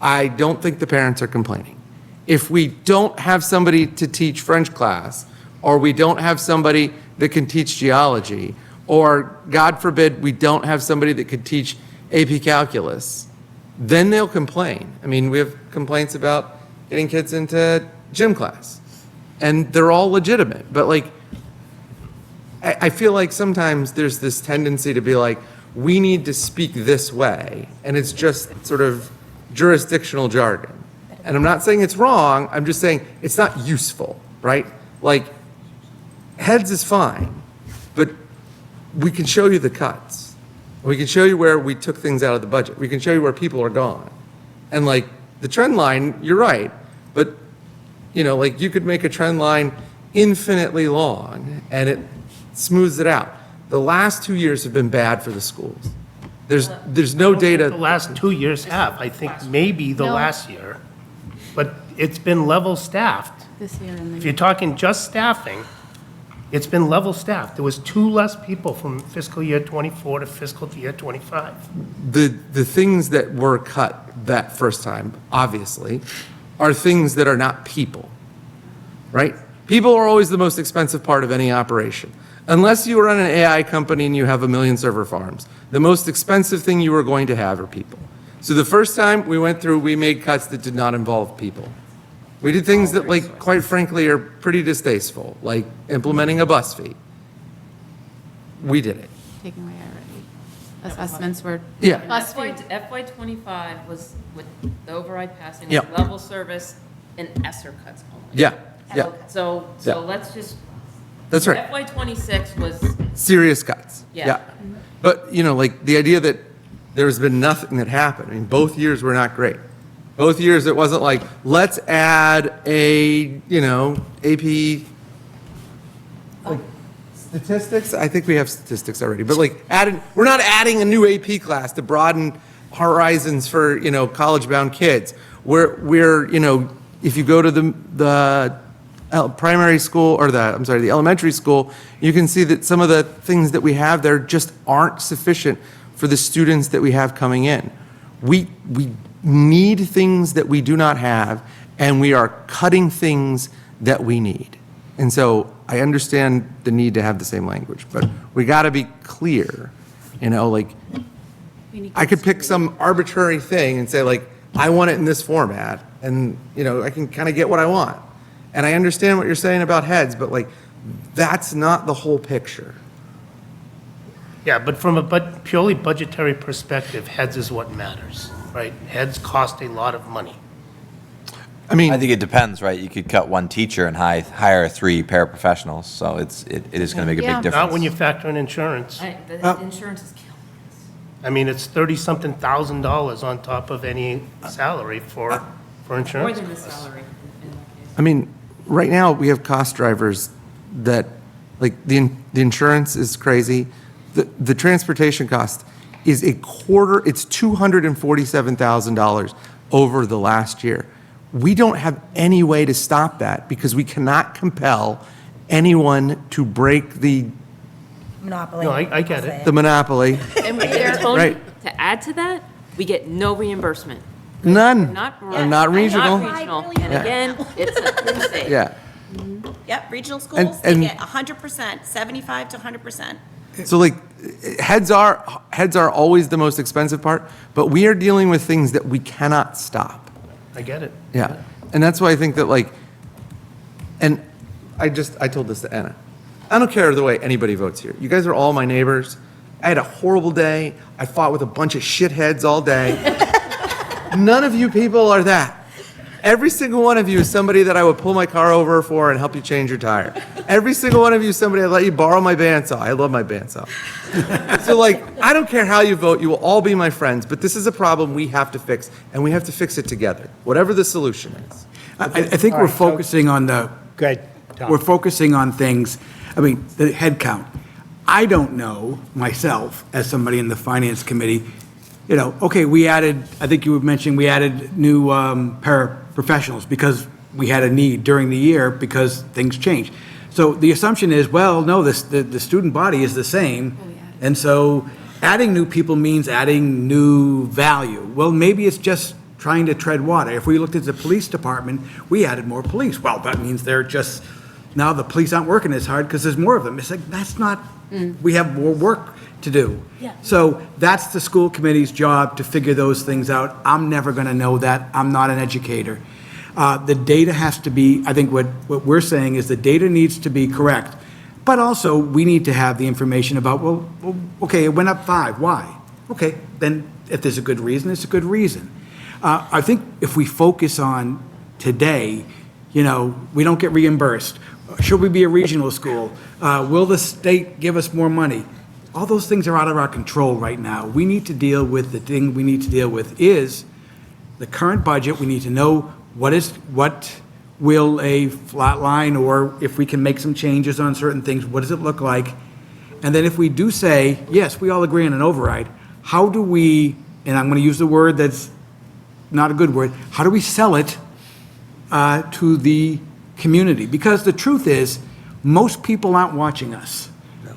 I don't think the parents are complaining. If we don't have somebody to teach French class, or we don't have somebody that can teach geology, or God forbid, we don't have somebody that could teach AP calculus, then they'll complain. I mean, we have complaints about getting kids into gym class, and they're all legitimate. But like, I feel like sometimes there's this tendency to be like, we need to speak this way, and it's just sort of jurisdictional jargon. And I'm not saying it's wrong, I'm just saying it's not useful, right? Like, heads is fine, but we can show you the cuts. We can show you where we took things out of the budget. We can show you where people are gone. And like the trend line, you're right, but you know, like you could make a trend line infinitely long and it smooths it out. The last 2 years have been bad for the schools. There's no data. The last 2 years have, I think maybe the last year, but it's been level staffed. This year and If you're talking just staffing, it's been level staffed. There was 2 less people from fiscal year '24 to fiscal year '25. The things that were cut that first time, obviously, are things that are not people, right? People are always the most expensive part of any operation. Unless you run an AI company and you have 1 million server farms, the most expensive thing you are going to have are people. So the first time we went through, we made cuts that did not involve people. We did things that, like, quite frankly, are pretty distasteful, like implementing a bus fee. We did it. Taking away already. Assessments were. Yeah. FY '25 was with the override passing, Yep. level service and ESSER cuts only. Yeah, yeah. So Yeah. let's just. That's right. FY '26 was. Serious cuts. Yeah. But, you know, like, the idea that there's been nothing that happened, I mean, both years were not great. Both years, it wasn't like, let's add a, you know, AP, like, statistics? I think we have statistics already, but like, we're not adding a new AP class to broaden horizons for, you know, college-bound kids. We're, you know, if you go to the primary school, or the elementary school, you can see that some of the things that we have there just aren't sufficient for the students that we have coming in. We need things that we do not have, and we are cutting things that we need. And so I understand the need to have the same language, but we got to be clear, you know, like, I could pick some arbitrary thing and say, like, I want it in this format, and, I can kind of get what I want. And I understand what you're saying about heads, but like, that's not the whole picture. Yeah, but from a purely budgetary perspective, heads is what matters, right? Heads cost a lot of money. I mean, I think it depends, right? You could cut one teacher and hire 3 paraprofessionals, so it is going to make a big difference. Not when you factor in insurance. The insurance is killing us. I mean, it's $30-something thousand on top of any salary for More insurance. than the salary in that case. I mean, right now, we have cost drivers that, like, the insurance is crazy. The transportation cost is it's $247,000 over the last year. We don't have any way to stop that because we cannot compel anyone to break the Monopoly. No, I get it. the monopoly. And Tony, Right. to add to that, we get no reimbursement. None. Not Are not regional. Not regional. And Yeah. again, it's a crusade. Yeah. Yep, regional schools, they and- get 100%, 75 to 100%. So like, heads are always the most expensive part, but we are dealing with things that we cannot stop. I get it. Yeah. And that's why I think that like, and I told this to Anna. I don't care the way anybody votes here. You guys are all my neighbors. I had a horrible day. I fought with a bunch of shitheads all day. None of you people are that. Every single one of you is somebody that I would pull my car over for and help you change your tire. Every single one of you is somebody I'd let you borrow my bandsaw. I love my bandsaw. So like, I don't care how you vote, you will all be my friends, but this is a problem we have to fix, and we have to fix it together, whatever the solution is. I think All we're right, so- focusing on the, Go ahead, Tom. we're focusing on things, the head count. I don't know myself, as somebody in the finance committee, okay, we added, I think you were mentioning, we added new paraprofessionals because we had a need during the year because things changed. So the assumption is, well, no, the student body is the same, and so adding new people means adding new value. Well, maybe it's just trying to tread water. If we looked at the police department, we added more police. Well, that means now the police aren't working as hard because there's more of them. It's like, that's not, we have more work to do. Yeah. So that's the school committee's job to figure those things out. I'm never going to know that. I'm not an educator. The data has to be, I think what we're saying is the data needs to be correct. But also, we need to have the information about, well, okay, it went up 5. Why? Okay, then if there's a good reason, it's a good reason. I think if we focus on today, we don't get reimbursed. Should we be a regional school? Will the state give us more money? All those things are out of our control right now. We need to deal with the thing we need to deal with is the current budget. We need to know what will a flat line, or if we can make some changes on certain things, what does it look like? And then if we do say, yes, we all agree on an override, how do we, and I'm going to use the word that's not a good word, how do we sell it to the community? Because the truth is, most people aren't watching us.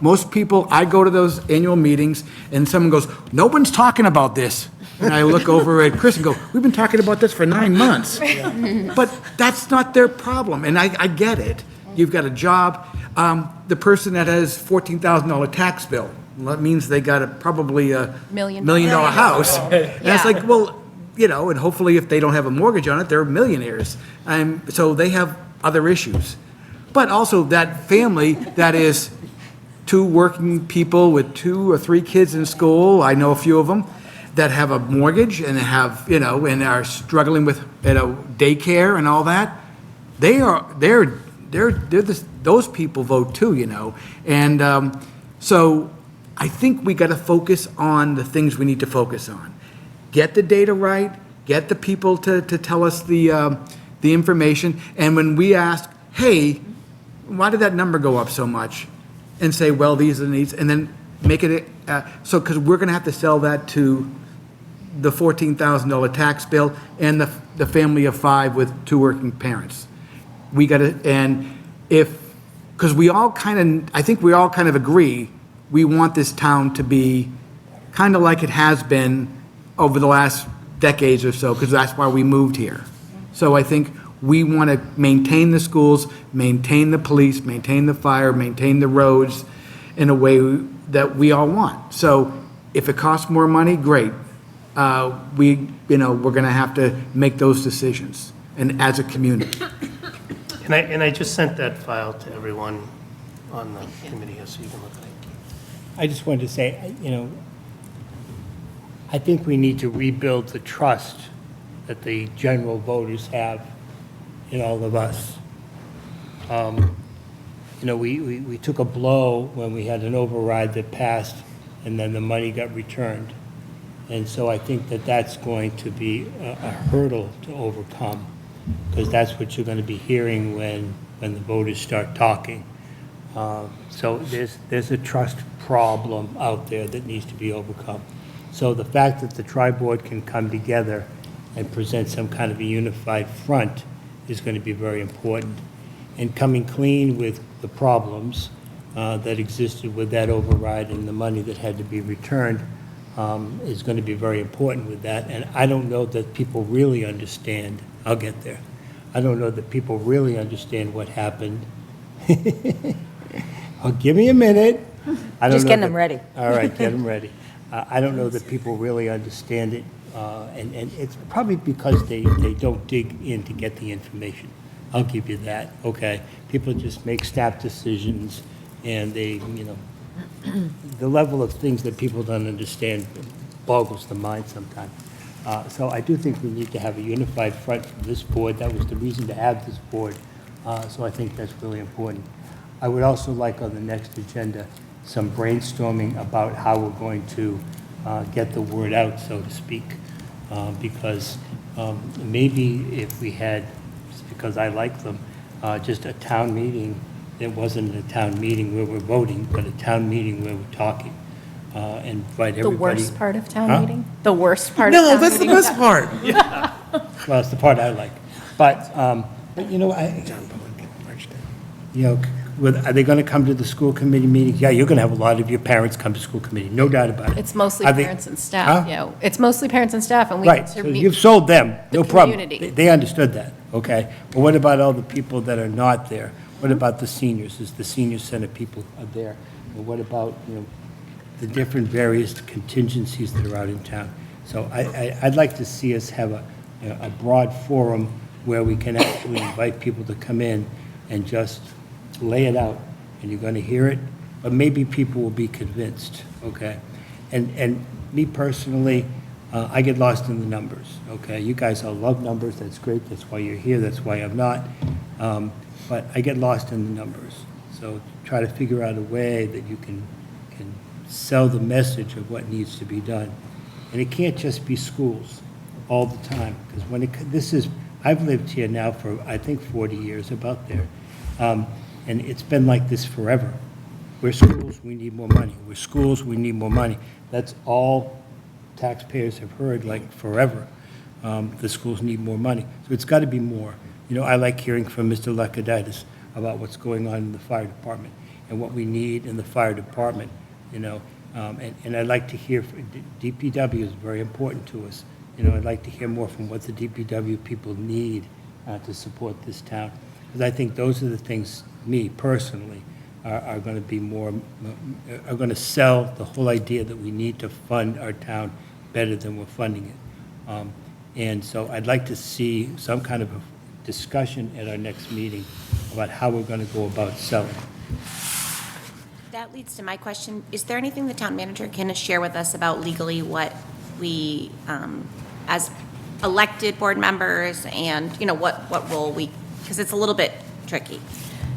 Most people, I go to those annual meetings and someone goes, no one's talking about this. And I look over at Chris and go, we've been talking about this for 9 months. But that's not their problem, and I get it. You've got a job. The person that has $14,000 tax bill, well, that means they got probably a $1 million house. And it's like, well, and hopefully if they don't have a mortgage on it, they're millionaires. So they have other issues. But also that family that is 2 working people with 2 or 3 kids in school, I know a few of them, that have a mortgage and have, and are struggling with, daycare and all that, those people vote too, And so I think we got to focus on the things we need to focus on. Get the data right, get the people to tell us the information, and when we ask, hey, why did that number go up so much? And say, well, these are the needs, and then make it, because we're going to have to sell that to the $14,000 tax bill and the family of 5 with 2 working parents. We got to, and because I think we all kind of agree, we want this town to be kind of like it has been over the last decades or so, because that's why we moved here. So I think we want to maintain the schools, maintain the police, maintain the fire, maintain the roads in a way that we all want. So if it costs more money, great. we're going to have to make those decisions, and as a community. And I just sent that file to everyone on the committee here, so you can look at it. I just wanted to say, I think we need to rebuild the trust that the general voters have in all of us. We took a blow when we had an override that passed, and then the money got returned. And so I think that that's going to be a hurdle to overcome, because that's what you're going to be hearing when the voters start talking. So there's a trust problem out there that needs to be overcome. So the fact that the TriBoard can come together and present some kind of a unified front is going to be very important. And coming clean with the problems that existed with that override and the money that had to be returned is going to be very important with that. And I don't know that people really understand. I'll get there. I don't know that people really understand what happened. Oh, give me a minute. Just getting them ready. All right, get them ready. I don't know that people really understand it, and it's probably because they don't dig in to get the information. I'll give you that, okay? People just make snap decisions, and the level of things that people don't understand boggles the mind sometimes. So I do think we need to have a unified front for this board. That was the reason to have this board, so I think that's really important. I would also like on the next agenda some brainstorming about how we're going to get the word out, so to speak, because maybe if we had, just because I like them, just a town meeting, it wasn't a town meeting where we're voting, but a town meeting where we're talking, and invite everybody. The worst part of town Huh? meting? The worst part of No, town that's the meeting? best part. Well, it's the part I like. But are they going to come to the school committee meetings? Yeah, you're going to have a lot of your parents come to school committee, no doubt about it. It's mostly Are they- parents and staff, Huh? It's mostly parents and staff, and we Right, get so to meet you've sold them, no problem. community. They understood that, okay? But what about all the people that are not there? What about the seniors? Is the senior center people are there? And what about, the different various contingencies that are out in town? So I'd like to see us have a broad forum where we can actually invite people to come in and just lay it out, and you're going to hear it, but maybe people will be convinced, okay? And me personally, I get lost in the numbers, okay? You guys all love numbers, that's great, that's why you're here, that's why I'm not. But I get lost in the numbers. So try to figure out a way that you can sell the message of what needs to be done. And it can't just be schools all the time, because I've lived here now for, I think, 40 years, about there. And it's been like this forever. We're schools, we need more money. We're schools, we need more money. That's all taxpayers have heard, like, forever. The schools need more money. So it's got to be more. I like hearing from Mr. Lakaditis about what's going on in the fire department and what we need in the fire department, and I'd like to hear, DPW is very important to us. I'd like to hear more from what the DPW people need to support this town. Because I think those are the things, me personally, are going to be more, are going to sell the whole idea that we need to fund our town better than we're funding it. And so I'd like to see some kind of a discussion at our next meeting about how we're going to go about selling. That leads to my question. Is there anything the town manager can share with us about legally what we, as elected board members, and, what role we, because it's a little bit tricky,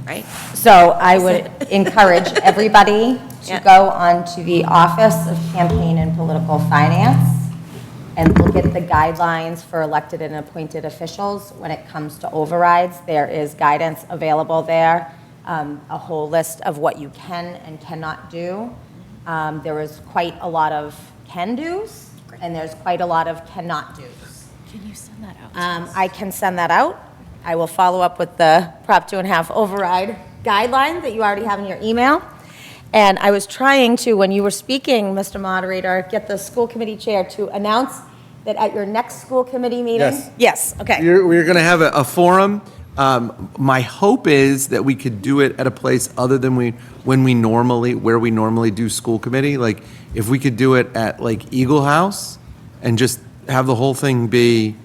right? So I would encourage everybody to go onto the Office of Campaign and Political Finance and look at the guidelines for elected and appointed officials when it comes to overrides. There is guidance available there, a whole list of what you can and cannot do. There is quite a lot of can-dos, and there's quite a lot of cannot-dos. Can you send that out? I can send that out. I will follow up with the Prop 2.5 override guideline that you already have in your email. And I was trying to, when you were speaking, Mr. Moderator, get the school committee chair to announce that at your next school committee meeting. Yes. Yes, okay. We're going to have a forum. My hope is that we could do it at a place other than where we normally do school committee. Like, if we could do it at, like, Eagle House, and just have the whole thing be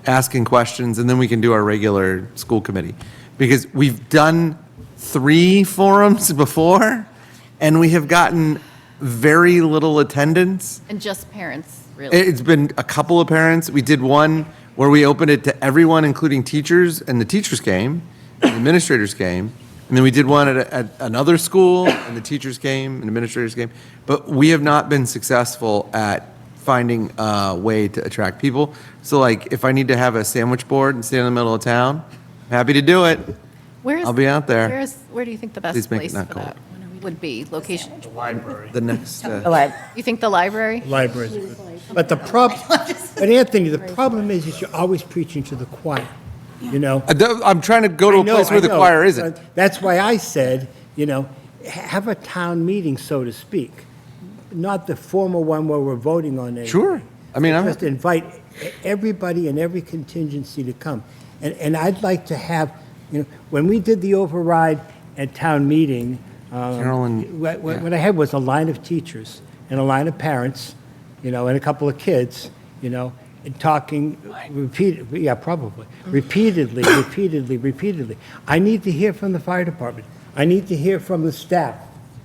asking questions, and then we can do our regular school committee. Because we've done 3 forums before, and we have gotten very little attendance. And just parents, really. It's been a couple of parents. We did one where we opened it to everyone, including teachers, and the teachers came, and the administrators came. And then we did one at another school, and the teachers came, and administrators came. But we have not been successful at finding a way to attract people. So like, if I need to have a sandwich board and stay in the middle of town, I'm happy to do it. I'll be out there. Where do you think the best Please make it place not for cold. that would be? Location? The library. The next, You think the library? Libraries. are good. But the problem, but Anthony, the problem is you're always preaching to the choir, you know? I'm trying to go to a place where the choir isn't. That's why I said, you know, have a town meeting, so to speak, not the formal one where we're voting on anything. Sure. I mean, Just invite everybody and every contingency to come. And I'd like to have, you know, when we did the override at town meeting, Carolyn, what I had was a line of teachers and a line of parents, you know, and a couple of kids, you know, and talking repeatedly, repeatedly. I need to hear from the fire department. I need to hear from the staff,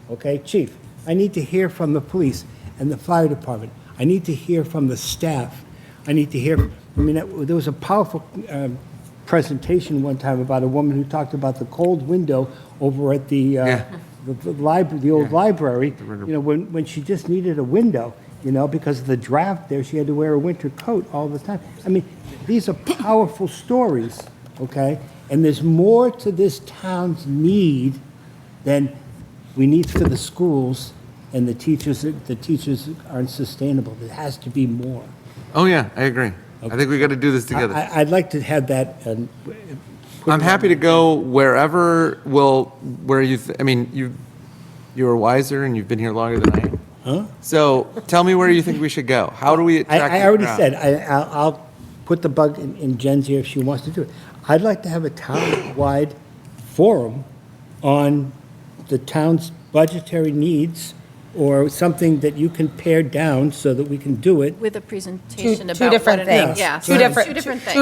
okay, chief. I need to hear from the police and the fire department. I need to hear from the staff. I need to hear, I mean, there was a powerful presentation one time about a woman who talked about the cold window over at the library, the old library, you know, when she just needed a window, you know, because of the draft there, she had to wear a winter coat all the time. I mean, these are powerful stories, okay? And there's more to this town's need than we need for the schools, and the teachers aren't sustainable. There has to be more. Oh, yeah, I agree. I think we got to do this together. I'd like to have that. I'm happy to go wherever where you, I mean, you are wiser and you've been here longer than I am. Huh? So tell me where you think we should go. How do we attract I already the crowd? said, I'll put the bug in Jen's ear if she wants to do it. I'd like to have a town-wide forum on the town's budgetary needs, or something that you can pare down so that we can do it. With a presentation about Two different what it is. things. Yeah. Two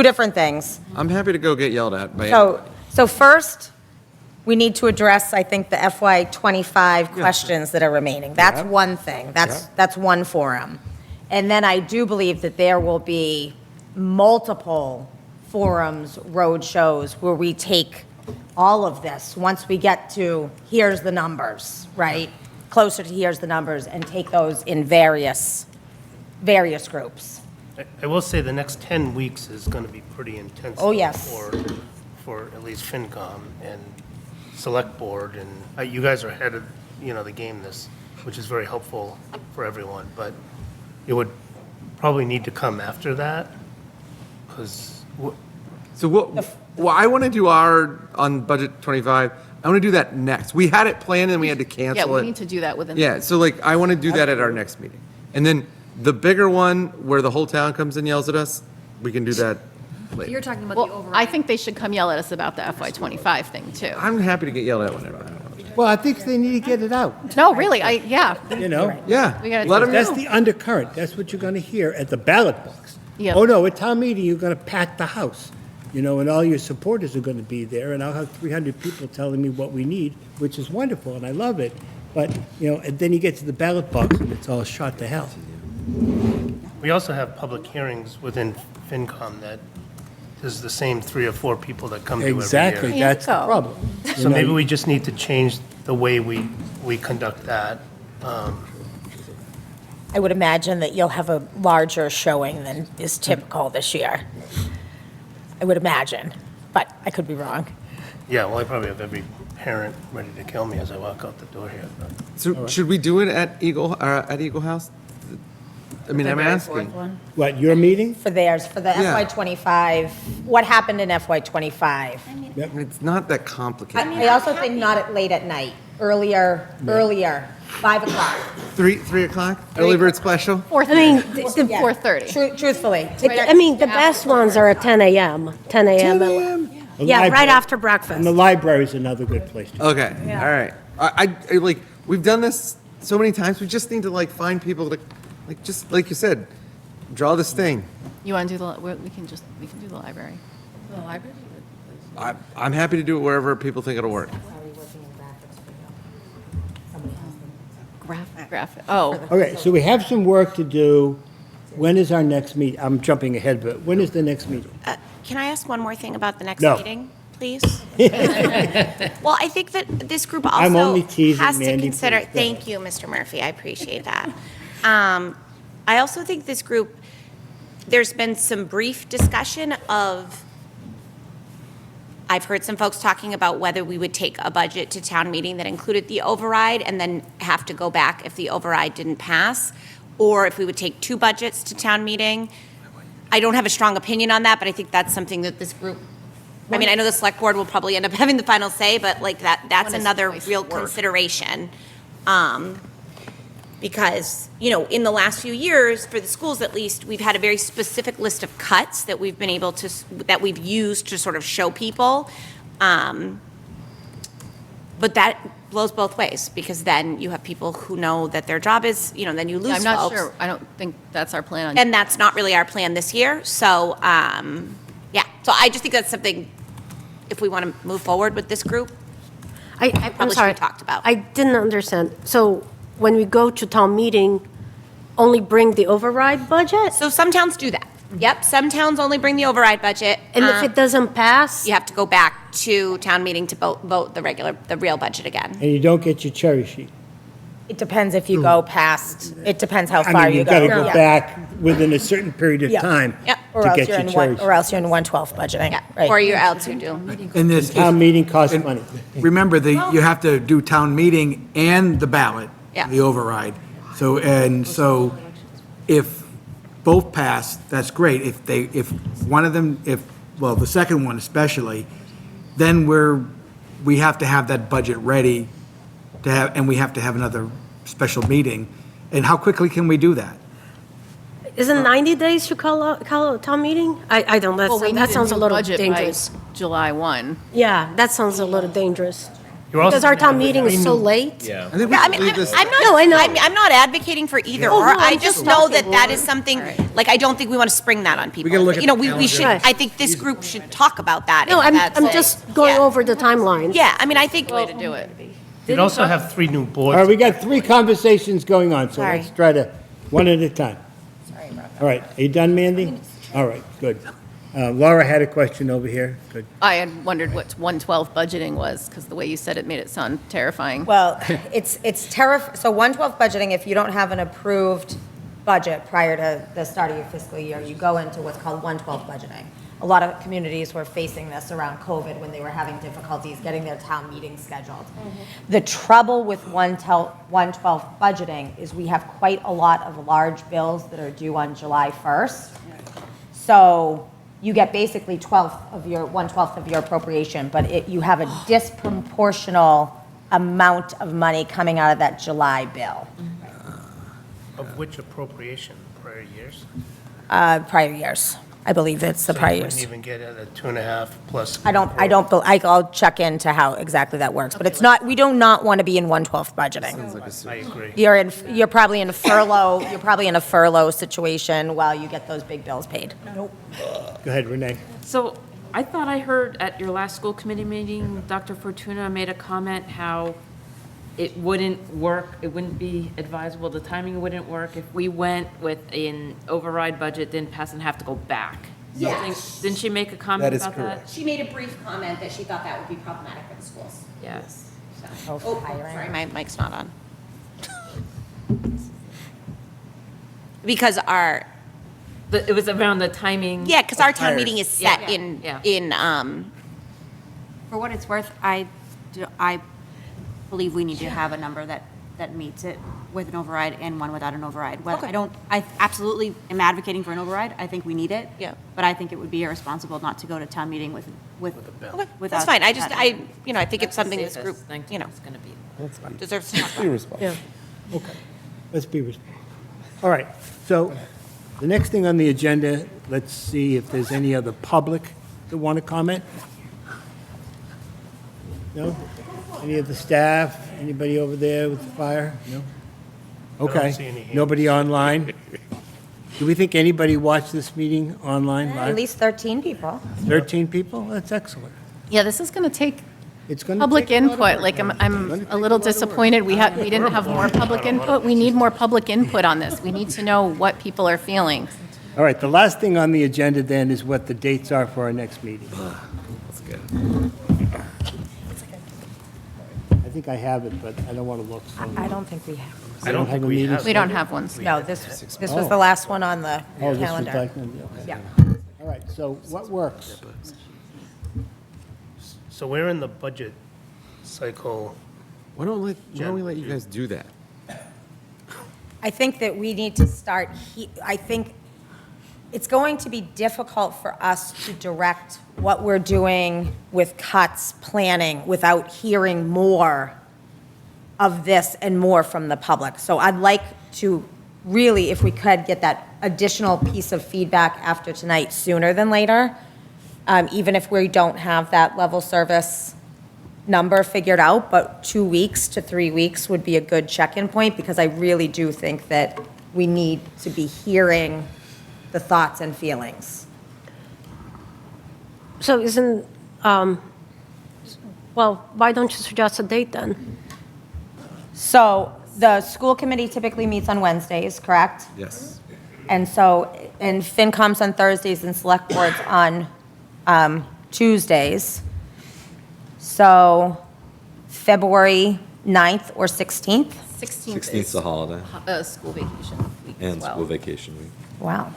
different things. I'm happy to go get yelled at by So first, we need to address, I think, the FY '25 questions that are remaining. That's one thing. That's one forum. And then I do believe that there will be multiple forums, road shows, where we take all of this, once we get to, here's the numbers, right? Closer to here's the numbers, and take those in various groups. I will say the next 10 weeks is going to be pretty intense. Oh, yes. For at least FinCom and Select Board, and you guys are ahead of, you know, the game which is very helpful for everyone, but it would probably need to come after that, because. I want to do on budget 25, I want to do that next. We had it planned and we had to cancel Yeah, it. we need to do that within. Yeah, so like, I want to do that at our next meeting. And then the bigger one, where the whole town comes and yells at us, we can do that later. You're talking about the Well, override. I think they should come yell at us about the FY '25 thing, too. I'm happy to get yelled at whenever. Well, I think they need to get it out, No, really, yeah. you know? Yeah, We gotta let do them That's know. the undercurrent. That's what you're going to hear at the ballot box. Yep. Oh, no, at town meeting, you're going to pack the house, you know, and all your supporters are going to be there, and I'll have 300 people telling me what we need, which is wonderful, and I love it. But, you know, and then you get to the ballot box, and it's all shot to hell. We also have public hearings within FinCom that is the same 3 or 4 people that come to every year. Exactly, that's the problem. So maybe we just need to change the way we conduct that. I would imagine that you'll have a larger showing than is typical this year. I would imagine, but I could be wrong. Yeah, well, I probably have every parent ready to kill me as I walk out the door here. But. So should we do it at Eagle House? I mean, I'm asking. What, your meeting? For theirs, for the Yeah. FY '25, what happened in FY '25? It's not that complicated. I also think not at late at night, earlier, 5 o'clock. 3 o'clock? Early bird special? I mean, Yeah. 4:30. Truthfully. I mean, the best ones are at 10 a.m., 10 a.m. The Yeah, right library. after And breakfast. the library is another good place to. Okay, all right. I like, we've done this so many times, we just need to like find people to, like, just like you said, Draw this thing. You want to do we can do the library. The library? I'm happy to do it wherever people think it'll work. Graphic, oh. Okay, so we have some work to do. When is our next meet? I'm jumping ahead, but when is the next meeting? Can I ask one more thing about the next No. meeting, please? Well, I think that this group I'm also only teasing, has to Mandy, consider, please, go thank you, Mr. Murphy, I appreciate that. I also think this group, there's been some brief discussion of, I've heard some folks talking about whether we would take a budget to town meeting that included the override and then have to go back if the override didn't pass, or if we would take two budgets to town meeting. I don't have a strong opinion on that, but I think that's something that this group, I mean, I know the select board will probably end up having the final say, but like that's another real consideration. Because, in the last few years, for the schools at least, we've had a very specific list of cuts that we've been able to, that we've used to sort of show people. But that blows both ways, because then you have people who know that their job is, then you lose I'm not folks. sure, I don't think that's our plan. And that's not really our plan this year, so, yeah. So I just think that's something, if we want to move forward with this group, I'm probably should sorry. be talked about. I didn't understand. So when we go to town meeting, only bring the override budget? So some towns do that. Yep, some towns only bring the override budget. And if it doesn't pass? You have to go back to town meeting to vote the real budget again. And you don't get your cherry sheet. It depends if you go past, it depends how I far mean, you you've go. got to go Yeah. back within a certain period of Yeah. time Or to else get you're your in cherry sheet. or else you're in 112 budgeting. Right. Or your else who do. In this, Town meeting costs money. remember, you have to do town meeting and the ballot, Yeah. the override. So if both pass, that's great. If one of them, the second one especially, then we have to have that budget ready to have, and we have to have another special meeting. And how quickly can we do that? Isn't 90 days to call a town meeting? I don't, Well, we that need sounds a new little budget by dangerous. July 1. Yeah, that sounds a little dangerous. You're also Because our gonna town have meeting is so three new- late. I think we Yeah, I can mean, leave this. I'm not, No, I know. I'm not advocating for either Oh, or. no, I I'm just just know talking. that that is something, like, I don't think we want to spring that on people. gotta look at the We should, calendar. I think this group should talk about that. No, if I'm that's- just going yeah. over the timeline. Yeah, I mean, I think. Way to do it. You'd also have three new All right, boards. we got three conversations going on, so Sorry. let's try to, one at a time. All right, are you done, Mandy? All right, good. Laura had a question over here. Good. I had wondered what 112 budgeting was, because the way you said it made it sound terrifying. Well, it's terrifying. So 112 budgeting, if you don't have an approved budget prior to the start of your fiscal year, you go into what's called 112 budgeting. A lot of communities were facing this around COVID when they were having difficulties getting their town meetings scheduled. The trouble with 112 budgeting is we have quite a lot of large bills that are due on July 1st. So you get basically 1/12 of your appropriation, but you have a disproportional amount of money coming out of that July bill. Of which appropriation, prior years? Prior years. I believe it's the prior You years. wouldn't even get at a 2.5 plus. I'll check into how exactly that works, but it's not, we do not want to be in 1/12 budgeting. I agree. You're probably in a furlough situation while you get those big bills paid. Go ahead, Renee. So I thought I heard at your last school committee meeting, Dr. Fortuna made a comment how it wouldn't work, it wouldn't be advisable, the timing wouldn't work if we went with an override budget, didn't pass and have to go back. Yes. Didn't she make a comment That is about that? correct. She made a brief comment that she thought that would be problematic for the schools. Yes. Oh, sorry, my mic's not on. Because It was around the timing. yeah, because our town hires. meeting is set Yeah. For what it's worth, I believe we need to have a number that meets it with an override and one without an override. I absolutely am advocating for an override. I think we need it. Yeah. But I think it would be irresponsible not to go to town meeting with Okay, without. that's fine. I just, that. I think it's something this group, Think you know, it's gonna be. That's fine. deserves to talk Be about. responsible. Okay, let's be responsible. All right, so the next thing on the agenda, let's see if there's any other public that want to comment? No? Any of the staff? Anybody over there with the fire? No? don't Okay, see any hands. nobody online? Do we think anybody watched this meeting online? At live? least 13 people. 13 people? That's excellent. Yeah, this is going to take It's going to public take a lot of input. work. Like, It's I'm gonna a take little lot of work. disappointed we didn't have more public input. We need more public input on this. We need to know what people are feeling. All right, the last thing on the agenda then is what the dates are for our next meeting. That's good. I think I have it, but I don't want to look. So I don't think we have. I don't think we have. We don't have one. No, this was the last one on the Oh, this was calendar. like, okay. Yeah. All right, so what works? So we're in the budget cycle. Why don't we let you guys do that? I think that we need to start, I think it's going to be difficult for us to direct what we're doing with cuts, planning, without hearing more of this and more from the public. So I'd like to really, if we could, get that additional piece of feedback after tonight sooner than later, even if we don't have that level service number figured out, but 2 weeks to 3 weeks would be a good check-in point, because I really do think that we need to be hearing the thoughts and feelings. So isn't, well, why don't you suggest a date then? So the school committee typically meets on Wednesdays, correct? Yes. And so, and FinCom's on Thursdays and select boards on Tuesdays. So February 9th or 16th? 16th 16th is a holiday. School vacation week as And well. school vacation week. Wow.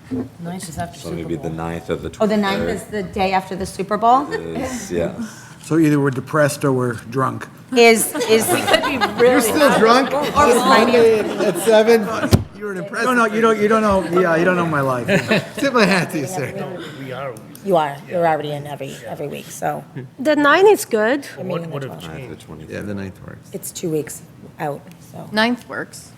So maybe the 9th or the 23rd. Oh, the 9th is the day after the Super Bowl? Yeah. So either we're depressed or we're drunk. Is. You're still drunk? At 7? You're an impressive. No, you don't know, yeah, you don't know my life. Tip my hat to you, sir. We are. You're already in every week, so The 9 is good. What would have 9th changed? or 23rd. Yeah, the 9th works. it's 2 weeks out, so. 9th works.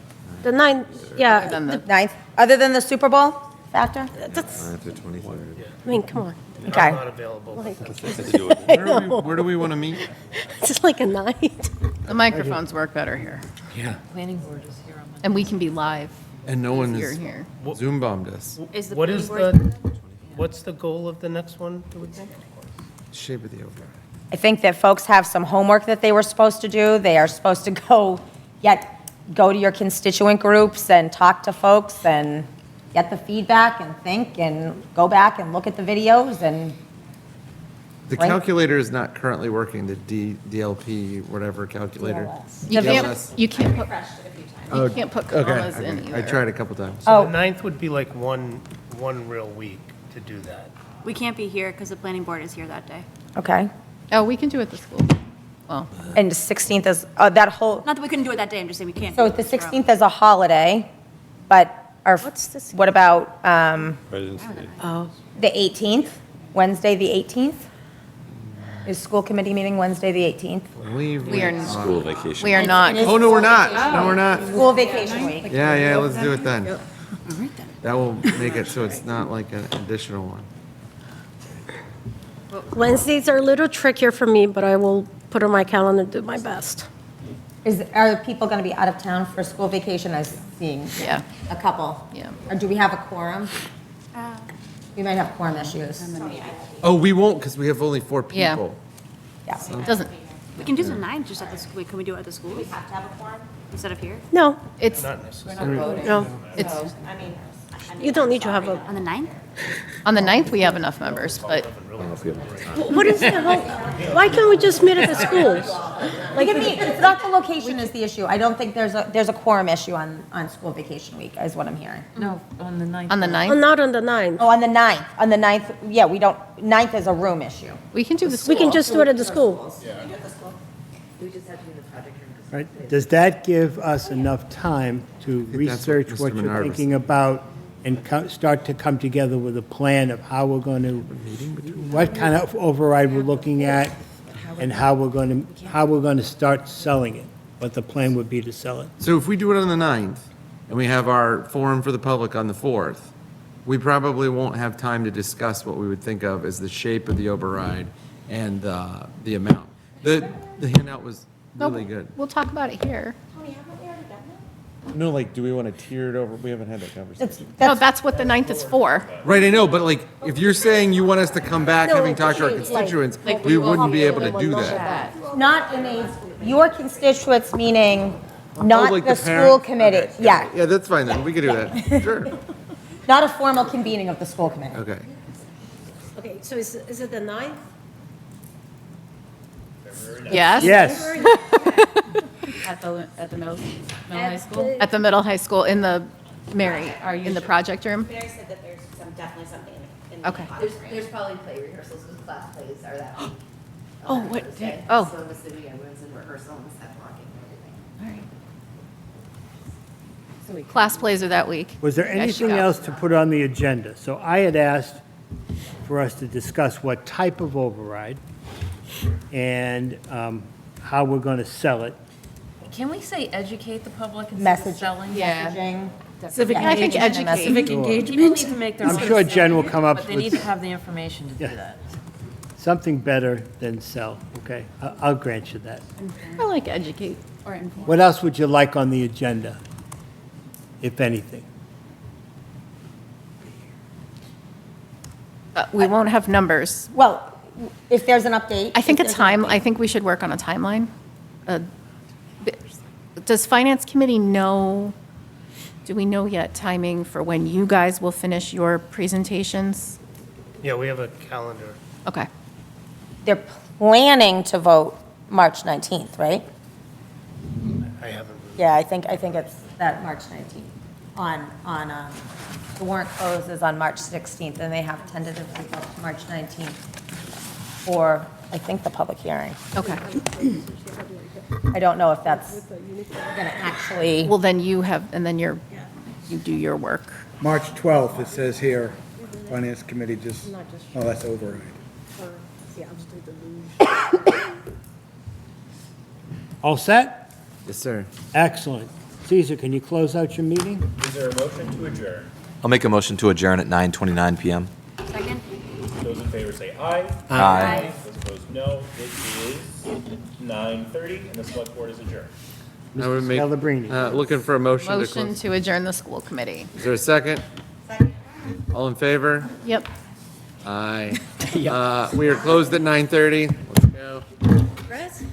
The 9, yeah, Then the 9th, other than the Super Bowl factor? that's, 9th or 23rd. I mean, come on. Okay. I'm not available. Where do we want to meet? It's just like a night. The microphones work better here. Yeah. Planning board is here on Monday. And we can be live. And no one You're has here. Zoom bombed us. What is the, what's the goal of the next one, do we think? Shape of the override. I think that folks have some homework that they were supposed to do. They are supposed to go to your constituent groups and talk to folks and get the feedback and think and go back and look at the videos and. The Right. calculator is not currently working, the DLP, whatever calculator. You can't, DLS. you can't put, you can't put commas Okay, in okay. I either. tried a couple times. Oh. So the 9th would be like one real week to do that. We can't be here because the planning board is here that day. Okay. Oh, we can do it at the school. Well, And the 16th is, that whole, Not that we couldn't do it that day, I'm just saying we can't. so do the it tomorrow. 16th is a holiday, but what about President's Day. the 18th? Wednesday, the 18th? Is school committee meeting Wednesday, the 18th? we are, School vacation. we are not. Oh, no, we're not. No, we're not. School vacation week. Yeah, let's do it then. That will make it so it's not like an additional one. Wednesdays are a little trickier for me, but I will put on my calendar and do my best. Are people going to be out of town for school vacation? I was seeing Yeah. a couple. Yeah. Or do we have a quorum? We might have quorum issues. Oh, we won't, because we have only 4 Yeah. people. Yeah. Doesn't, We can do the 9th just at the school. Can we do it at the school? We have to have a quorum instead of here? No, it's, Not necessarily. no, it's, you don't need to have a, On the 9th? on the 9th, we have enough members, but what is the whole, why can't we just meet at the schools? Like, it's not the location is the issue. I don't think there's a quorum issue on school vacation week, is what I'm hearing. on the Oh, 9th, not on the 9th. Oh, on the 9th. On the 9th, yeah, 9th is a room issue. we can do the We school. can just do it at the school. Right, does that give us enough time to think that's what research what Mr. you're Menard was thinking about and start to come together with a plan of how we're going to, what kind of override we're looking at, and how we're going to start selling it, what the plan would be to sell it? So if we do it on the 9th, and we have our forum for the public on the 4th, we probably won't have time to discuss what we would think of as the shape of the override and the amount. The handout was No, really good. We'll talk about it here. No, like, do we want to tier it over? We haven't had that conversation. No, that's what the 9th is for. Right, I know, but like, if you're saying you want us to come back No, having talked to our like- constituents, like we we will wouldn't be have able to them do on that. Not in a, your constituents meaning not like the the school parent? committee. Okay, Yeah, Yeah, that's fine then. We could do that. Sure. not a formal convening of the school committee. Okay. Okay, so is it the 9th? Yes? Yes. At the middle high school? At the middle high school in the, Mary, are you in the project room? Mary said that there's definitely something in Okay. There's probably play rehearsals because class plays are that week. Oh, what? Okay. Oh. So was the weekend, was in rehearsal and set walking and everything. All right. Class plays are that week. Was there You guys should anything go. else to put on the agenda? So I had asked for us to discuss what type of override and how we're going to sell it. Can we say educate the public instead Message, of selling? messaging. Civic Yeah, I think engagement. educate. Civic Sure. engagement. People need to make their. I'm voice sure Jen will heard, come up But they with- need to have the information to do Yeah. that. Something better than sell, okay? I'll grant you that. I like educate. Or inform. What else would you like on the agenda, if anything? We won't have numbers. Well, if there's an update. I think if a there's an time, update. I think we should work on a timeline. Does Finance Committee know, do we know yet timing for when you guys will finish your presentations? Yeah, we have a calendar. Okay. They're planning to vote March 19th, right? I haven't. Yeah, I think it's that March 19th. The warrant closes on March 16th, and they have tentatively booked March 19th for, I think, the public hearing. Okay. I don't know if that's going to actually. Well, then you have, and then you do your work. March 12th, it says here, Finance Committee just, oh, that's override. All set? Yes, sir. Excellent. Caesar, can you close out your meeting? Is there a motion to adjourn? I'll make a motion to adjourn at 9:29 PM. Second? Those in favor say aye. Aye. Those opposed, no. It is 9:30 and the select board is adjourned. I would make, Scalabrini. looking for a motion to Motion close. to adjourn the school committee. Is there a second? All in favor? Yep. Aye. We are closed at 9:30. Let's go.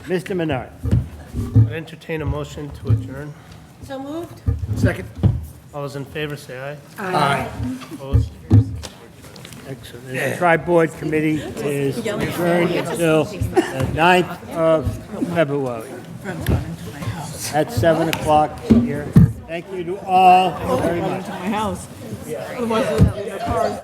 Mr. Menard. I'd entertain a motion to adjourn. So moved? Second. All those in favor, say aye. Aye. Opposed? Excellent. The TriBoard Committee is adjourned until the 9th of February at 7 o'clock here. Thank you to all very much. My house. Otherwise, the cars.